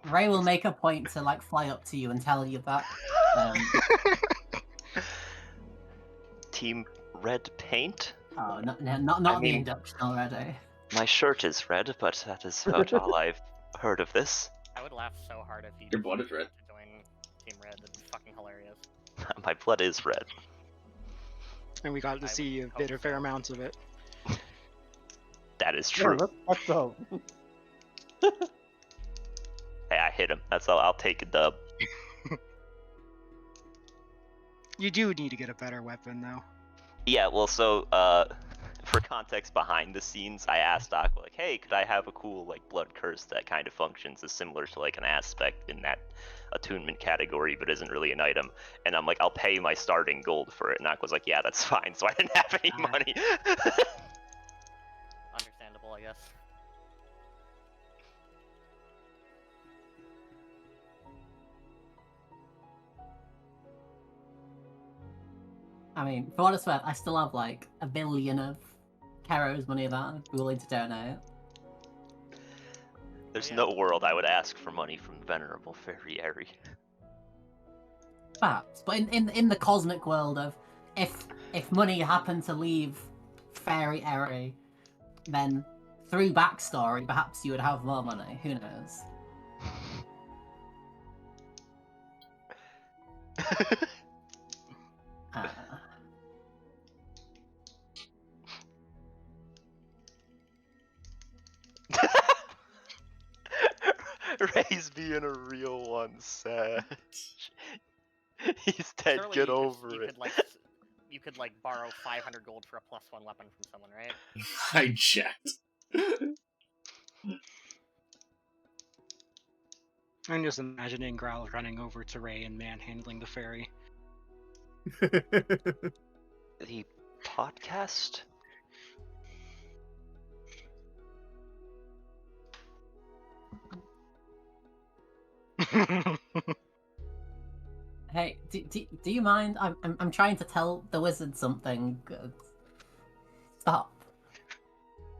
S5: Ray will make a point to like fly up to you and tell you that.
S2: Team red paint?
S5: Oh, not the
S2: mean-
S5: induction already.
S2: My shirt is red, but that is about all I've heard of this.
S8: I would laugh so hard if he
S1: Your blood is red.
S8: to join Team Red. That's fucking hilarious.
S2: My blood is red.
S7: And we got to
S8: I
S7: see a
S8: would
S7: bit
S8: hope
S7: of fair
S8: so.
S7: amounts of it.
S2: That is
S3: Yeah,
S2: true.
S3: that's fucked up.
S2: Hey, I hit him. That's all. I'll take a dub.
S7: You do need to get a better weapon, though.
S2: Yeah, well, so, for context behind the scenes, I asked Aqua, like, hey, could I have a cool, like, blood curse that kind of functions as similar to, like, an aspect in that attunement category, but isn't really an item? And I'm like, I'll pay my starting gold for it. And Aqua's like, yeah, that's fine. So I didn't have any money.
S8: Understandable, I guess.
S5: I mean, for what it's worth, I still have like $1 billion of Caro's money that I'm willing to donate.
S2: There's
S8: Yeah.
S2: no world I would ask for money from Venerable Fairy Eri.
S5: Perhaps, but in the cosmic world of if money happened to leave Fairy Eri, then through backstory, perhaps you would have more money. Who knows? Uh,
S2: Ray's being a real one, sad. He's dead,
S8: Surely
S2: get
S8: you
S2: over
S8: could,
S2: it.
S8: you could like borrow 500 gold for a +1 weapon from someone, right?
S1: I checked.
S7: I'm just imagining Growl running over to Ray and manhandling the fairy.
S2: The podcast?
S5: hey, do you mind? I'm trying to tell the wizard something. Stop.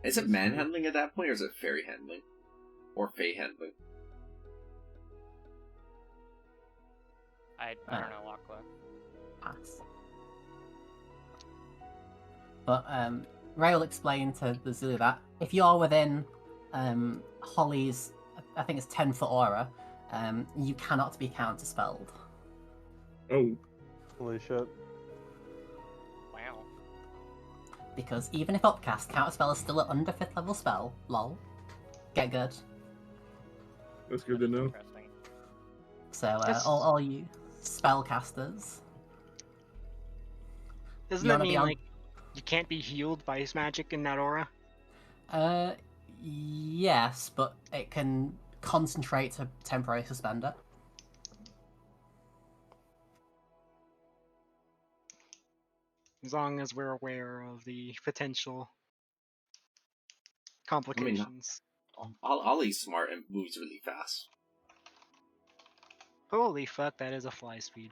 S1: Is it manhandling at that point, or is it fairy handling? Or fey handling?
S8: I don't know, Aqua.
S5: Pass. But Ray will explain to the Zulu that if you're within Holly's, I think it's 10-foot aura, you cannot be counterspelled.
S4: Oh,
S3: Holy shit.
S8: Wow.
S5: Because even if upcast, counterspell is still an under 5th level spell. Lol. Get good.
S4: that's good to know.
S8: Interesting.
S5: So
S7: That's-
S5: all you spellcasters.
S7: Doesn't
S5: You
S7: that
S5: wanna be
S7: mean,
S5: on-
S7: like, you can't be healed by his magic in that aura?
S5: Yes, but it can concentrate to temporary suspender.
S7: As long as we're aware of the potential complications.
S1: Ollie's smart and moves really fast.
S7: Holy fuck, that is a fly speed.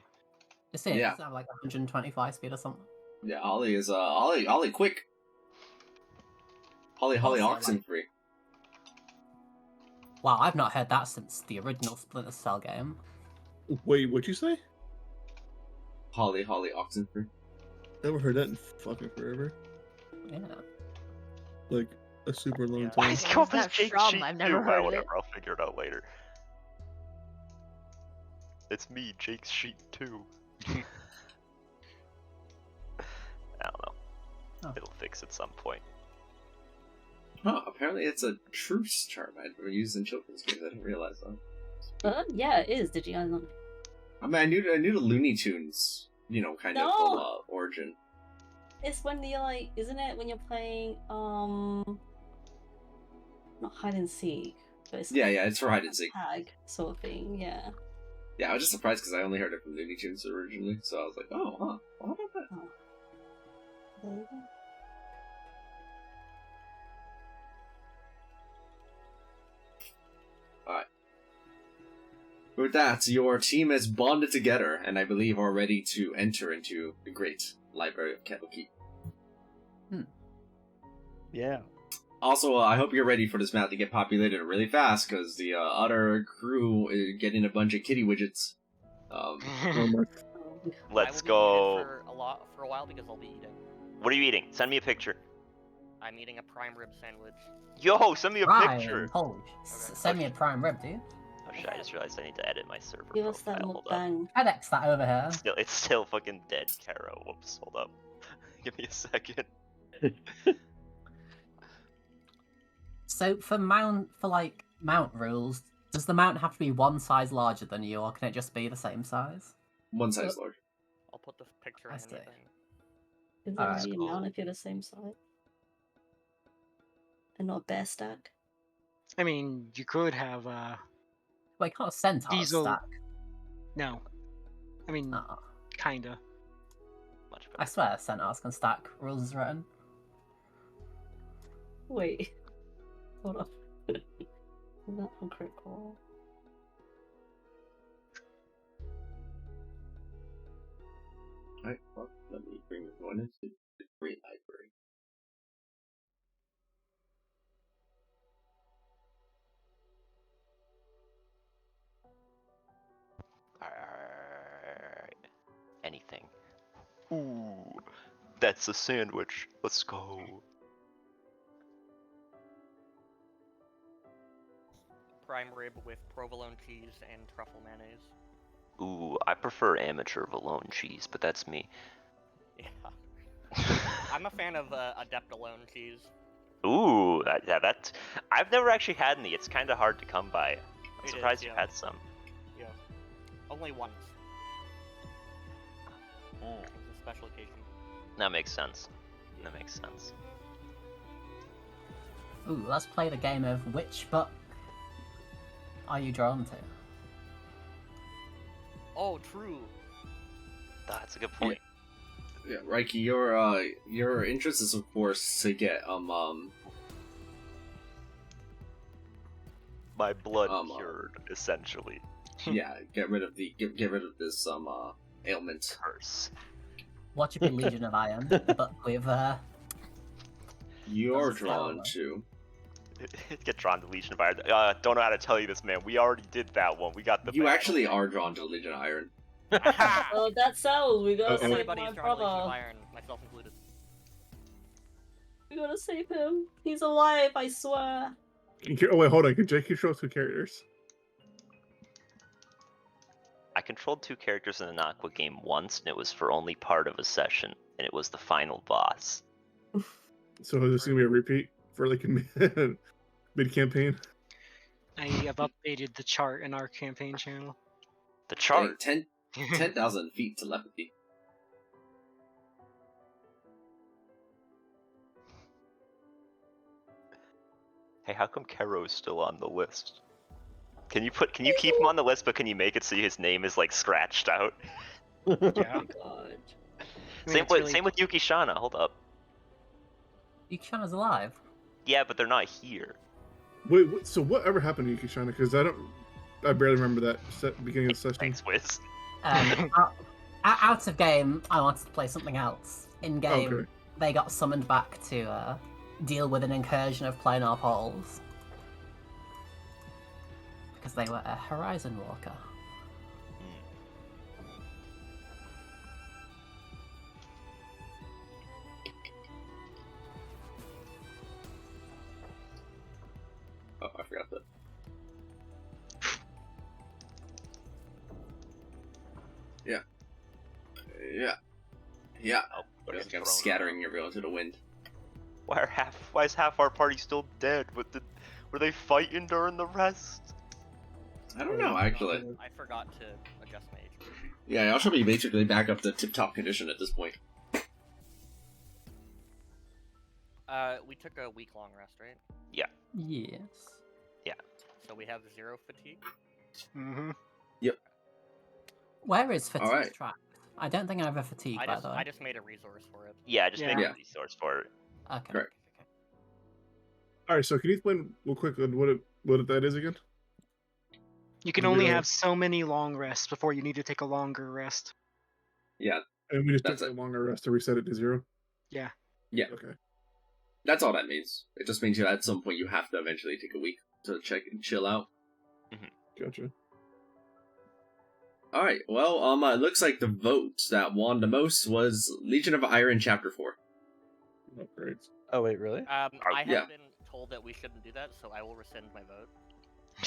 S5: It's it.
S1: Yeah.
S5: It's like 125 speed or something.
S1: Yeah, Ollie is Ollie quick. Holly
S5: Also,
S1: oxen
S5: like-
S1: free.
S5: Wow, I've not heard that since the original Splinter Cell game.
S4: Wait, what'd you say?
S1: Holly oxen free.
S4: Never heard that in fucking forever.
S5: Yeah.
S4: Like a super long
S8: Yeah.
S2: Why
S4: time.
S2: is he
S6: Where's
S2: called
S6: that
S2: Jake
S6: from?
S2: Sheet
S6: I've never
S2: too?
S6: heard of
S2: Whatever,
S6: it.
S2: I'll figure it out later. It's me, Jake's Sheet too. I don't know.
S5: Oh.
S2: It'll fix at some point.
S1: Oh, apparently it's a truce charm I'd used in children's games. I didn't realize that.
S9: Yeah, it is. Did you guys not?
S1: I mean, I knew the Looney Tunes, kind of
S9: No!
S1: origin.
S9: It's when you're like, isn't it when you're playing not hide and seek, but it's
S1: Yeah, it's for hide and seek.
S9: tag sort of thing. Yeah.
S1: Yeah, I was just surprised because I only heard it from Looney Tunes originally, so I was like, oh, huh, well, how about that?
S9: There you go.
S1: With that, your team is bonded together, and I believe are ready to enter into the great library of Candlekeep.
S3: Yeah.
S1: Also, I hope you're ready for this map to get populated really fast, because the other crew is getting a bunch of kitty widgets.
S4: Oh my.
S2: Let's
S8: I will
S2: go.
S8: be muted for a while because I'll be eating.
S2: What are you eating? Send me a picture.
S8: I'm eating a prime rib sandwich.
S2: Yo, send me a
S5: Prime.
S2: picture.
S5: Holy send me a prime rib, dude.
S2: Oh shit, I just realized I need to edit my server
S9: Give us that
S2: profile. Hold up.
S9: mukbang.
S5: FedEx that over here.
S2: It's still fucking dead, Caro. Whoops, hold up. Give me a second.
S5: So for mount rules, does the mount have to be one size larger than you, or can it just be the same size?
S1: One size larger.
S8: I'll put the picture
S5: I
S8: in
S5: see.
S8: the thing.
S9: Is it
S5: Alright.
S9: only amount if you're the same size? And not bear stack?
S7: I mean, you could have
S5: Wait, can't centaurs
S7: Diesel.
S5: stack?
S7: No. I mean,
S5: Uh-uh.
S7: kinda.
S2: Much
S5: I
S2: better.
S5: swear centaurs can stack, rules is written.
S9: Wait. Hold on. Is that on critical?
S1: Alright, well, let me bring this one into the free library.
S2: Alright. Anything. Ooh, that's a sandwich. Let's go.
S8: Prime rib with provolone cheese and truffle mayonnaise.
S2: Ooh, I prefer amateur Valone cheese, but that's me.
S8: Yeah. I'm a fan of Adeptalone cheese.
S2: Ooh, that I've never actually had any. It's kind of hard to come by. I'm
S8: It is,
S2: surprised you've
S8: yeah.
S2: had some.
S8: Yeah. Only once.
S2: Mm,
S8: It's a special occasion.
S2: that makes sense. That makes sense.
S5: Ooh, let's play the game of which book are you drawn to?
S8: Oh, true.
S2: That's a good point.
S1: Yeah, Reiki, your interest is of course to get
S2: My blood
S1: cured,
S2: essentially.
S1: yeah, get rid of this ailment.
S2: Curse.
S5: Watch it be Legion of Iron, the book with
S1: You're
S5: Doesn't
S1: drawn
S5: sound
S1: to.
S2: Get drawn to Legion of Iron. Don't know how to tell you this, man. We already did that one. We got the.
S1: You
S2: bad
S1: actually
S2: one.
S1: are drawn to Legion of Iron.
S9: Oh, that sells. We gotta save
S8: Everybody's
S9: my
S8: drawn to Legion of
S9: brother.
S8: Iron, myself included.
S9: We gotta save him. He's alive, I swear.
S4: Oh wait, hold on. Can Jake control 2 characters?
S2: I controlled 2 characters in an Aqua game once, and it was for only part of a session, and it was the final boss.
S4: So is this gonna be a repeat for like mid campaign?
S7: I have updated the chart in our campaign channel.
S2: The chart.
S1: 10,000 feet telepathy.
S2: Hey, how come Kero's still on the list? Can you keep him on the list, but can you make it so his name is like scratched out?
S9: Oh
S7: Yeah.
S9: my god.
S7: I mean, it's
S2: Same with Yukishana. Hold up.
S5: Yukishana's alive.
S2: Yeah, but they're not here.
S4: Wait, so whatever happened to Yukishana? Because I barely remember that beginning of the session.
S2: Thanks, Wiz.
S5: Out of game, I wanted to play something else. In game,
S4: Okay.
S5: they got summoned back to deal with an incursion of planar poles. Because they were a Horizon Walker.
S1: Oh, I forgot that. Yeah.
S2: Oh, we're
S1: Just
S2: getting
S1: kind of
S2: thrown
S1: scattering everyone to the wind.
S2: Why is half our party still dead? Were they fighting during the rest?
S1: I don't know, actually.
S8: I forgot to adjust my HP.
S1: Yeah, y'all should be basically back up to tip-top condition at this point.
S8: We took a week-long rest, right?
S5: Yes.
S8: So we have 0 fatigue.
S7: Mm-hmm.
S5: Where is fatigue
S1: Alright.
S5: tracked? I don't think I have a fatigue, by the way.
S8: I just made a resource for it.
S2: Yeah, just make
S7: Yeah.
S2: a resource for it.
S5: Okay.
S1: Correct.
S4: All right, so can you explain real quick what that is again?
S7: You can only
S4: Yeah.
S7: have so many long rests before you need to take a longer rest.
S1: Yeah,
S4: And we just
S1: That's
S4: took a
S1: it.
S4: longer rest to reset it to 0.
S7: Yeah.
S1: Yeah.
S4: Okay.
S1: that's all that means. It just means at some point you have to eventually take a week to check and chill out.
S4: Gotcha.
S1: Alright, well, it looks like the vote that won the most was Legion of Iron Chapter 4.
S4: Oh, great.
S3: Oh wait, really?
S8: I have
S1: yeah.
S8: been told that we shouldn't do that, so I will rescind my vote.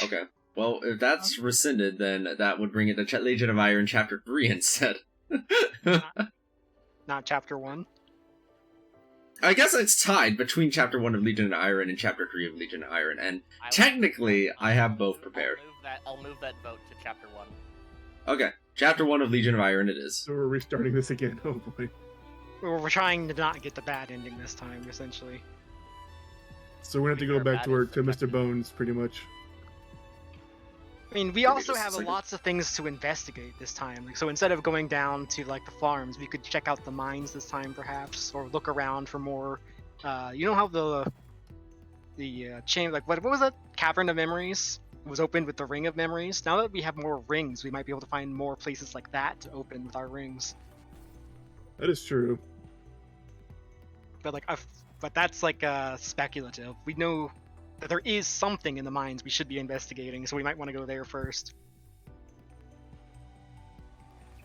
S1: Okay. Well, if that's rescinded, then that would bring it to Legion of Iron Chapter 3 instead.
S7: Not chapter 1.
S1: I guess it's tied between Chapter 1 of Legion of Iron and Chapter 3 of Legion of Iron, and technically, I have both prepared.
S8: I'll move that vote to Chapter 1.
S1: Okay, Chapter 1 of Legion of Iron it is.
S4: So we're restarting this again. Oh boy.
S7: We're trying to not get the bad ending this time, essentially.
S4: So we're gonna have to go back to Mr. Bones, pretty much.
S7: I mean, we
S1: Give me
S7: also
S1: just a
S7: have
S1: second.
S7: lots of things to investigate this time. Like, so instead of going down to like the farms, we could check out the mines this time, perhaps, or look around for more. You know how the chain, like what was that cavern of memories? It was opened with the ring of memories. Now that we have more rings, we might be able to find more places like that to open with our rings.
S4: That is true.
S7: But like, but that's like speculative. We know that there is something in the mines we should be investigating, so we might want to go there first.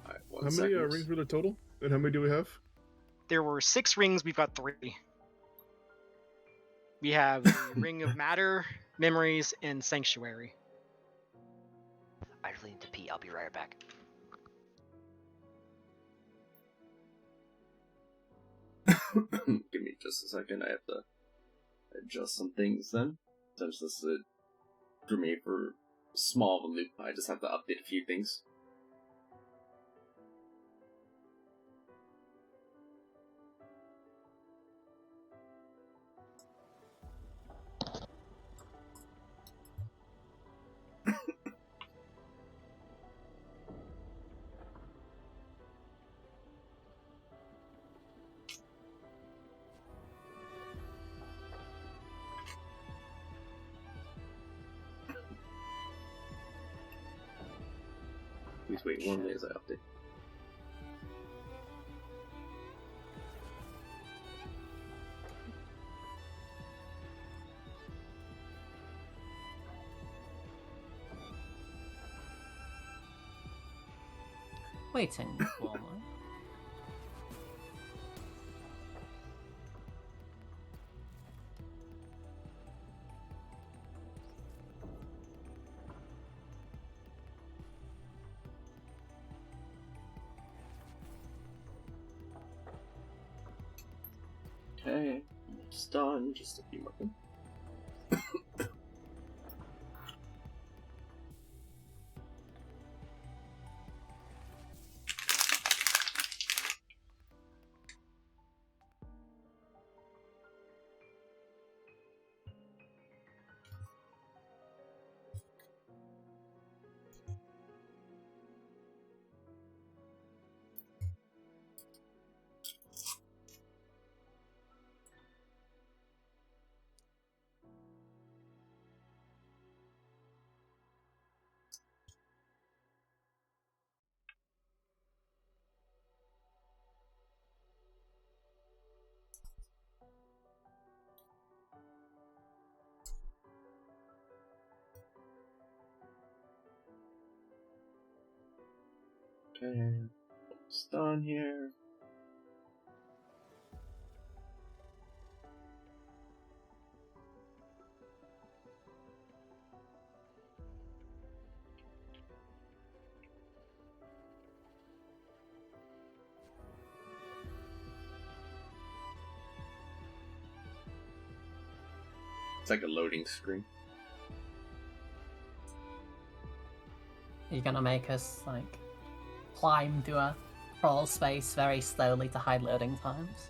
S1: Alright,
S4: How many rings were there total? And how many do we have?
S7: There were 6 rings, we've got 3. We have the Ring of Matter, Memories, and Sanctuary.
S2: I really need to pee. I'll be right back.
S1: Give me just a second, I have to adjust some things then. Since this threw me for small of a loop, I just have to update a few things. Please wait 1 minute as I update.
S5: Waiting for me.
S1: Okay, it's done. Just a few more things. Okay, it's done here. It's like a loading screen.
S5: Are you gonna make us, like, climb to a crawl space very slowly to hide loading times?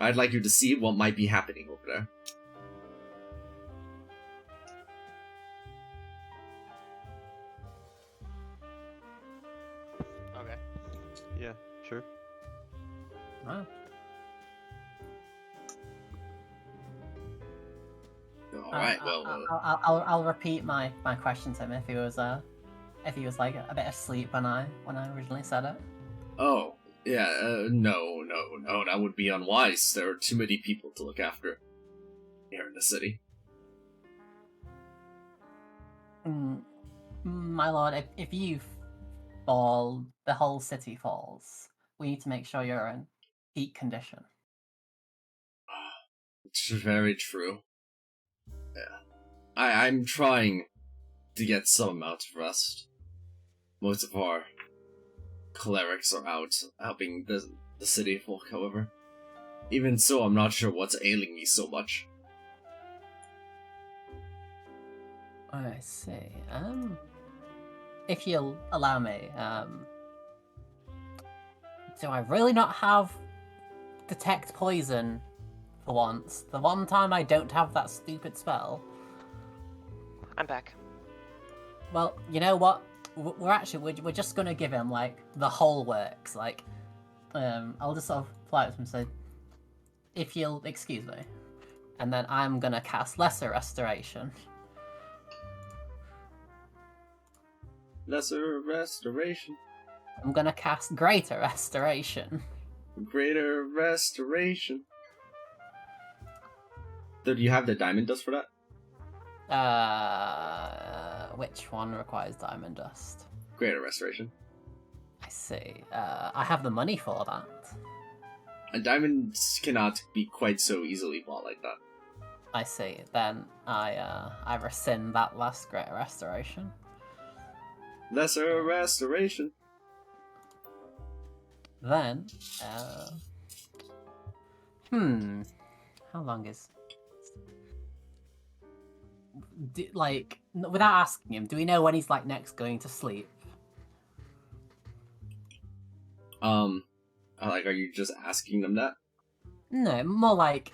S1: I'd like you to see what might be happening over there.
S8: Okay.
S3: Yeah, sure.
S5: Oh.
S1: Alright, well,
S5: I'll repeat my question to him if he was like a bit asleep when I originally said it.
S1: oh, yeah, no, that would be unwise. There are too many people to look after here in the city.
S5: My lord, if you fall, the whole city falls. We need to make sure you're in peak condition.
S1: It's very true. Yeah. I'm trying to get some amount of rest. Most of our clerics are out helping the city folk, however. Even so, I'm not sure what's ailing me so much.
S5: I see. If you'll allow me, do I really not have detect poison for once? The one time I don't have that stupid spell.
S6: I'm back.
S5: Well, you know what? We're just gonna give him like the whole works. Like, I'll just sort of fly up to him and say, if you'll excuse me, and then I'm gonna cast Lesser Restoration.
S1: Lesser Restoration.
S5: I'm gonna cast Greater Restoration.
S1: Greater Restoration. So do you have the diamond dust for that?
S5: Which one requires diamond dust?
S1: Greater Restoration.
S5: I see. I have the money for that.
S1: And diamonds cannot be quite so easily bought like that.
S5: I see. Then I rescind that last Greater Restoration.
S1: Lesser Restoration.
S5: Then, how long is... without asking him, do we know when he's, like, next going to sleep?
S1: Are you just asking them that?
S5: No, more like,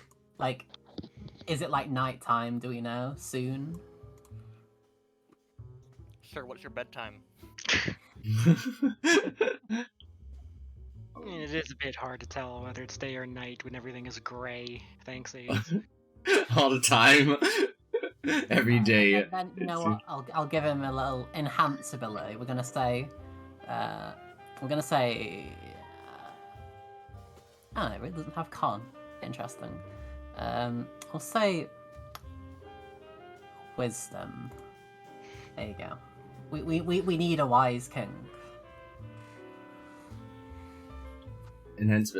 S5: is it, like, nighttime, do we know? Soon?
S8: Sure, what's your bedtime?
S7: I mean, it is a bit hard to tell whether it's day or night when everything is gray. Thanks, Ace.
S1: All the time. Every day.
S5: Then, you know what? I'll give him a little enhance ability. We're gonna say, oh, it really doesn't have con. Interesting. I'll say wisdom. There you go. We need a wise king.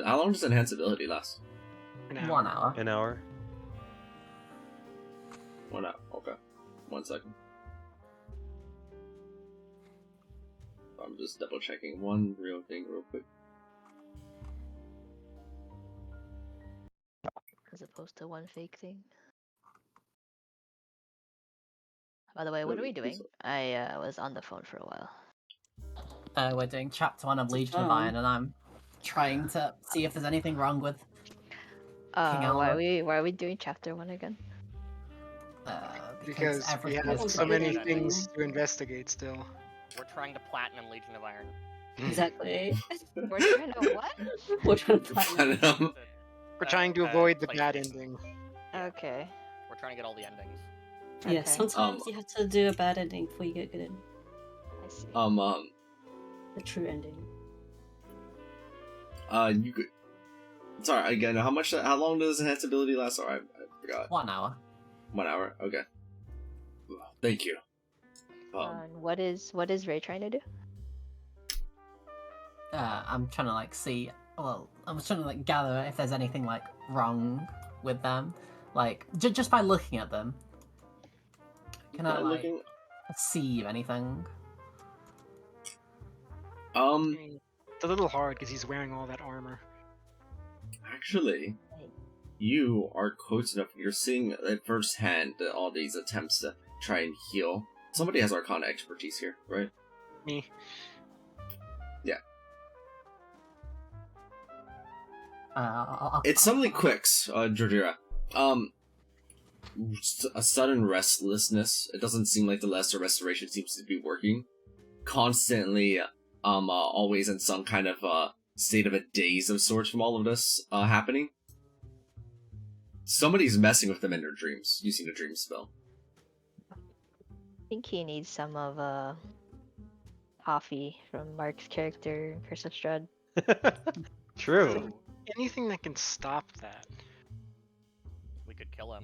S1: How long does enhanceability last?
S7: An hour.
S5: 1 hour.
S3: An hour.
S1: 1 hour. Okay. 1 second. I'm just double checking one real thing real quick.
S6: As opposed to one fake thing. By the way, what are we doing? I was on the phone for a while.
S5: We're doing chapter 1 of Legion of Iron, and I'm trying to see if there's anything wrong with King
S6: why are we doing chapter 1 again?
S7: Because we
S5: everything
S7: have
S5: is
S7: so many
S5: broken.
S7: things to investigate still.
S8: We're trying to platinum Legion of Iron.
S9: Exactly.
S6: We're trying to what?
S9: We're trying to plan.
S7: We're trying to avoid the bad ending.
S6: Okay.
S8: We're trying to get all the endings.
S9: Yeah,
S6: Okay.
S9: sometimes you have to do a bad ending before you get good in.
S6: I see.
S9: The true ending.
S1: You could. Sorry, again. How long does enhanceability last? Sorry, I forgot.
S5: 1 hour.
S1: 1 hour. Okay. Thank you.
S6: And what is Ray trying to do?
S5: I'm trying to like see. Well, I'm trying to like gather if there's anything like wrong with them, like just by looking at them. Can I like see anything?
S7: I mean, it's a little hard because he's wearing all that armor.
S1: Actually, you are close enough. You're seeing at first hand all these attempts to try and heal. Somebody has Arcana expertise here, right?
S7: Me.
S1: Yeah. It's suddenly quicks, Georgira. A sudden restlessness. It doesn't seem like the lesser restoration seems to be working. Constantly, always in some kind of state of a daze of sorts from all of this happening. Somebody's messing with them in their dreams using a dream spell.
S6: I think he needs some of coffee from Mark's character in Curse of Strahd.
S3: True.
S7: Anything that can stop that.
S8: We could kill him.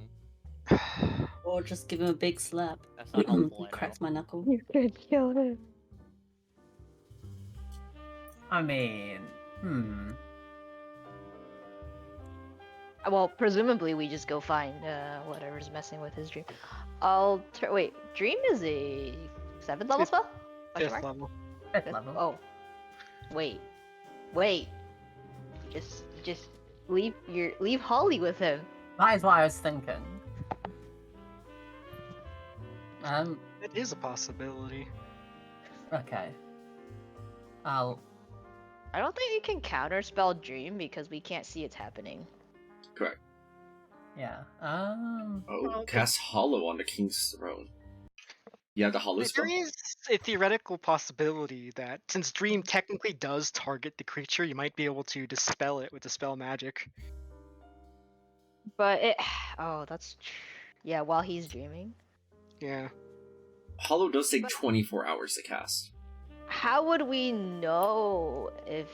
S9: Or just give him a big slap.
S8: That's not helpful, I know.
S9: Cracks my knuckle.
S6: You could kill him.
S5: I mean,
S6: Well, presumably we just go find whatever's messing with his dream. Wait, dream is a 7th level spell? Question
S7: 5th
S6: mark?
S7: level.
S5: 5th level.
S6: Oh, wait. Just leave Holly with him.
S5: That is what I was thinking.
S7: It is a possibility.
S5: Okay.
S6: I don't think you can counterspell dream because we can't see it's happening.
S1: Correct.
S5: Yeah.
S1: Oh, cast Hollow on the King's Throne. You have the Hollow spell?
S7: There is a theoretical possibility that since dream technically does target the creature, you might be able to dispel it with dispel magic.
S6: But it. Oh, that's. Yeah, while he's dreaming.
S7: Yeah.
S1: Hollow does take 24 hours to cast.
S6: How would we know if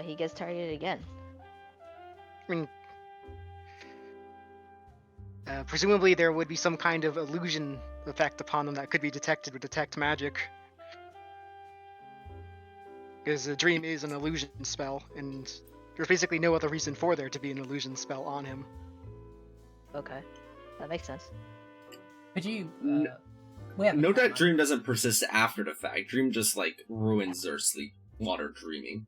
S6: he gets targeted again?
S7: I mean, presumably there would be some kind of illusion effect upon them that could be detected with detect magic. Because a dream is an illusion spell, and there's basically no other reason for there to be an illusion spell on him.
S6: Okay, that makes sense.
S5: Could you?
S1: Note that dream doesn't persist after the fact. Dream just, like, ruins their sleep while they're dreaming.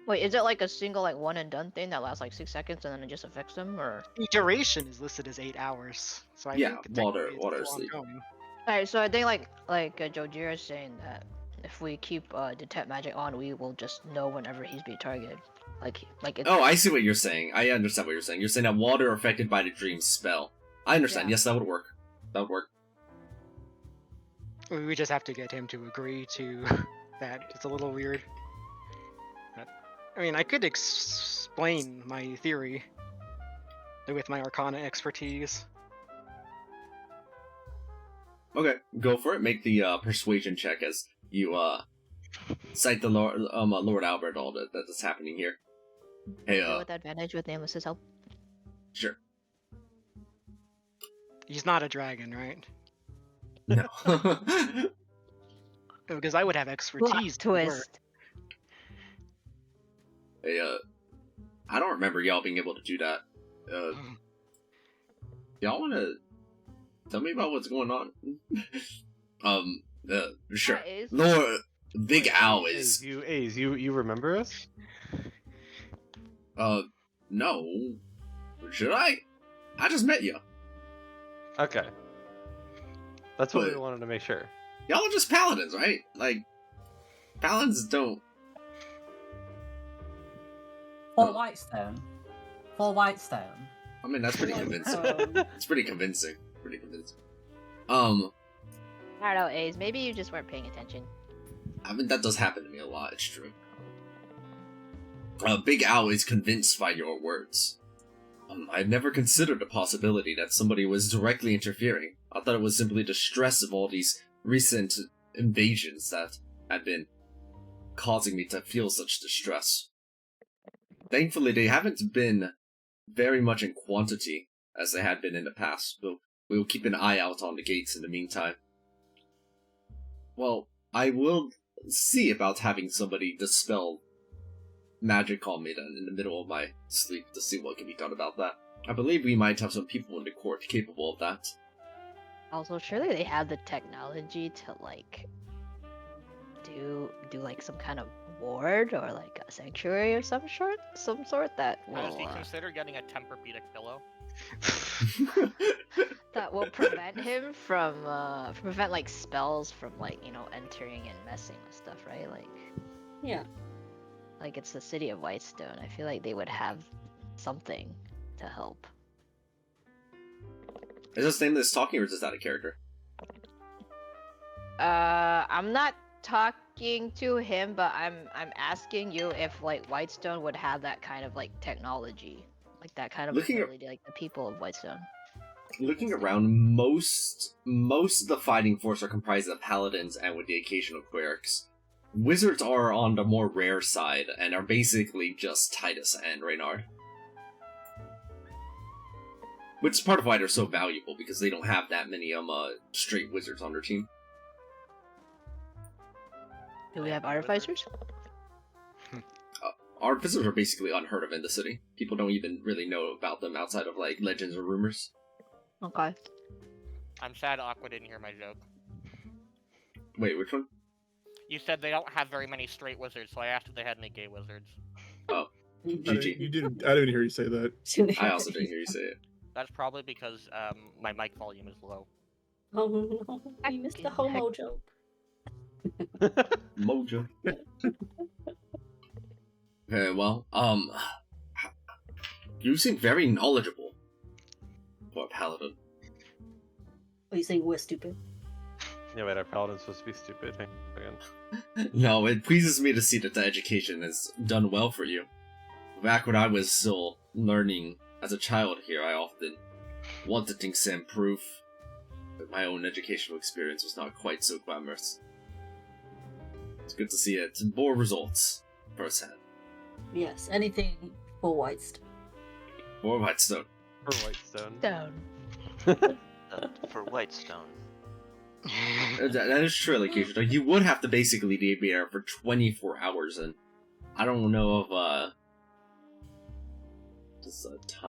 S6: Wait, is it like a single one and done thing that lasts like 6 seconds and then it just affects them, or?
S7: The duration is listed as 8 hours, so I
S1: Yeah,
S7: think
S1: while they're
S7: technically it's still
S1: asleep.
S7: ongoing.
S6: Alright, so I think like Jojira is saying that if we keep detect magic on, we will just know whenever he's being targeted. Like it's.
S1: Oh, I see what you're saying. I understand what you're saying. You're saying that while they're affected by the dream spell. I understand.
S6: Yeah.
S1: Yes, that would work. That would work.
S7: We just have to get him to agree to that. It's a little weird. But, I mean, I could explain my theory with my Arcana expertise.
S1: Okay, go for it. Make the persuasion check as you cite the Lord Albert all that's happening here. Hey,
S6: With advantage with Nameless's help.
S1: sure.
S7: He's not a dragon, right?
S1: No.
S7: Because I would have expertise to
S6: twist.
S7: work.
S1: Hey, I don't remember y'all being able to do that. Y'all wanna tell me about what's going on? Sure.
S6: That is-
S1: Lord, Big Owl is.
S3: You remember us?
S1: No. Should I? I just met you.
S3: Okay. That's what we
S1: But-
S3: wanted to make sure.
S1: Y'all are just paladins, right? Like, paladins don't.
S5: For Whitestone. For Whitestone.
S1: I mean, that's pretty convincing.
S9: Um,
S1: It's pretty convincing. Pretty convincing.
S6: I don't know, Ace. Maybe you just weren't paying attention.
S1: I mean, that does happen to me a lot, it's true. Big Owl is convinced by your words. I'd never considered the possibility that somebody was directly interfering. I thought it was simply the stress of all these recent invasions that had been causing me to feel such distress. Thankfully, they haven't been very much in quantity as they had been in the past, but we will keep an eye out on the gates in the meantime. Well, I will see about having somebody dispel magic on me then in the middle of my sleep to see what can be done about that. I believe we might have some people in the court capable of that.
S6: Also, surely they have the technology to do some kind of ward or a sanctuary or some sort that
S8: Has
S6: will
S8: he considered getting a Tempur-Pedic pillow?
S6: that will prevent him from prevent spells from entering and messing with stuff, right?
S9: yeah.
S6: Like it's the city of Whitestone. I feel like they would have something to help.
S1: Is this name that's talking, or is this out of character?
S6: I'm not talking to him, but I'm asking you if like Whitestone would have that kind of like technology, like that kind of
S1: Looking at-
S6: ability, like the people of Whitestone.
S1: Looking around, most of the fighting force are comprised of paladins and with the occasional clerics. Wizards are on the more rare side and are basically just Titus and Reynard. Which is part of why they're so valuable, because they don't have that many straight wizards on their team.
S6: Do we have artificers?
S1: Artificers are basically unheard of in the city. People don't even really know about them outside of like legends or rumors.
S6: Okay.
S8: I'm sad Aqua didn't hear my joke.
S1: Wait, which one?
S8: You said they don't have very many straight wizards, so I asked if they had any gay wizards.
S1: Oh, GG.
S4: You didn't. I didn't hear you say that.
S1: I also didn't hear you say it.
S8: That's probably because my mic volume is low.
S9: Oh no, you missed the homo joke.
S1: Mojo. Okay, well, you seem very knowledgeable for a paladin.
S9: Are you saying we're stupid?
S3: Yeah, wait, our paladin's supposed to be stupid. Hang on again.
S1: No, it pleases me to see that the education has done well for you. Back when I was still learning as a child here, I often wanted things to improve, but my own educational experience was not quite so glamorous. It's good to see it bore results firsthand.
S9: Yes, anything for Whitestone.
S1: For Whitestone.
S3: For Whitestone.
S6: Down.
S2: For Whitestone.
S1: That is true, like you would have to basically be there for 24 hours, and I don't know if just a time.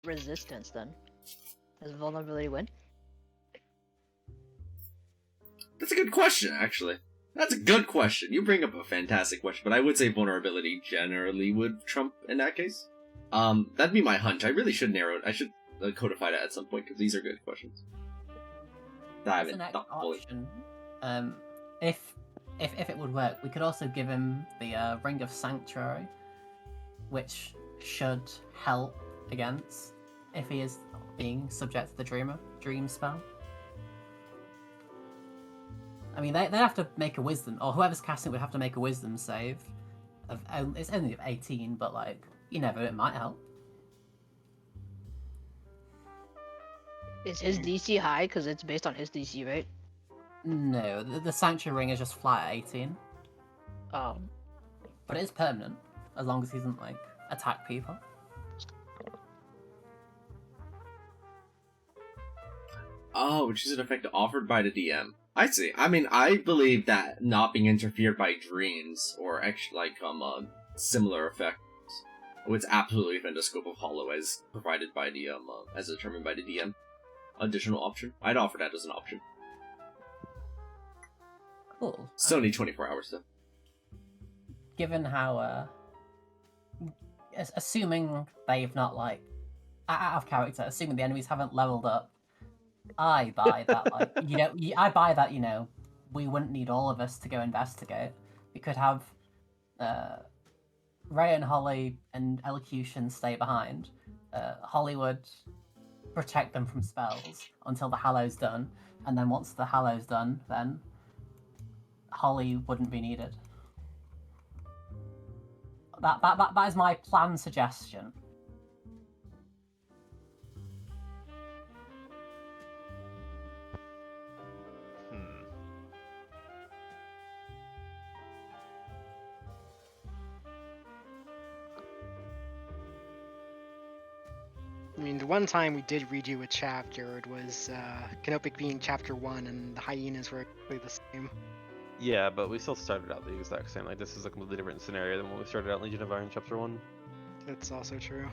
S6: resistance then? Does vulnerability win?
S1: That's a good question, actually. That's a good question. You bring up a fantastic question, but I would say vulnerability generally would trump in that case. That'd be my hunch. I really should narrow it. I should codify that at some point, because these are good questions. That I
S5: As
S1: haven't
S5: an
S1: thought fully.
S5: option, if it would work, we could also give him the Ring of Sanctuary, which should help against if he is being subject to the dream spell. I mean, they'd have to make a wisdom, or whoever's casting would have to make a wisdom save. It's only of 18, but like, you never, it might help.
S6: Is his DC high because it's based on his DC, right?
S5: No, the Sanctuary Ring is just flat at 18,
S6: Oh,
S5: but it is permanent as long as he doesn't like attack people.
S1: Oh, which is an effect offered by the DM. I see. I mean, I believe that not being interfered by dreams or actually like similar effects would absolutely within the scope of Hollow as provided by the as determined by the DM. Additional option. I'd offer that as an option.
S5: Cool.
S1: Still need 24 hours though.
S5: Given how, assuming they've not like out of character, assuming the enemies haven't leveled up, I buy that. Like, I buy that. We wouldn't need all of us to go investigate. We could have Ray and Holly and Elocution stay behind. Holly would protect them from spells until the Hallow's done, and then once the Hallow's done, then Holly wouldn't be needed. That is my plan suggestion.
S7: I mean, the one time we did redo a chapter, it was Candlekeep being chapter 1, and the hyenas were actually the same.
S3: Yeah, but we still started out the exact same. Like, this is a completely different scenario than when we started out Legion of Iron Chapter 1.
S7: That's also true.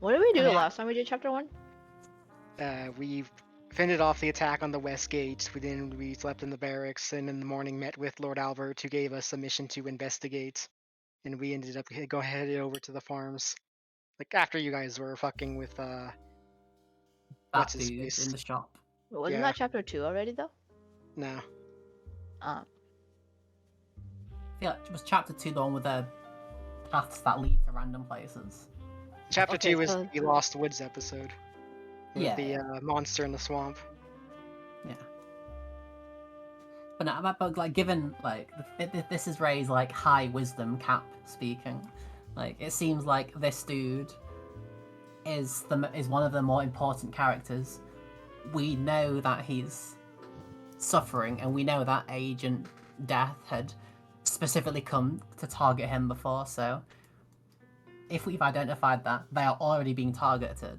S6: what did we do the
S5: Yeah.
S6: last time we did chapter 1?
S7: We fended off the attack on the west gate. We slept in the barracks, and in the morning met with Lord Albert, who gave us a mission to investigate. And we ended up headed over to the farms. Like, after you guys were fucking with,
S5: That
S7: what's his
S5: dude
S7: face?
S5: in the shop.
S6: Wasn't
S7: Yeah.
S6: that chapter 2 already though?
S7: No.
S5: I feel like it was chapter 2 the one with the paths that lead to random places.
S7: Chapter
S6: Okay,
S7: 2 was
S6: so-
S7: the Lost Woods episode. With
S5: Yeah.
S7: the monster in the swamp.
S5: Yeah. But no, but like, given like this is Ray's like high wisdom cap speaking, like it seems like this dude is one of the more important characters. We know that he's suffering, and we know that Agent Death had specifically come to target him before. So if we've identified that they are already being targeted,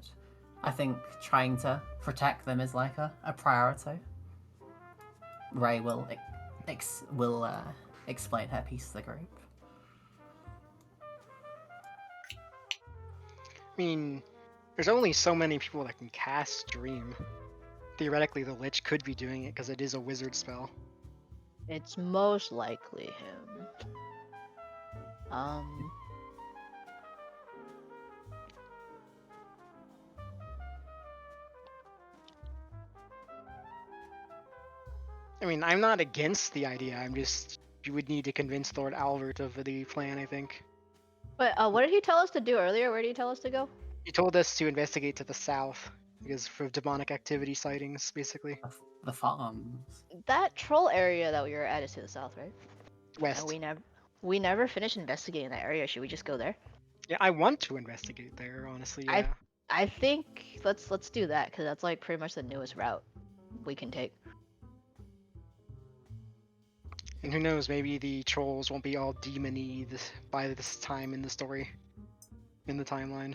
S5: I think trying to protect them is like a priority. Ray will explain her piece to the group.
S7: I mean, there's only so many people that can cast Dream. Theoretically, the Lich could be doing it because it is a wizard spell.
S6: It's most likely him.
S7: I mean, I'm not against the idea. You would need to convince Lord Albert of the plan, I think.
S6: But what did he tell us to do earlier? Where did he tell us to go?
S7: He told us to investigate to the south because for demonic activity sightings, basically.
S5: The farms.
S6: That troll area that we were at is to the south, right?
S7: West.
S6: And we never finished investigating that area. Should we just go there?
S7: Yeah, I want to investigate there, honestly. Yeah.
S6: I think let's do that because that's like pretty much the newest route we can take.
S7: And who knows, maybe the trolls won't be all demon-y by this time in the story, in the timeline.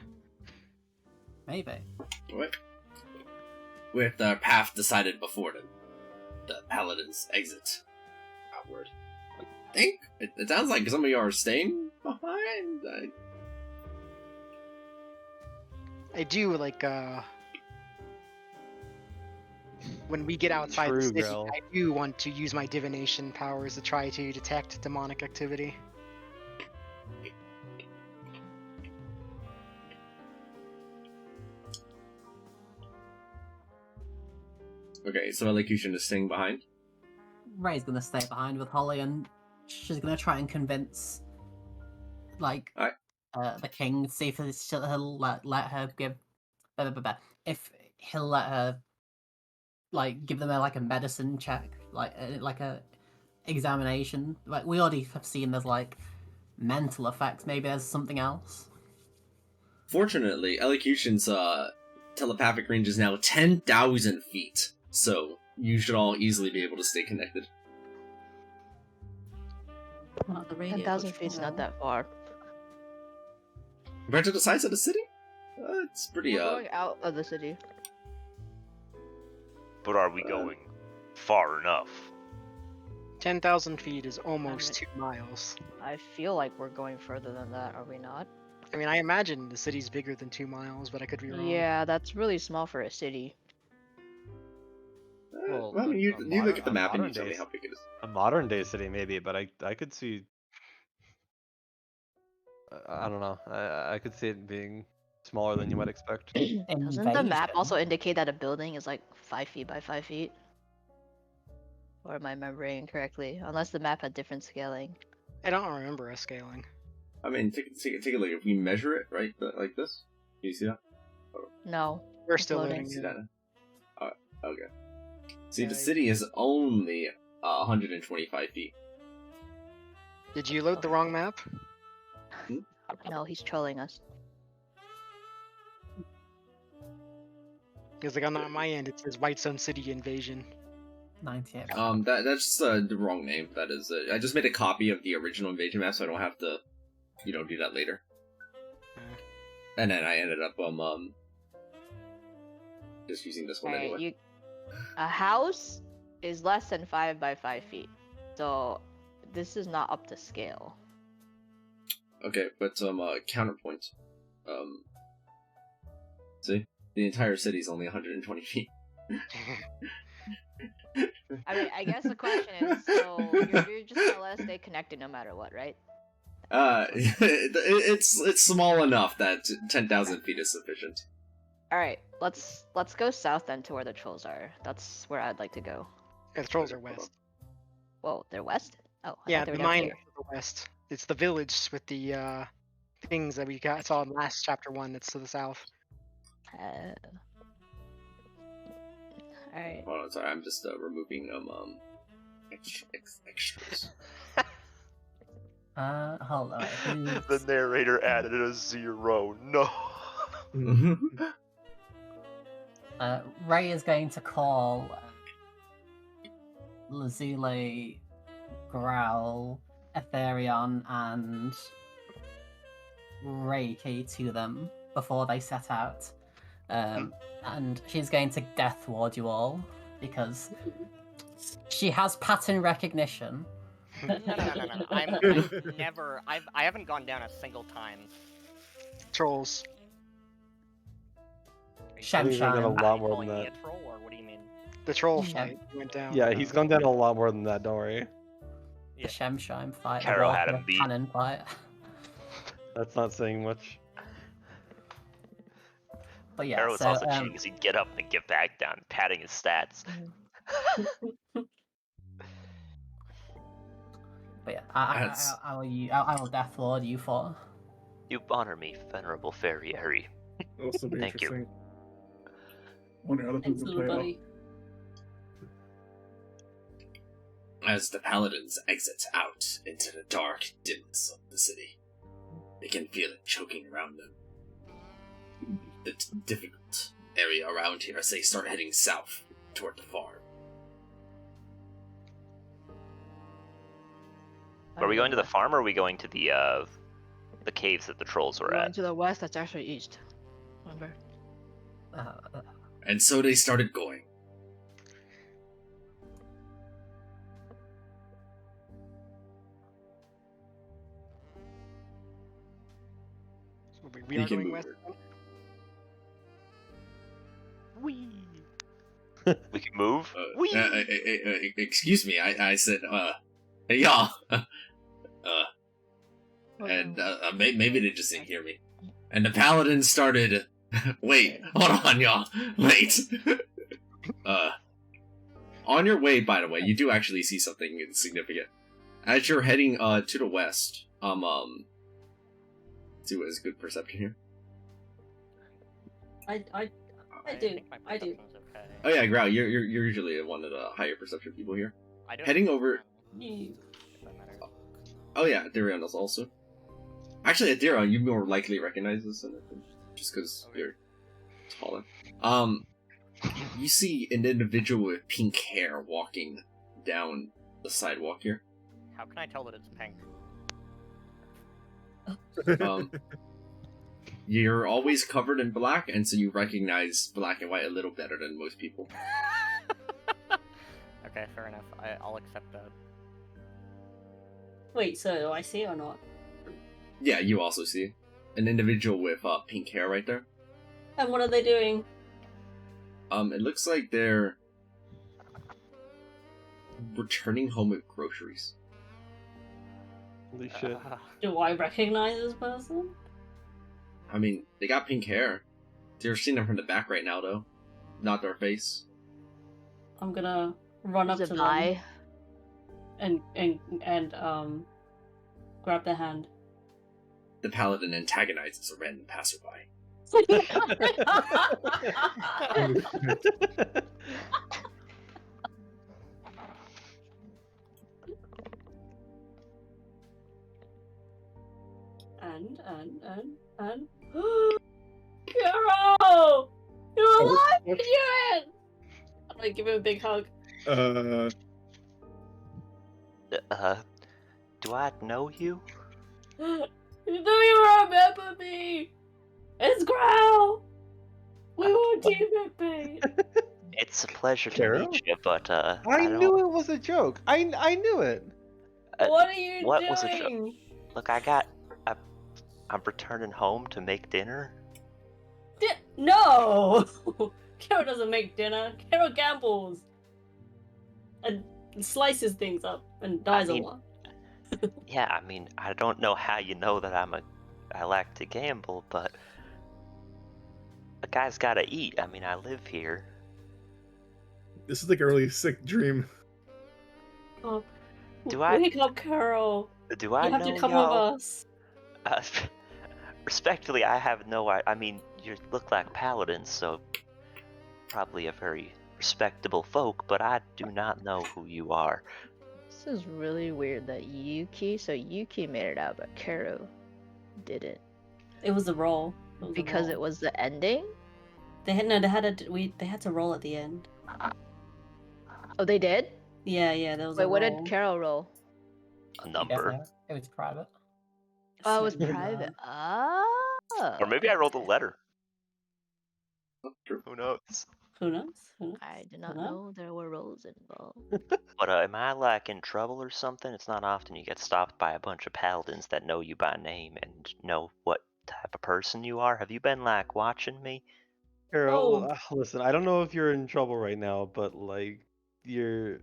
S5: Maybe.
S1: With the path decided before the paladins exit outward. think it sounds like some of you are staying behind.
S7: I do like when we get outside the
S3: True,
S7: city,
S3: Grell.
S7: I do want to use my divination powers to try to detect demonic activity.
S1: Okay, so Elocution is staying behind.
S5: Ray's gonna stay behind with Holly, and she's gonna try and convince, like,
S1: Alright.
S5: the king, see if he'll let her give, if he'll let her, like, give them a medicine check, like a examination. Like, we already have seen there's like mental effects. Maybe there's something else.
S1: Fortunately, Elocution's telepathic range is now 10,000 feet, so you should all easily be able to stay connected.
S9: Not the radio
S6: 10,000 feet's not that far.
S1: Compared to the size of the city, it's pretty.
S6: We're going out of the city.
S2: But are we going far enough?
S7: 10,000 feet is almost 2 miles.
S6: I feel like we're going further than that, are we not?
S7: I mean, I imagine the city's bigger than 2 miles, but I could be wrong.
S6: Yeah, that's really small for a city.
S1: Well, I mean, you look at the map and you tell me how big it is.
S3: A modern day city, maybe, but I could see. I don't know. I could see it being smaller than you might expect.
S6: Doesn't the map also indicate that a building is like 5 feet by 5 feet? Or am I remembering incorrectly? Unless the map had different scaling.
S7: I don't remember us scaling.
S1: I mean, take a look. If we measure it, right, like this, do you see that?
S6: No.
S7: We're still
S6: Loading.
S7: loading
S1: See
S7: it.
S1: that? Okay. See, the
S7: Yeah,
S1: city is only 125 feet.
S7: Did you load the wrong map?
S6: No, he's trolling us.
S7: Because like on my end, it says White Sun City Invasion.
S5: 98.
S1: That's the wrong name. That is. I just made a copy of the original invasion map, so I don't have to, do that later. And then I ended up just using this one anyway.
S6: A house is less than 5 by 5 feet, so this is not up to scale.
S1: Okay, but counterpoint. See, the entire city is only 120 feet.
S6: I mean, I guess the question is, so you're just gonna let us stay connected no matter what, right?
S1: It's small enough that 10,000 feet is sufficient.
S6: All right, let's go south then to where the trolls are. That's where I'd like to go.
S7: Yeah, the trolls are west.
S6: Whoa, they're west? Oh, I
S7: Yeah,
S6: thought they
S7: the
S6: were down
S7: mine
S6: here.
S7: is to the west. It's the village with the things that we saw in last chapter 1 that's to the south.
S6: Alright.
S1: Hold on, sorry, I'm just removing extras.
S5: Hold on.
S2: The narrator added a 0. No.
S5: Ray is going to call Lazuli, Growl, Etherion, and Reiki to them before they set out. And she's going to death ward you all because she has pattern recognition.
S8: No. I haven't gone down a single time.
S7: Trolls.
S5: Shem
S3: He's gonna
S5: Shine.
S3: get a lot
S8: Are you
S3: more
S8: calling
S3: than
S8: me
S3: that.
S8: a troll, or what do you mean?
S7: The troll
S5: Yeah.
S7: fight went down.
S3: Yeah, he's gone down a lot more than that. Don't worry.
S5: The Shem Shine fight. the
S2: Carol had
S5: Walker
S2: him beat.
S5: Cannon fight.
S3: That's not saying much.
S5: But yeah,
S2: Arrow was
S5: so
S2: also cheating because he'd get up and get back down, padding his stats.
S5: but yeah, I will death ward you for.
S2: You honor me, venerable fairy Airy.
S4: Also be
S2: Thank you.
S4: interesting. Wonder how the things
S9: Thanks,
S4: will
S9: little
S4: play out.
S9: buddy.
S1: As the paladins exit out into the dark dimness of the city, they can feel it choking around them. The difficult area around here as they start heading south toward the farm.
S2: Are we going to the farm or are we going to the caves that the trolls were
S6: Going
S2: at?
S6: to the west, that's actually east. Remember?
S1: And so they started going.
S7: We
S1: You
S7: are
S1: can
S7: going
S1: move
S7: west.
S1: her.
S2: Wee. We can move. Wee.
S1: Excuse me, I said, hey, y'all. Maybe they just didn't hear me. And the paladin started. Wait, hold on, y'all. Wait. On your way, by the way, you do actually see something significant. As you're heading to the west, see what is good perception here.
S9: I do.
S8: think my
S9: I do.
S8: perception's okay.
S1: Oh yeah, Grau, you're usually one of the higher perception people here.
S8: I don't
S1: Heading
S8: know
S1: over.
S9: You.
S8: if that matters.
S1: Oh yeah, Darion does also. Actually, Darion, you more likely recognize this than anything, just because you're taller. You see an individual with pink hair walking down the sidewalk here.
S8: How can I tell that it's pink?
S1: You're always covered in black, and so you recognize black and white a little better than most people.
S8: Okay, fair enough. I'll accept that.
S9: Wait, so do I see or not?
S1: Yeah, you also see an individual with pink hair right there.
S9: And what are they doing?
S1: It looks like they're returning home with groceries.
S3: Holy shit.
S9: Do I recognize this person?
S1: I mean, they got pink hair. You're seeing them from the back right now, though, not their face.
S9: I'm gonna run up
S6: Is
S9: to
S6: it
S9: them
S6: pie?
S9: and grab their hand.
S1: The paladin antagonizes a random passerby.
S9: and Hero! You're alive, Kieran! I'm gonna give him a big hug.
S2: Do I know you?
S9: Do you remember me? It's Growl! We were teammates.
S2: It's a pleasure to
S3: Carol?
S2: meet you, but
S3: I
S2: don't...
S3: knew it was a joke. I knew it.
S9: What are you
S2: what
S9: doing?
S2: was a joke? Look, I'm returning home to make dinner.
S9: No! Carol doesn't make dinner. Carol gambles. And slices things up and dies a lot.
S2: Yeah, I mean, I don't know how you know that I like to gamble, but a guy's gotta eat. I mean, I live here.
S4: This is like a really sick dream.
S9: Oh,
S2: Do I-
S9: wake up, Carol.
S2: Do I
S9: You have
S2: know
S9: to come
S2: y'all?
S9: with us.
S2: Respectfully, I have no idea. I mean, you look like paladins, so probably a very respectable folk, but I do not know who you are.
S6: This is really weird that Yuki made it out, but Karo didn't.
S9: It was a roll.
S6: Because it was the ending?
S9: They had to roll at the end.
S6: Oh, they did?
S9: Yeah, there was
S6: Wait,
S9: a
S6: what
S9: roll.
S6: did Carol roll?
S2: A number.
S5: It was private.
S6: Oh, it was
S9: So,
S6: private. Oh.
S2: Or maybe I rolled a letter.
S1: True.
S2: Who knows?
S9: Who knows? Who knows?
S6: I did not
S9: Hello?
S6: know there were rolls involved.
S2: But am I like in trouble or something? It's not often you get stopped by a bunch of paladins that know you by name and know what type of person you are. Have you been like watching me?
S3: Carol,
S9: Oh.
S3: listen, I don't know if you're in trouble right now, but like you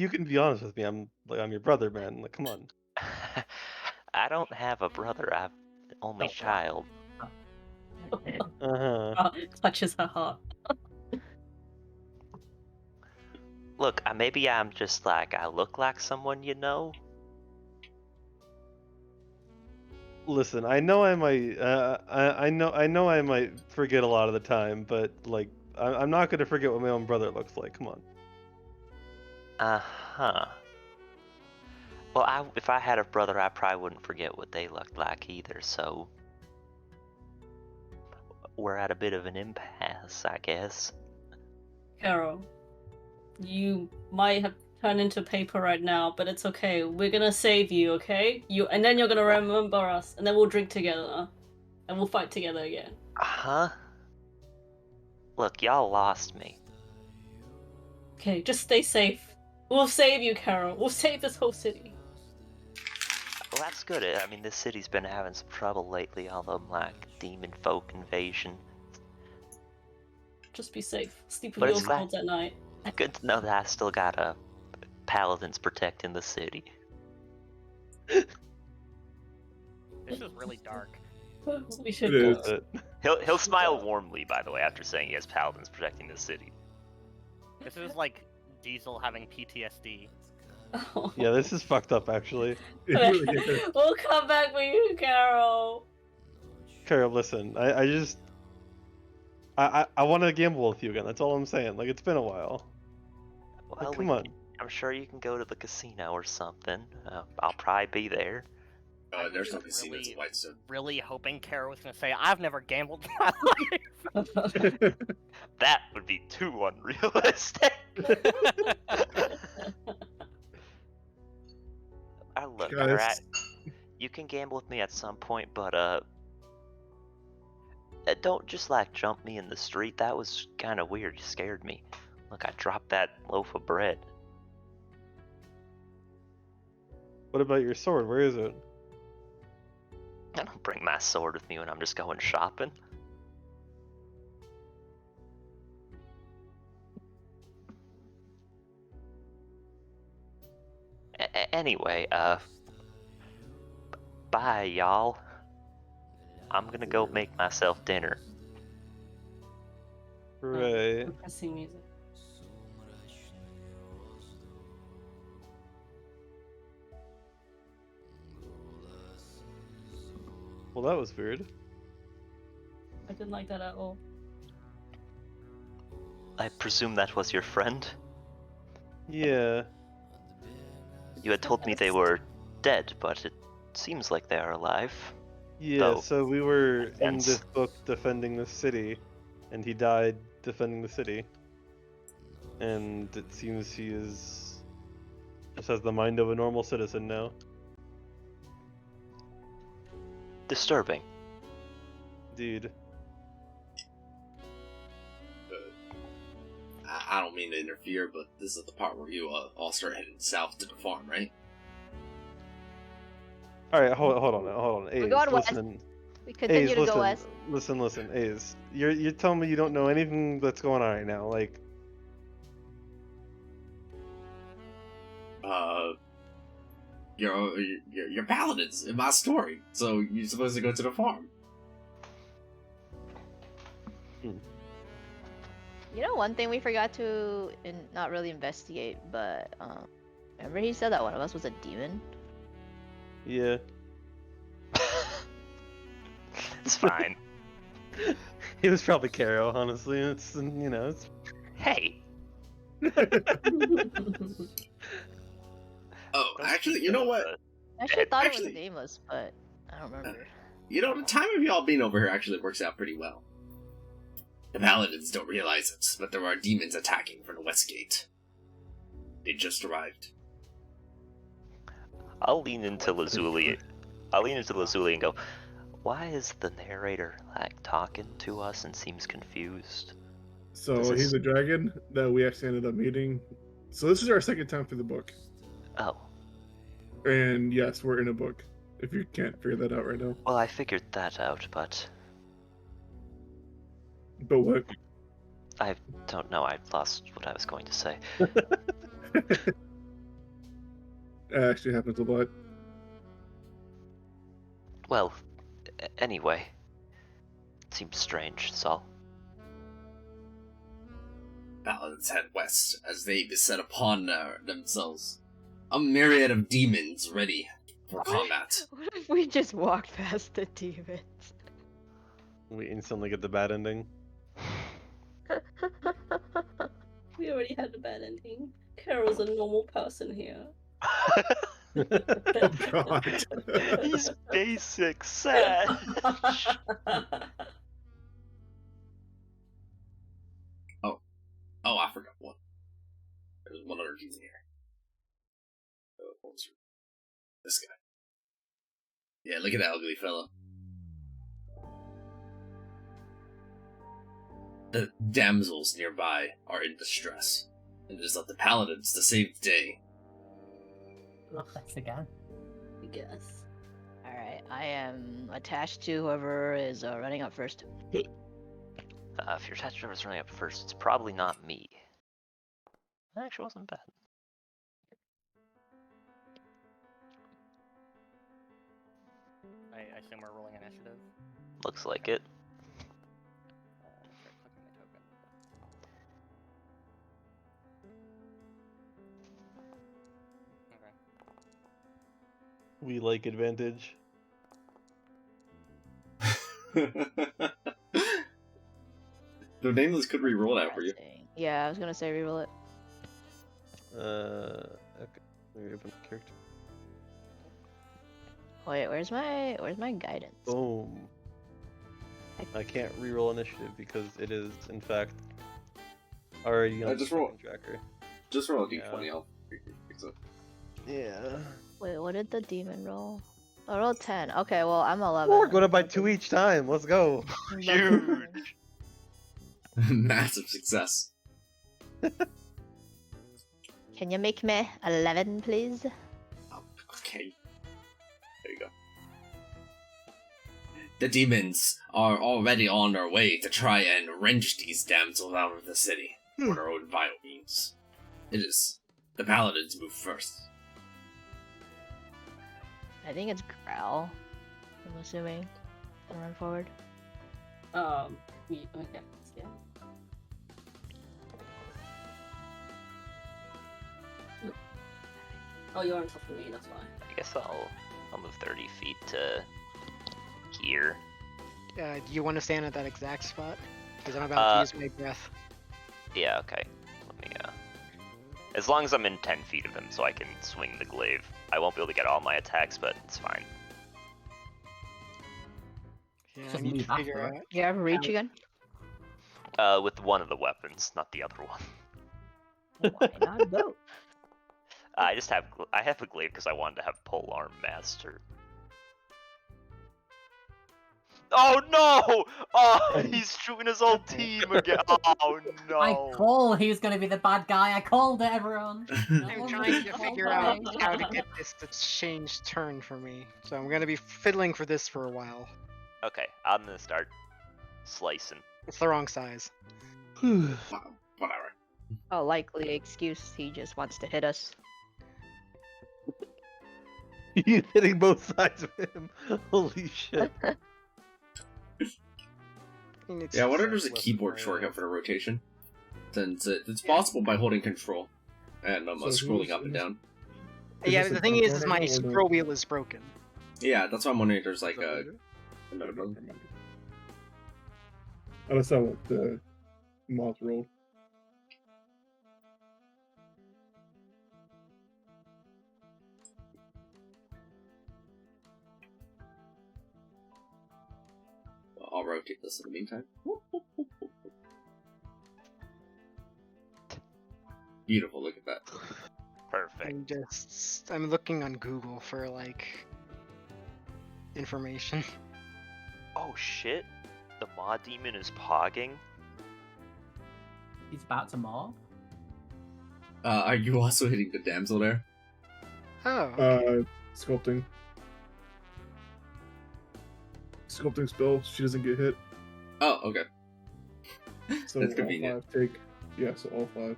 S3: can be honest with me. I'm your brother, man. Like, come on.
S2: I don't have a brother. I'm the only child.
S3: Uh-huh.
S9: Touches her heart.
S2: Look, maybe I'm just like, I look like someone you know.
S3: Listen, I know I might I know I might forget a lot of the time, but like I'm not gonna forget what my own brother looks like. Come on.
S2: Uh-huh. Well, if I had a brother, I probably wouldn't forget what they looked like either, so we're at a bit of an impasse, I guess.
S9: Carol, you might have turned into paper right now, but it's okay. We're gonna save you, okay? And then you're gonna remember us, and then we'll drink together, and we'll fight together again.
S2: Uh-huh. Look, y'all lost me.
S9: Okay, just stay safe. We'll save you, Carol. We'll save this whole city.
S2: Well, that's good. I mean, this city's been having some trouble lately, all them, like, demon folk invasion.
S9: Just be safe. Sleep
S2: But
S9: with
S2: it's
S9: your
S2: glad-
S9: swords at night.
S2: Good to know that I still got paladins protecting the city.
S8: This is really dark.
S9: We should
S4: It
S9: go.
S4: is.
S2: He'll smile warmly, by the way, after saying he has paladins protecting the city.
S8: This is like Diesel having PTSD.
S9: Oh.
S3: Yeah, this is fucked up, actually.
S4: It really is.
S9: We'll come back for you, Carol.
S3: Carol, listen, I want to gamble with you again. That's all I'm saying. Like, it's been a while.
S2: Well,
S3: Come on.
S2: I'm sure you can go to the casino or something. I'll probably be there.
S1: There's no
S8: was
S1: casinos in Whitestone.
S8: Really hoping Kara was gonna say, "I've never gambled in my life."
S2: That would be too unrealistic. Look,
S4: Guys.
S2: alright. You can gamble with me at some point, but don't just like jump me in the street. That was kind of weird. You scared me. Look, I dropped that loaf of bread.
S3: What about your sword? Where is it?
S2: I don't bring my sword with me when I'm just going shopping. Anyway, bye, y'all. I'm gonna go make myself dinner.
S3: Right.
S9: Depressing music.
S3: Well, that was weird.
S9: I didn't like that at all.
S2: I presume that was your friend?
S3: Yeah.
S2: You had told me they were dead, but it seems like they are alive.
S3: Yeah,
S2: Though,
S3: so we were in
S2: sense.
S3: this book defending the city, and he died defending the city. And it seems he just has the mind of a normal citizen now.
S2: Disturbing.
S3: Dude.
S1: I don't mean to interfere, but this is the part where you all start heading south to the farm, right?
S3: Alright, hold on. Ace,
S6: going west.
S3: listen.
S6: We continue
S3: Ace,
S6: to
S3: listen,
S6: go west.
S3: listen, Ace. You're telling me you don't know anything that's going on right now, like...
S1: You're paladins in my story, so you're supposed to go to the farm.
S6: You know, one thing we forgot to not really investigate, but remember he said that one of us was a demon.
S3: Yeah.
S2: It's fine.
S3: It was probably Caro, honestly. It's, you know, it's...
S2: Hey!
S1: Oh, actually, you know what?
S6: I actually thought it
S1: Actually-
S6: was nameless, but I don't remember.
S1: You know, the time of y'all being over here actually works out pretty well. The paladins don't realize it, but there are demons attacking from the west gate. They just arrived.
S2: I'll lean into Lazuli. And go, why is the narrator, like, talking to us and seems confused?
S4: So
S2: This is-
S4: he's a dragon that we actually ended up meeting. So this is our second time through the book.
S2: Oh,
S4: And yes, we're in a book. If you can't figure that out right now.
S2: well, I figured that out, but
S4: But what?
S2: I don't know. I lost what I was going to say.
S4: That actually happens a lot.
S2: Well, anyway. It seems strange, that's all.
S1: Paladins head west as they beset upon themselves a myriad of demons ready for combat.
S6: What if we just walked past the demons?
S3: We instantly get the bad ending.
S9: We already had a bad ending. Carol's a normal person here.
S4: Oh god.
S2: He's basic sad.
S1: Oh, I forgot one. There's one other demon here. What was this guy? Yeah, look at that ugly fella. The damsels nearby are in distress, and it is up to paladins to save the day.
S5: Not this again.
S9: I guess.
S6: Alright, I am attached to whoever is running up first.
S2: If your attached whoever's running up first, it's probably not me. That actually wasn't bad.
S8: I assume we're rolling initiative.
S2: Looks like it.
S8: Start clicking the token. Okay.
S3: We like advantage.
S1: The nameless could re-roll it out for you.
S6: Yeah, I was gonna say reroll it.
S3: Okay. Let me open the character.
S6: Wait, where's my guidance?
S3: Boom. I can't reroll initiative because it is, in fact, already on
S1: Just
S3: the
S1: roll.
S3: second tracker.
S1: Just roll a
S3: Yeah.
S1: d20. I'll fix it.
S3: Yeah.
S6: Wait, what did the demon roll? I rolled 10. Okay, well I'm 11.
S3: We're going up by 2 each time. Let's go.
S2: Huge.
S1: Massive success.
S6: Can you make me 11, please?
S1: Oh, okay. There you go. The demons are already on their way to try and wrench these damsels out of the city for their own vile means. It is the paladins move first.
S6: I think it's Growl. I'm assuming. And run forward.
S9: Okay. Yeah. Oh, you're on top of me. That's fine.
S2: I guess I'll move 30 feet to here.
S7: Do you want to stand at that exact spot? Because I'm about to use my breath.
S2: Yeah, okay. Let me, as long as I'm in 10 feet of him so I can swing the glaive. I won't be able to get all my attacks, but it's fine.
S7: Yeah, I
S5: Just
S7: need
S5: move
S7: to figure
S5: after.
S7: out.
S6: You have reach again?
S2: With one of the weapons, not the other one.
S6: Why not both?
S2: I have a glaive because I wanted to have polearm master. Oh no! Oh, he's shooting his old team again. Oh no!
S5: I called he was going to be the bad guy. I called it, everyone.
S7: I'm trying to figure out how to get this to change turn for me. So I'm gonna be fiddling for this for a while.
S2: Okay, I'm gonna start slicing.
S7: It's the wrong size.
S1: Whatever.
S6: A likely excuse. He just wants to hit us.
S3: He's hitting both sides of him. Holy shit.
S1: Yeah, I wonder if there's a keyboard shortcut for the rotation. Since it's possible by holding control and
S4: So
S1: scrolling
S4: who's-
S1: up and down.
S7: Yeah,
S4: this
S7: the
S4: a
S7: thing is my
S4: corner or no?
S7: scroll wheel is broken.
S1: Yeah, that's why I'm wondering if there's like
S4: Is that
S1: a
S4: what it is?
S1: another
S4: Never
S1: button.
S4: mind. Unless I want the moth roll.
S1: I'll rotate this in the meantime. Beautiful, look at that.
S2: Perfect.
S7: I'm looking on Google for like information.
S2: Oh shit! The Maw Demon is pogging.
S5: He's about to mob.
S1: Are you also hitting the damsel there?
S7: Oh.
S4: Sculpting. Sculpting spell, she doesn't get hit.
S1: Oh, okay.
S4: So
S1: That's
S4: all
S1: convenient.
S4: 5 take. Yeah, so all 5.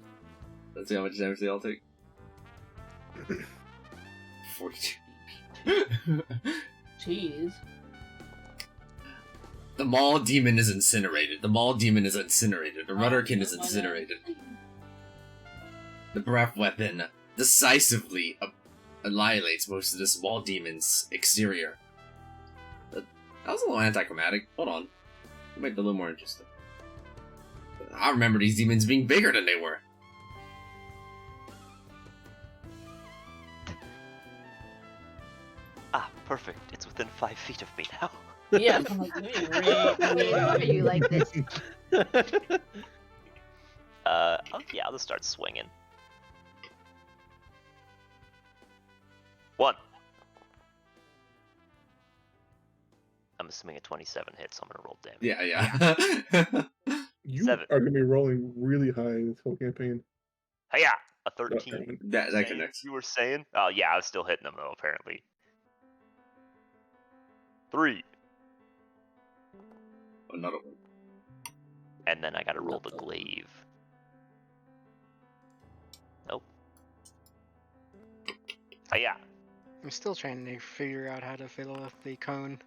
S1: Let's see how much damage they all take. 42.
S9: Jeez.
S1: The Maul Demon is incinerated. The Maul Demon is incinerated. The Rudderkin is incinerated. The Breath Weapon decisively annihilates most of this Maul Demon's exterior. That was a little anticlimactic. Hold on. It might be a little more interesting. I remember these demons being bigger than they were.
S2: Ah, perfect. It's within 5 feet of me now.
S9: Yeah.
S6: Why are you like this?
S2: Oh yeah, I'll just start swinging. 1. I'm assuming a 27 hits, so I'm gonna roll damage.
S1: Yeah.
S4: You
S2: 7.
S4: are going to be rolling really high this whole campaign.
S2: Hiya! A 13.
S1: that connects.
S2: You were saying? Oh yeah, I was still hitting them though, apparently. 3.
S1: Another one.
S2: And then I gotta roll the glaive. Nope. Oh yeah.
S7: I'm still trying to figure out how to fiddle with the cone.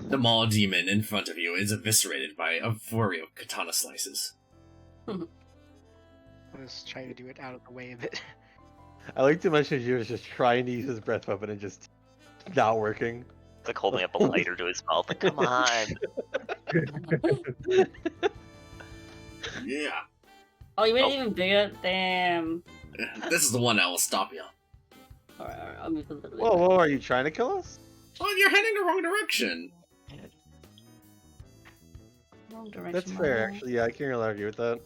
S1: The Maw demon in front of you is eviscerated by a flurry of katana slices.
S7: Let's try to do it out of the way a bit.
S3: I like to mention he was just trying to use his breath weapon and just not working.
S2: It's like holding up a lighter to his mouth. Like, come on.
S1: Yeah.
S9: Oh, you made
S2: Oh.
S9: it even bigger? Damn.
S1: This is the one that will stop you.
S9: Alright, I'll move a little bit.
S3: Whoa, whoa, are you trying to kill us?
S1: Well, you're heading the wrong direction.
S9: Wrong direction.
S3: That's
S9: my
S3: fair,
S9: man.
S3: actually. Yeah, I can't really argue with that.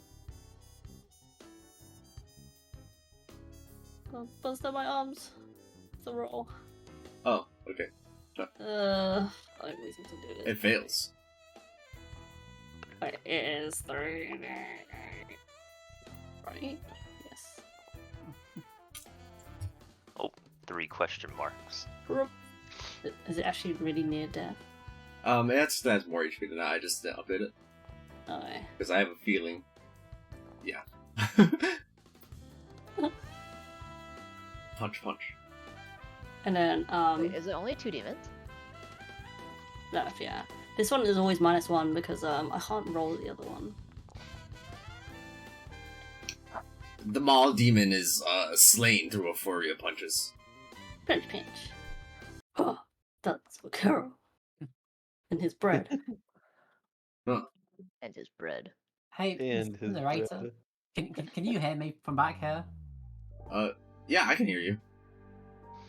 S9: Don't bust out my arms. It's a roll.
S1: Oh, okay.
S9: I have reason to do this.
S1: It fails.
S9: It is 3. Right? Yes.
S2: 3 question marks.
S9: Is it actually really near death?
S1: That's more HP than I just updated it.
S9: Okay.
S1: Because I have a feeling. Yeah. Punch.
S9: And then,
S6: Wait, is it only 2 demons?
S9: left, yeah. This one is always -1 because, I can't roll the other one.
S1: The Maw demon is slain through a flurry of punches.
S9: Pinch. Oh, that's for Carol. And his bread.
S6: And his bread.
S5: Hey,
S3: And his
S5: narrator,
S3: breath.
S5: can you hear me from back here?
S1: Yeah, I can hear you.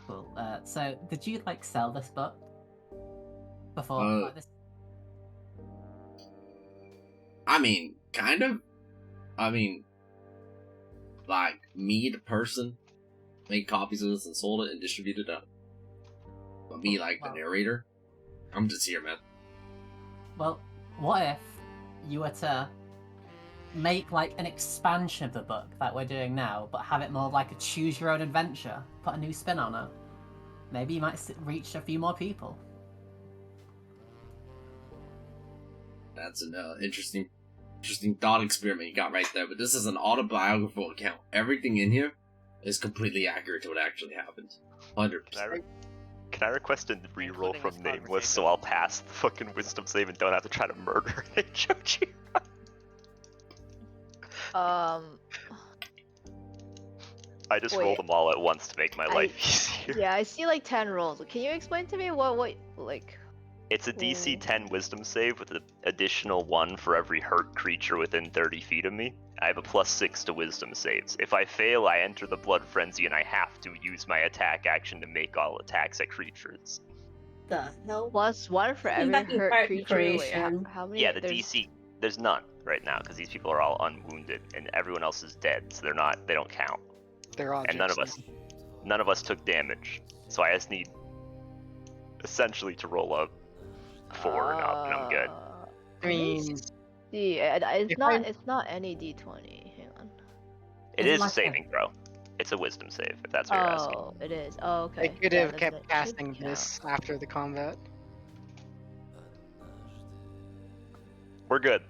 S5: Cool. So did you like sell this book before like this?
S1: I mean, kind of. I mean, like, me, the person, made copies of this and sold it and distributed it. But me, like, the
S5: Wow.
S1: narrator, I'm just here, man.
S5: Well, what if you were to make like an expansion of the book that we're doing now, but have it more of like a choose your own adventure, put a new spin on it? Maybe you might reach a few more people.
S1: That's an interesting thought experiment you got right there. But this is an autobiographical account. Everything in here is completely accurate to what actually happened. 100%.
S2: Can I request a reroll
S8: Including
S2: from
S8: this
S2: Nameless so
S8: conversation.
S2: I'll pass the fucking wisdom save and don't have to try to murder Joji? I just roll
S6: Wait.
S2: them all at once to make my life easier.
S6: Yeah, I see like 10 rolls. Can you explain to me what like?
S2: It's a DC
S6: Ooh.
S2: 10 wisdom save with an additional 1 for every hurt creature within 30 feet of me. I have a +6 to wisdom saves. If I fail, I enter the blood frenzy and I have to use my attack action to make all attacks at creatures.
S9: The hell?
S6: +1 for
S9: Bring
S6: every
S9: back your
S6: hurt
S9: character
S6: creature. Wait,
S9: creation.
S6: how many?
S2: Yeah, the
S6: there's...
S2: DC, there's none right now because these people are all unwounded and everyone else is dead, so they don't count.
S7: They're objects.
S2: And none of us took damage. So I just need essentially to roll a 4 and up, and I'm good.
S7: I mean,
S6: Yeah,
S7: if
S6: it's not any D20. Hang on.
S2: It
S5: Is it
S2: is
S5: like
S2: a saving throw. It's a wisdom save, if that's what you're asking.
S6: Oh, it is. Oh, okay.
S7: I could
S6: Yeah,
S7: have
S6: then
S7: kept
S6: it should
S7: casting
S6: count.
S7: this after the combat.
S2: We're good.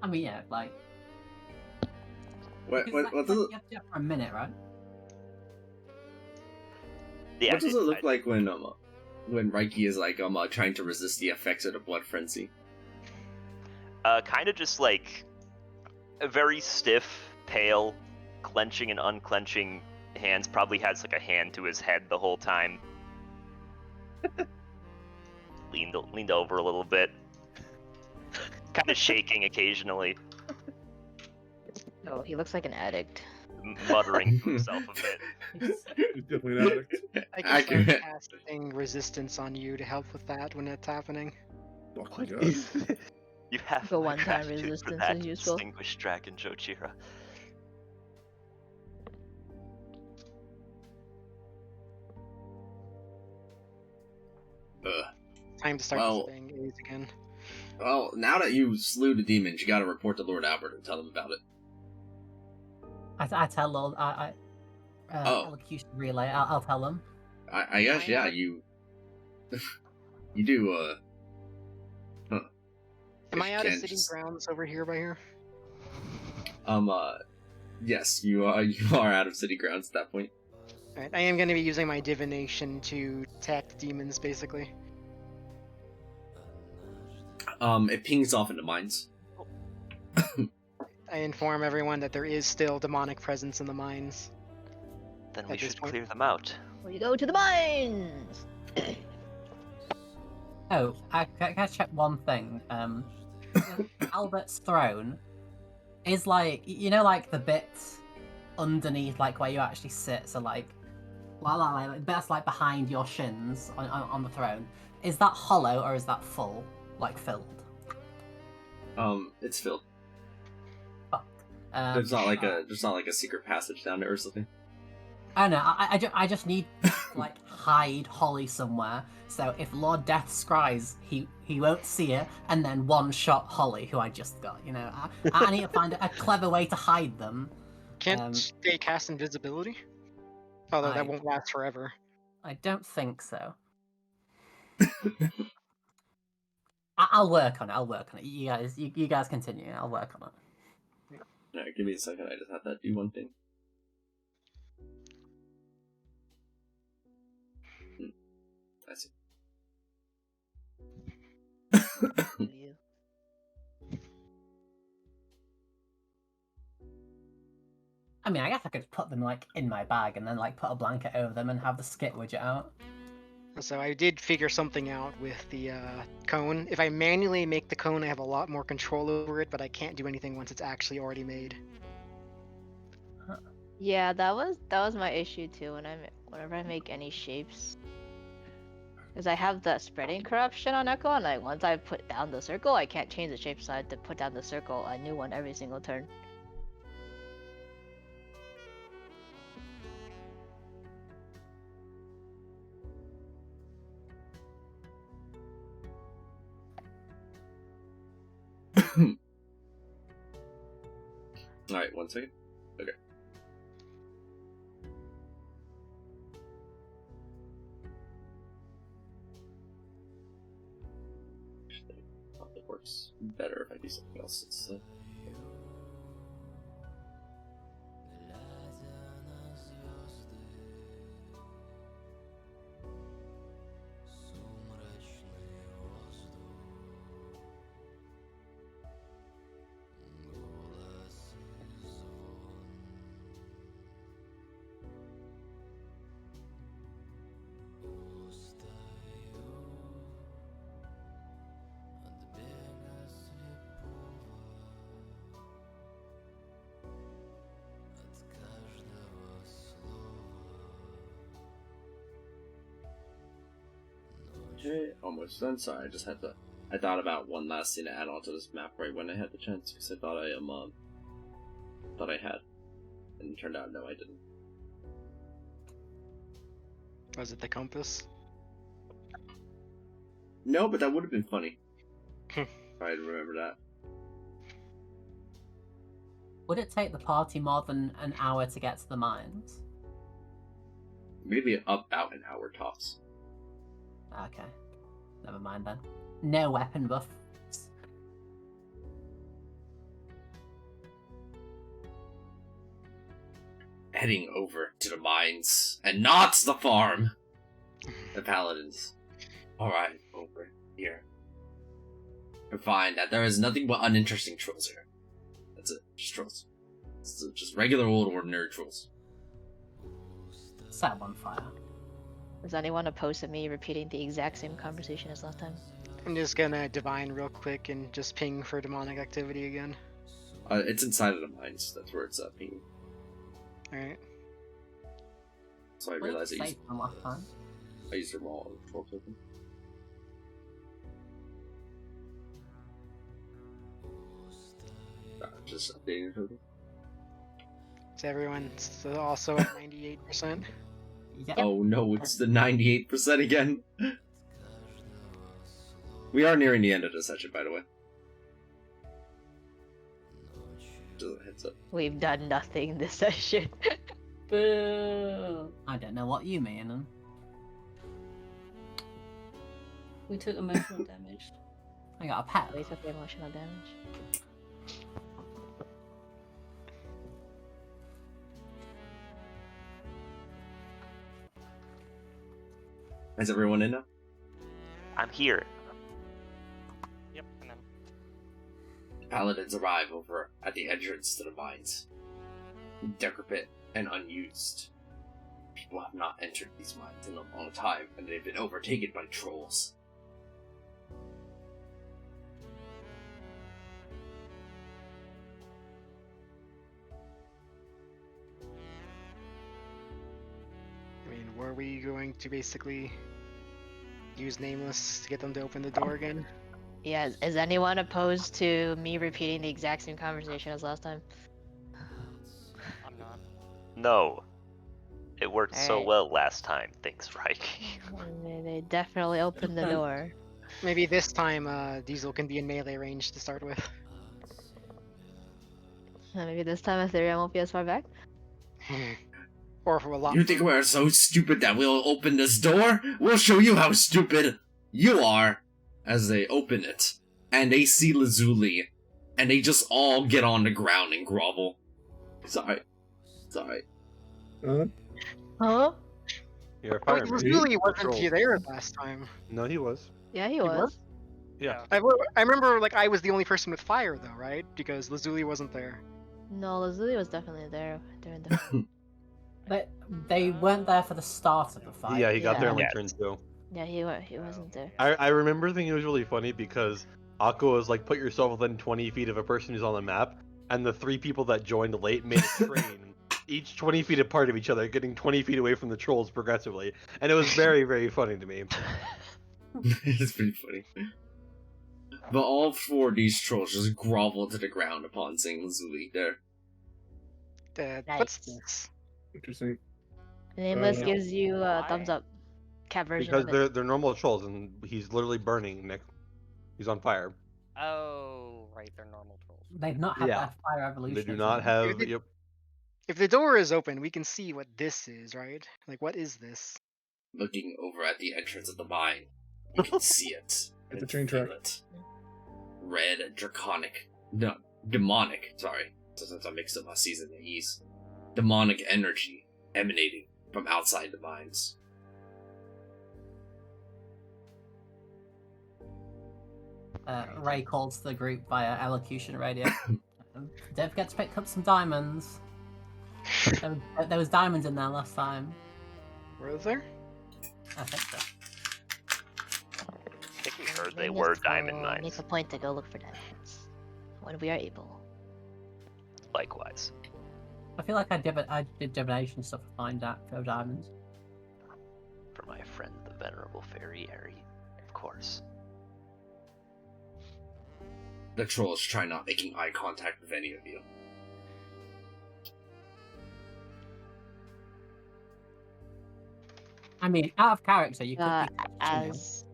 S5: I mean, yeah, like
S1: What
S5: because,
S1: does it,
S5: you have to do it for a minute, right?
S2: Yeah,
S1: what does it look like when Reiki is like trying to resist the effects of the blood frenzy?
S2: Kind of just like a very stiff, pale, clenching and unclenching hands. Probably has like a hand to his head the whole time. leaned over a little bit. Kind of shaking occasionally,
S6: Oh, he looks like an addict.
S2: muttering to himself a bit.
S4: It's definitely an addict.
S7: I can start
S1: Accurate.
S7: casting resistance on you to help with that when it's happening.
S4: Oh my god.
S2: You have
S6: The
S2: my
S6: one-time
S2: gratitude for
S6: resistance
S2: that,
S6: is useful.
S2: distinguished dragon Jojira.
S7: Time to start
S1: Well-
S7: displaying A's again.
S1: Well, now that you slew the demons, you gotta report to Lord Albert and tell him about it.
S5: I tell Lord,
S1: Oh.
S5: elocution relay. I'll tell them.
S1: I guess,
S6: Why
S1: yeah,
S6: not?
S1: you You do,
S7: Am I out of
S1: Can't
S7: city
S1: just-
S7: grounds over here by here?
S1: yes, you are out of city grounds at that point.
S7: Alright, I am going to be using my divination to attack the demons, basically.
S1: It pings off into mines.
S7: I inform everyone that there is still demonic presence in the mines.
S2: Then we
S7: At this
S2: should
S7: point.
S2: clear them out.
S6: We go to the mines.
S5: Oh, I can check one thing. Albert's throne is like, you know, like the bit underneath, like where you actually sit. So like that's like behind your shins on the throne. Is that hollow or is that full, like filled?
S1: It's filled.
S5: Fuck.
S1: There's not like a secret passage down there or something.
S5: I don't know. I just need like hide Holly somewhere. So if Lord Death scries, he won't see it, and then one shot Holly, who I just got. You know, I need to find a clever way to hide them.
S7: Can't they cast invisibility? Although
S5: I-
S7: that won't last forever.
S5: I don't think so. I'll work on it. I'll work on it. You guys continue. I'll work on it.
S1: Alright, give me a second. I just have to do one thing. I see.
S5: I mean, I guess I could put them like in my bag and then like put a blanket over them and have the skit widget out.
S7: So I did figure something out with the cone. If I manually make the cone, I have a lot more control over it, but I can't do anything once it's actually already made.
S6: Yeah, that was my issue too. Whenever I make any shapes, because I have the spreading corruption on Echo, and like once I put down the circle, I can't change the shape, so I have to put down the circle a new one every single turn.
S1: Alright, 1 second. Okay. It works better if I do something else instead. Okay, almost done. Sorry, I thought about one last thing to add onto this map right when I had the chance, because I thought I had, and it turned out no, I didn't.
S7: Was it the compass?
S1: No, but that would have been funny if I had remembered that.
S5: Would it take the party more than an hour to get to the mines?
S1: Maybe about an hour tops.
S5: Okay. Never mind then. No weapon buff.
S1: Heading over to the mines, and not the farm! The paladins. Alright, over here. I find that there is nothing but uninteresting trolls here. That's it, just trolls. Just regular old ordinary trolls.
S5: Set on fire.
S6: Is anyone opposed to me repeating the exact same conversation as last time?
S7: I'm just gonna divine real quick and just ping for demonic activity again.
S1: It's inside of the mines, that's where it's pinging.
S7: Alright.
S1: So I
S5: What did
S1: realized
S5: it
S1: I
S5: say from last time?
S1: used a raw troll token. Just updating the token.
S7: So everyone's also at 98%.
S5: Yep.
S1: Oh no, it's the 98% again. We are nearing the end of the session, by the way. Just a heads up.
S6: We've done nothing this session.
S9: Boo.
S5: I don't know what you mean.
S9: We took emotional damage.
S5: I got a pet.
S6: At least with the emotional damage.
S1: Is everyone in now?
S2: I'm here.
S8: Yep, and then
S1: Paladins arrive over at the entrance to the mines. Decrepit and unused. People have not entered these mines in a long time, and they've been overtaken by trolls.
S7: I mean, were we going to basically use Nameless to get them to open the door again?
S6: Yeah, is anyone opposed to me repeating the exact same conversation as last time?
S8: I'm not.
S2: No. It worked so
S6: Alright.
S2: well last time, thanks, Reich.
S6: They definitely opened the door.
S7: Maybe this time Diesel can be in melee range to start with.
S6: Maybe this time Ethereum won't be as far back.
S7: Or for a lot.
S1: You think we're so stupid that we'll open this door? We'll show you how stupid you are! As they open it, and they see Lazuli, and they just all get on the ground and grovel. Sorry.
S3: You're
S7: Oh,
S3: a fireman.
S7: Lazuli wasn't
S3: Troll.
S7: there last time.
S3: No, he was.
S6: Yeah, he
S7: was?
S6: was.
S3: Yeah.
S7: I remember like I was the only person with fire though, right? Because Lazuli wasn't there.
S6: No, Lazuli was definitely there during the.
S5: They weren't there for the start of the fight.
S3: Yeah, he got there in
S2: Yeah.
S3: like turn 2.
S6: Yeah, he wasn't there.
S3: I remember thinking it was really funny because Aqua was like, put yourself within 20 feet of a person who's on the map, and the 3 people that joined late made a train, each 20 feet apart of each other, getting 20 feet away from the trolls progressively, and it was very, very funny to me.
S1: It's pretty funny. But all 4 of these trolls just grovel to the ground upon seeing Lazuli there.
S7: What's
S6: Nice.
S7: this?
S4: Interesting.
S6: Nameless
S4: Uh,
S6: gives you a
S8: why?
S6: thumbs up. Cat version
S3: Because
S6: of it.
S3: they're normal trolls, and he's literally burning, Nick. He's on fire.
S8: Oh, right, they're normal trolls.
S5: They've not had
S3: Yeah.
S5: their fire evolution.
S3: They do not have...
S7: Dude,
S3: Yep.
S7: If the door is open, we can see what this is, right? Like, what is this?
S1: Looking over at the entrance of the mine, you can see it.
S4: It's a
S1: and
S4: train
S1: feel
S4: track.
S1: it. Red, draconic, no, demonic, sorry. Since I mixed up my season and E's. Demonic energy emanating from outside the mines.
S5: Ray calls the group via elocution radio. Don't forget to pick up some diamonds. There was diamonds in there last time.
S7: Was there?
S5: I think so.
S2: I think we heard they
S6: Nameless
S2: were
S6: will
S2: diamond
S6: Make
S2: mines.
S6: a point to go look for diamonds when we are able.
S2: Likewise.
S5: I feel like I did divination stuff to find out for diamonds.
S2: For my friend, the Venerable Fairy Airy, of course.
S1: The trolls try not making eye contact with any of you.
S5: I mean, out of character, you could be
S6: As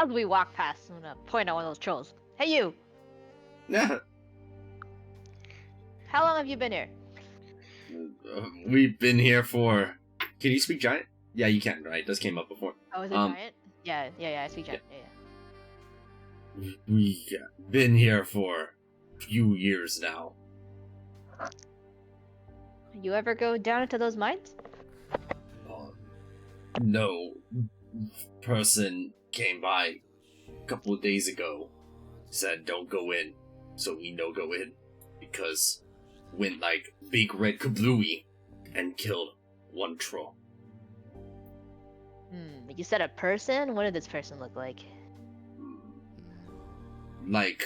S6: we walk past, I'm gonna point at one of those trolls. Hey, you!
S1: Yeah,
S6: How long have you been here?
S1: we've been here for... Can you speak giant? Yeah, you can, right? This came up before.
S6: Oh, is it giant? Yeah. I speak giant. Yeah.
S1: We've been here for a few years now.
S6: You ever go down into those mines?
S1: No person came by a couple of days ago, said don't go in, so we no go in, because went like big red kablooey and killed one troll.
S6: You said a person? What did this person look like?
S1: Like,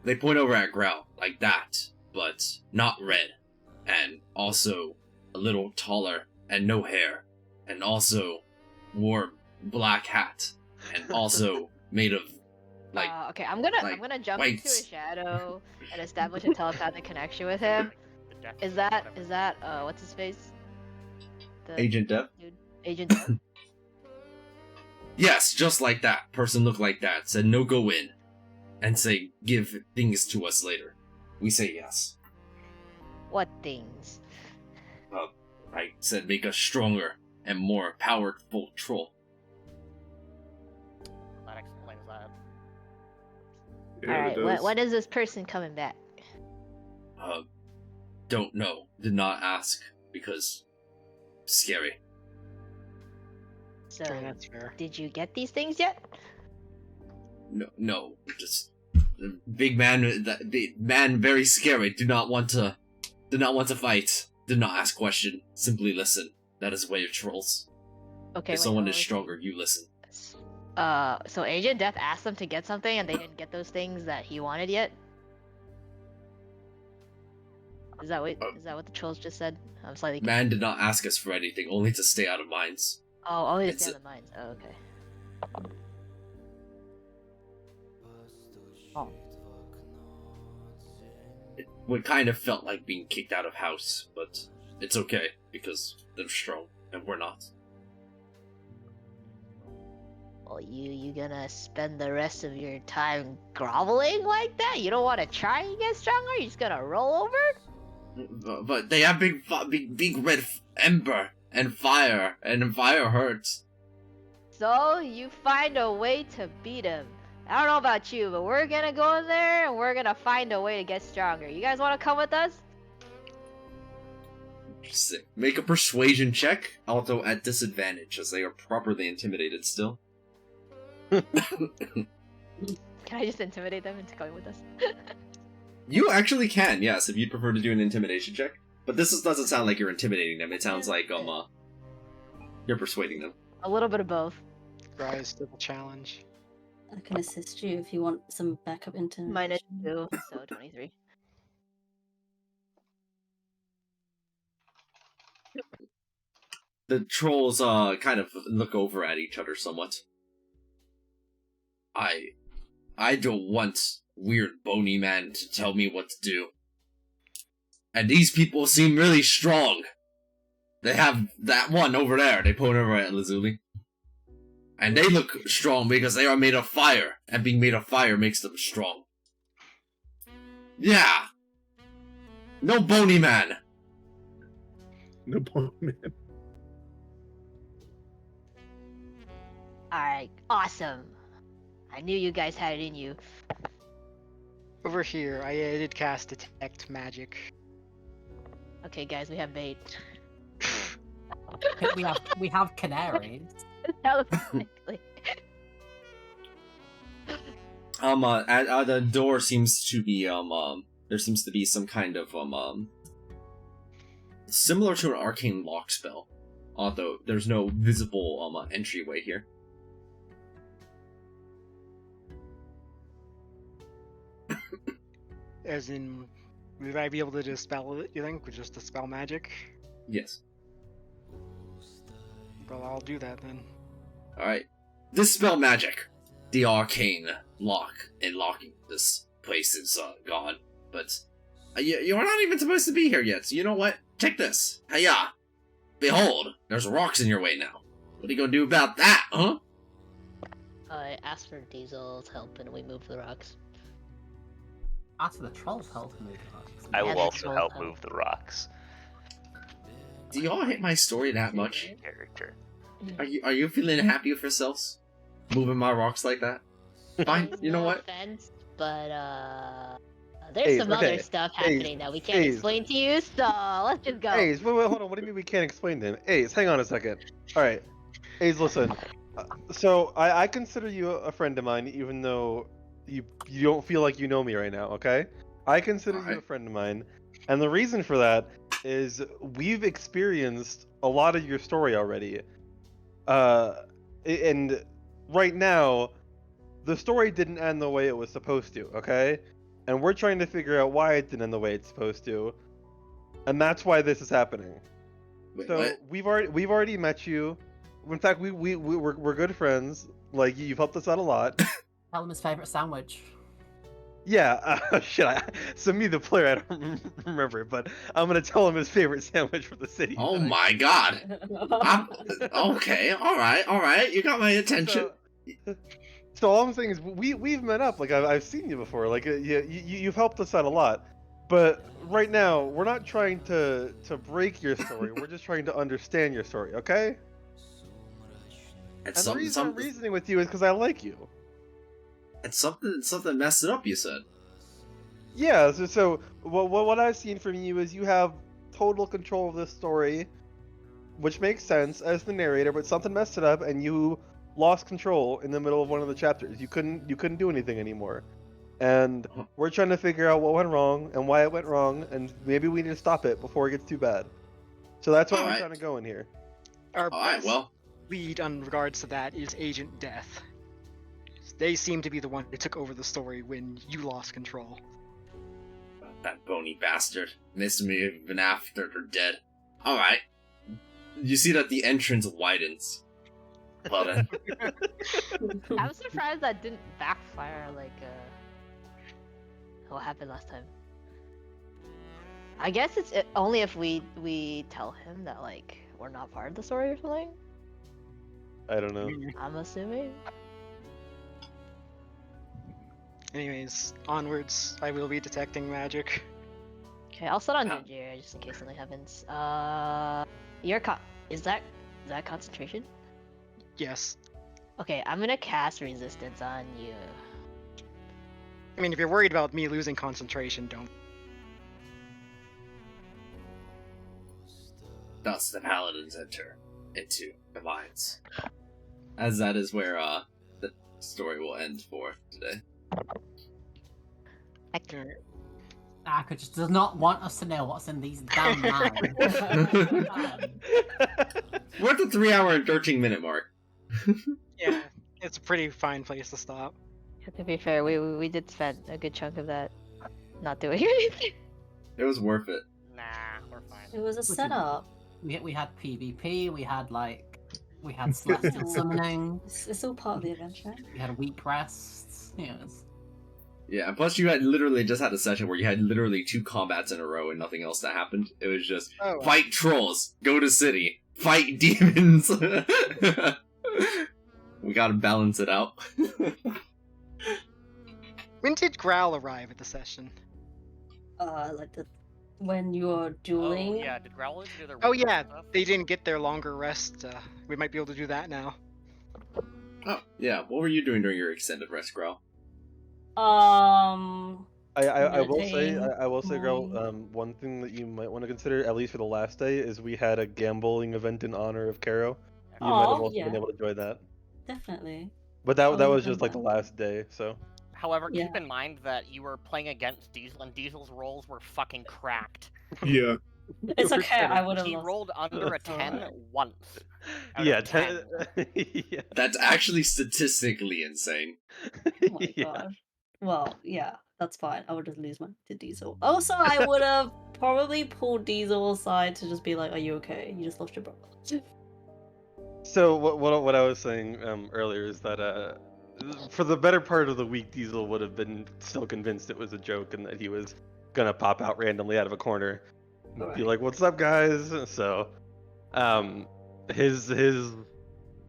S1: they point over at Growl, like that, but not red, and also a little taller, and no hair, and also wore black hat, and also made of, like,
S6: Okay, I'm gonna jump into a
S1: whites.
S6: shadow and establish a telepathic connection with him.
S8: The death
S6: Is that what's his face? The
S1: Agent Dev?
S6: dude, Agent Dev?
S1: Yes, just like that. Person looked like that, said no go in, and say give things to us later. We say yes.
S6: What things?
S1: I said make us stronger and more powerful troll.
S8: That explains that.
S4: Yeah,
S6: All right,
S4: it does.
S6: when is this person coming back?
S1: Don't know. Did not ask because scary.
S6: So,
S7: That's fair.
S6: did you get these things yet?
S1: No, just big man. That man, very scary. Do not want to fight. Do not ask question. Simply listen. That is way of trolls.
S6: Okay.
S1: If
S6: wait,
S1: someone
S6: what
S1: is
S6: was-
S1: stronger, you listen.
S6: So Agent Death asked them to get something, and they didn't get those things that he wanted yet. Is that what the trolls just said? I'm slightly.
S1: Man did not ask us for anything, only to stay out of mines.
S6: Oh, only to
S1: It's
S6: stay
S1: a-
S6: on the mines. Oh, okay.
S1: It would kind of felt like being kicked out of house, but it's okay because they're strong and we're not.
S6: Well, you gonna spend the rest of your time groveling like that? You don't want to try and get stronger? You're just gonna roll over?
S1: But they have big red ember and fire hurts.
S6: So you find a way to beat him. I don't know about you, but we're gonna go in there and we're gonna find a way to get stronger. You guys want to come with us?
S1: Sick. Make a persuasion check, although at disadvantage, as they are properly intimidated still.
S6: Can I just intimidate them into going with us?
S1: You actually can, yes, if you'd prefer to do an intimidation check. But doesn't sound like you're intimidating them. It sounds like you're persuading them.
S6: A little bit of both.
S7: Rise to the challenge.
S9: I can assist you if you want some backup internet.
S6: -2, so 23.
S1: The trolls kind of look over at each other somewhat. I don't want weird bony man to tell me what to do. And these people seem really strong. They have that one over there. They point over at Lazuli. And they look strong because they are made of fire. And being made of fire makes them strong. Yeah. No bony man.
S4: No point, man.
S6: Alright, awesome. I knew you guys had it in you.
S7: Over here, I did cast Detect Magic.
S6: Okay, guys, we have bait.
S5: we have canaries.
S6: Telepathically.
S1: At the door seems to be there seems to be some kind of similar to an arcane lock spell, although there's no visible entryway here.
S7: As in, would I be able to dispel it, you think, with just dispel magic?
S1: Yes.
S7: Well, I'll do that then.
S1: Alright. Dispel magic. The arcane lock and locking this place is gone. But you're not even supposed to be here yet, so you know what? Take this. Hiya! Behold, there's rocks in your way now. What are you gonna do about that, huh?
S6: I asked for Diesel's help and we moved the rocks.
S5: Ask for the troll's help to move the rocks.
S2: I will
S6: Yeah,
S2: also
S6: that's
S2: help
S6: all.
S2: move the rocks.
S1: Do y'all hate my story that much?
S2: Character.
S1: Are you feeling happy with yourselves? Moving my rocks like that? Fine, you know
S6: No
S1: what?
S6: offense, but there's
S3: Hey,
S6: some
S3: okay.
S6: other stuff
S3: Hey,
S6: happening that we can't
S3: hey.
S6: explain to you, so let's just go.
S3: Ace, wait, hold on. What do you mean we can't explain to him? Ace, hang on a second. All right, Ace, listen. So I consider you a friend of mine, even though you don't feel like you know me right now. Okay? I consider you a
S1: Alright.
S3: friend of mine, and the reason for that is we've experienced a lot of your story already. And right now, the story didn't end the way it was supposed to. Okay? And we're trying to figure out why it didn't end the way it's supposed to, and that's why this is happening.
S1: Wait,
S3: So
S1: what?
S3: we've already met you. In fact, we're good friends. Like, you've helped us out a lot.
S5: Tell him his favorite sandwich.
S3: Yeah, shit. So me, the player, I don't remember, but I'm gonna tell him his favorite sandwich from the city.
S1: Oh my god. Okay, alright. You got my attention.
S3: So all I'm saying is we've met up. Like, I've seen you before. Like, you've helped us out a lot. But right now, we're not trying to break your story. We're just trying to understand your story. Okay?
S1: And
S3: And the reason I'm reasoning with you is because I like you.
S1: And something messed it up, you said.
S3: Yeah, so what I've seen from you is you have total control of this story, which makes sense as the narrator, but something messed it up and you lost control in the middle of one of the chapters. You couldn't do anything anymore. And we're trying to figure out what went wrong and why it went wrong, and maybe we need to stop it before it gets too bad. So that's why we're trying to go in here.
S7: Our
S1: Alright,
S7: best
S1: well.
S7: lead on regards to that is Agent Death. They seem to be the one who took over the story when you lost control.
S1: That bony bastard. Missed me even after they're dead. Alright. You see that the entrance widens. Well then.
S6: I'm surprised that didn't backfire like what happened last time. I guess it's only if we tell him that like we're not part of the story or something.
S3: I don't know.
S6: I'm assuming.
S7: Anyways, onwards. I will be detecting magic.
S6: Okay, I'll set on Ginger just in case something happens. Your is that concentration?
S7: Yes.
S6: Okay, I'm gonna cast resistance on you.
S7: I mean, if you're worried about me losing concentration, don't.
S1: Thus the paladins enter into the mines. As that is where the story will end for today.
S5: Aka just does not want us to know what's in these damn mines.
S1: We're at the 3 hour and 13-minute mark.
S7: Yeah, it's a pretty fine place to stop.
S6: To be fair, we did spend a good chunk of that not doing anything.
S1: It was worth it.
S8: Nah, we're fine.
S9: It was a setup.
S5: We had PvP, we had celestial summoning,
S9: It's all part of the adventure.
S5: we had weak rests. You know,
S1: Yeah, and plus you had literally just had a session where you had literally 2 combats in a row and nothing else that happened. It was just fight trolls, go to city, fight demons. We gotta balance it out.
S7: When did Growl arrive at the session?
S9: Like when you're dueling.
S8: Oh, yeah, did Growlers do their
S7: Oh
S8: weekend
S7: yeah,
S8: stuff?
S7: they didn't get their longer rest. We might be able to do that now.
S1: Oh, yeah, what were you doing during your extended rest, Growl?
S3: I will say,
S9: Meditating,
S3: I will say, girl,
S9: going.
S3: one thing that you might want to consider, at least for the last day, is we had a gambling event in honor of Caro. You might have also been able to enjoy that.
S9: Definitely.
S3: But that
S9: I'll
S3: was
S9: remember
S3: just like the
S9: that.
S3: last day, so.
S8: However,
S9: Yeah.
S8: keep in mind that you were playing against Diesel, and Diesel's rolls were fucking cracked.
S4: Yeah.
S9: It's okay, I would have
S8: He
S9: lost.
S8: rolled under a 10
S9: alright.
S8: once. out
S3: Yeah,
S8: of 10.
S3: yeah.
S1: That's actually statistically insane.
S9: Oh my
S3: Yeah.
S9: god. Well, yeah, that's fine. I would just lose my to Diesel. Also, I would have probably pulled Diesel aside to just be like, "Are you okay? You just lost your brother."
S3: So what I was saying earlier is that for the better part of the week, Diesel would have been still convinced it was a joke and that he was gonna pop out randomly out of a corner, and be
S9: Alright.
S3: like, "What's up, guys?" So, his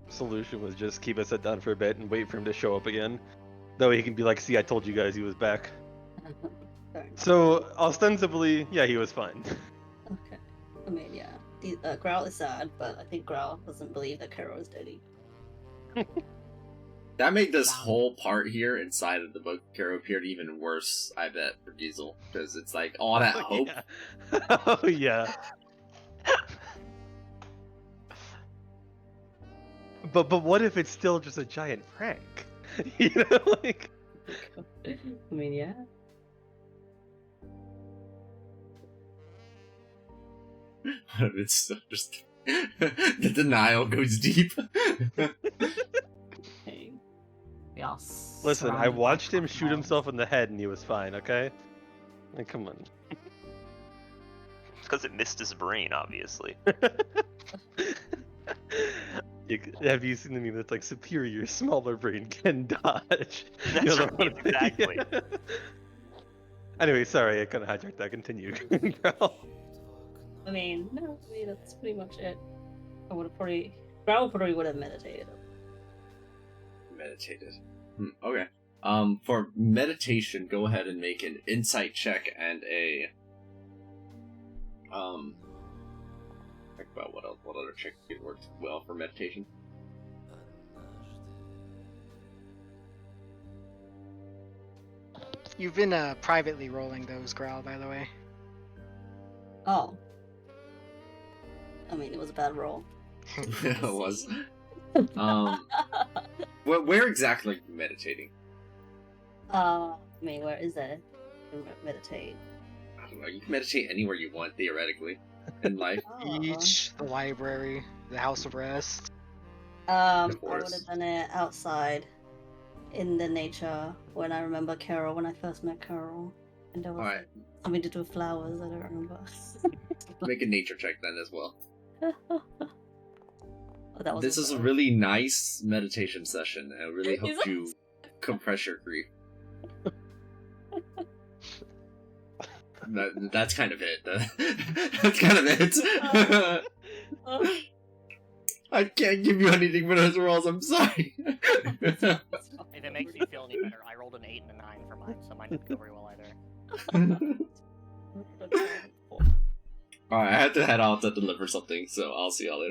S3: solution was just keep us down for a bit and wait for him to show up again. That way he can be like, "See, I told you guys he was back."
S9: Fair enough.
S3: So ostensibly, yeah, he was fine.
S9: Okay. I mean, yeah. Growl is sad, but I think Growl doesn't believe that Caro is dead either.
S1: That made this whole part here inside of the book Caro appeared even worse, I bet, for Diesel. Because it's like all that hope.
S3: Yeah. Oh yeah. But what if it's still just a giant prank? You know, like.
S9: I mean, yeah.
S1: It's still just the denial goes deep.
S9: Hey.
S5: yes.
S3: Listen, I watched him shoot himself in the head and he was fine, okay? Like, come on.
S2: It's because it missed his brain, obviously.
S3: Have you seen the meme that's like superior, smaller brain can dodge? You
S2: That's
S3: know,
S2: right,
S3: one-
S2: exactly.
S3: Anyway, sorry, I kind of hijacked that. Continue. Growl.
S9: I mean, no, I mean, that's pretty much it. I would have Growl probably would have meditated.
S1: Meditated. Okay. For meditation, go ahead and make an insight check and a think about what other check could work well for meditation.
S7: You've been privately rolling those, Growl, by the way.
S9: Oh. I mean, it was a bad roll.
S1: It was. Where exactly are you meditating?
S9: I mean, where is it? You can meditate.
S1: I don't know. You can meditate anywhere you want, theoretically, in life.
S7: Beach, the library, the house of rest.
S9: I would
S1: forest.
S9: have done it outside, in the nature. When I remember Carol, when I first met Carol, and there was
S1: Alright,
S9: something to do with flowers. I don't remember.
S1: make a nature check then as well.
S9: Oh, that was
S1: This is a
S9: also-
S1: really nice meditation session. I really
S9: Is
S1: hope
S9: it?
S1: you compress your grief. That's kind of it. That's kind of it.
S9: Oh,
S1: I can't give you anything for those rolls. I'm sorry.
S8: If it makes you feel any better, I rolled an 8 and a 9 for mine, so mine didn't go very well either.
S1: Alright, I have to head out to deliver something, so I'll see y'all later.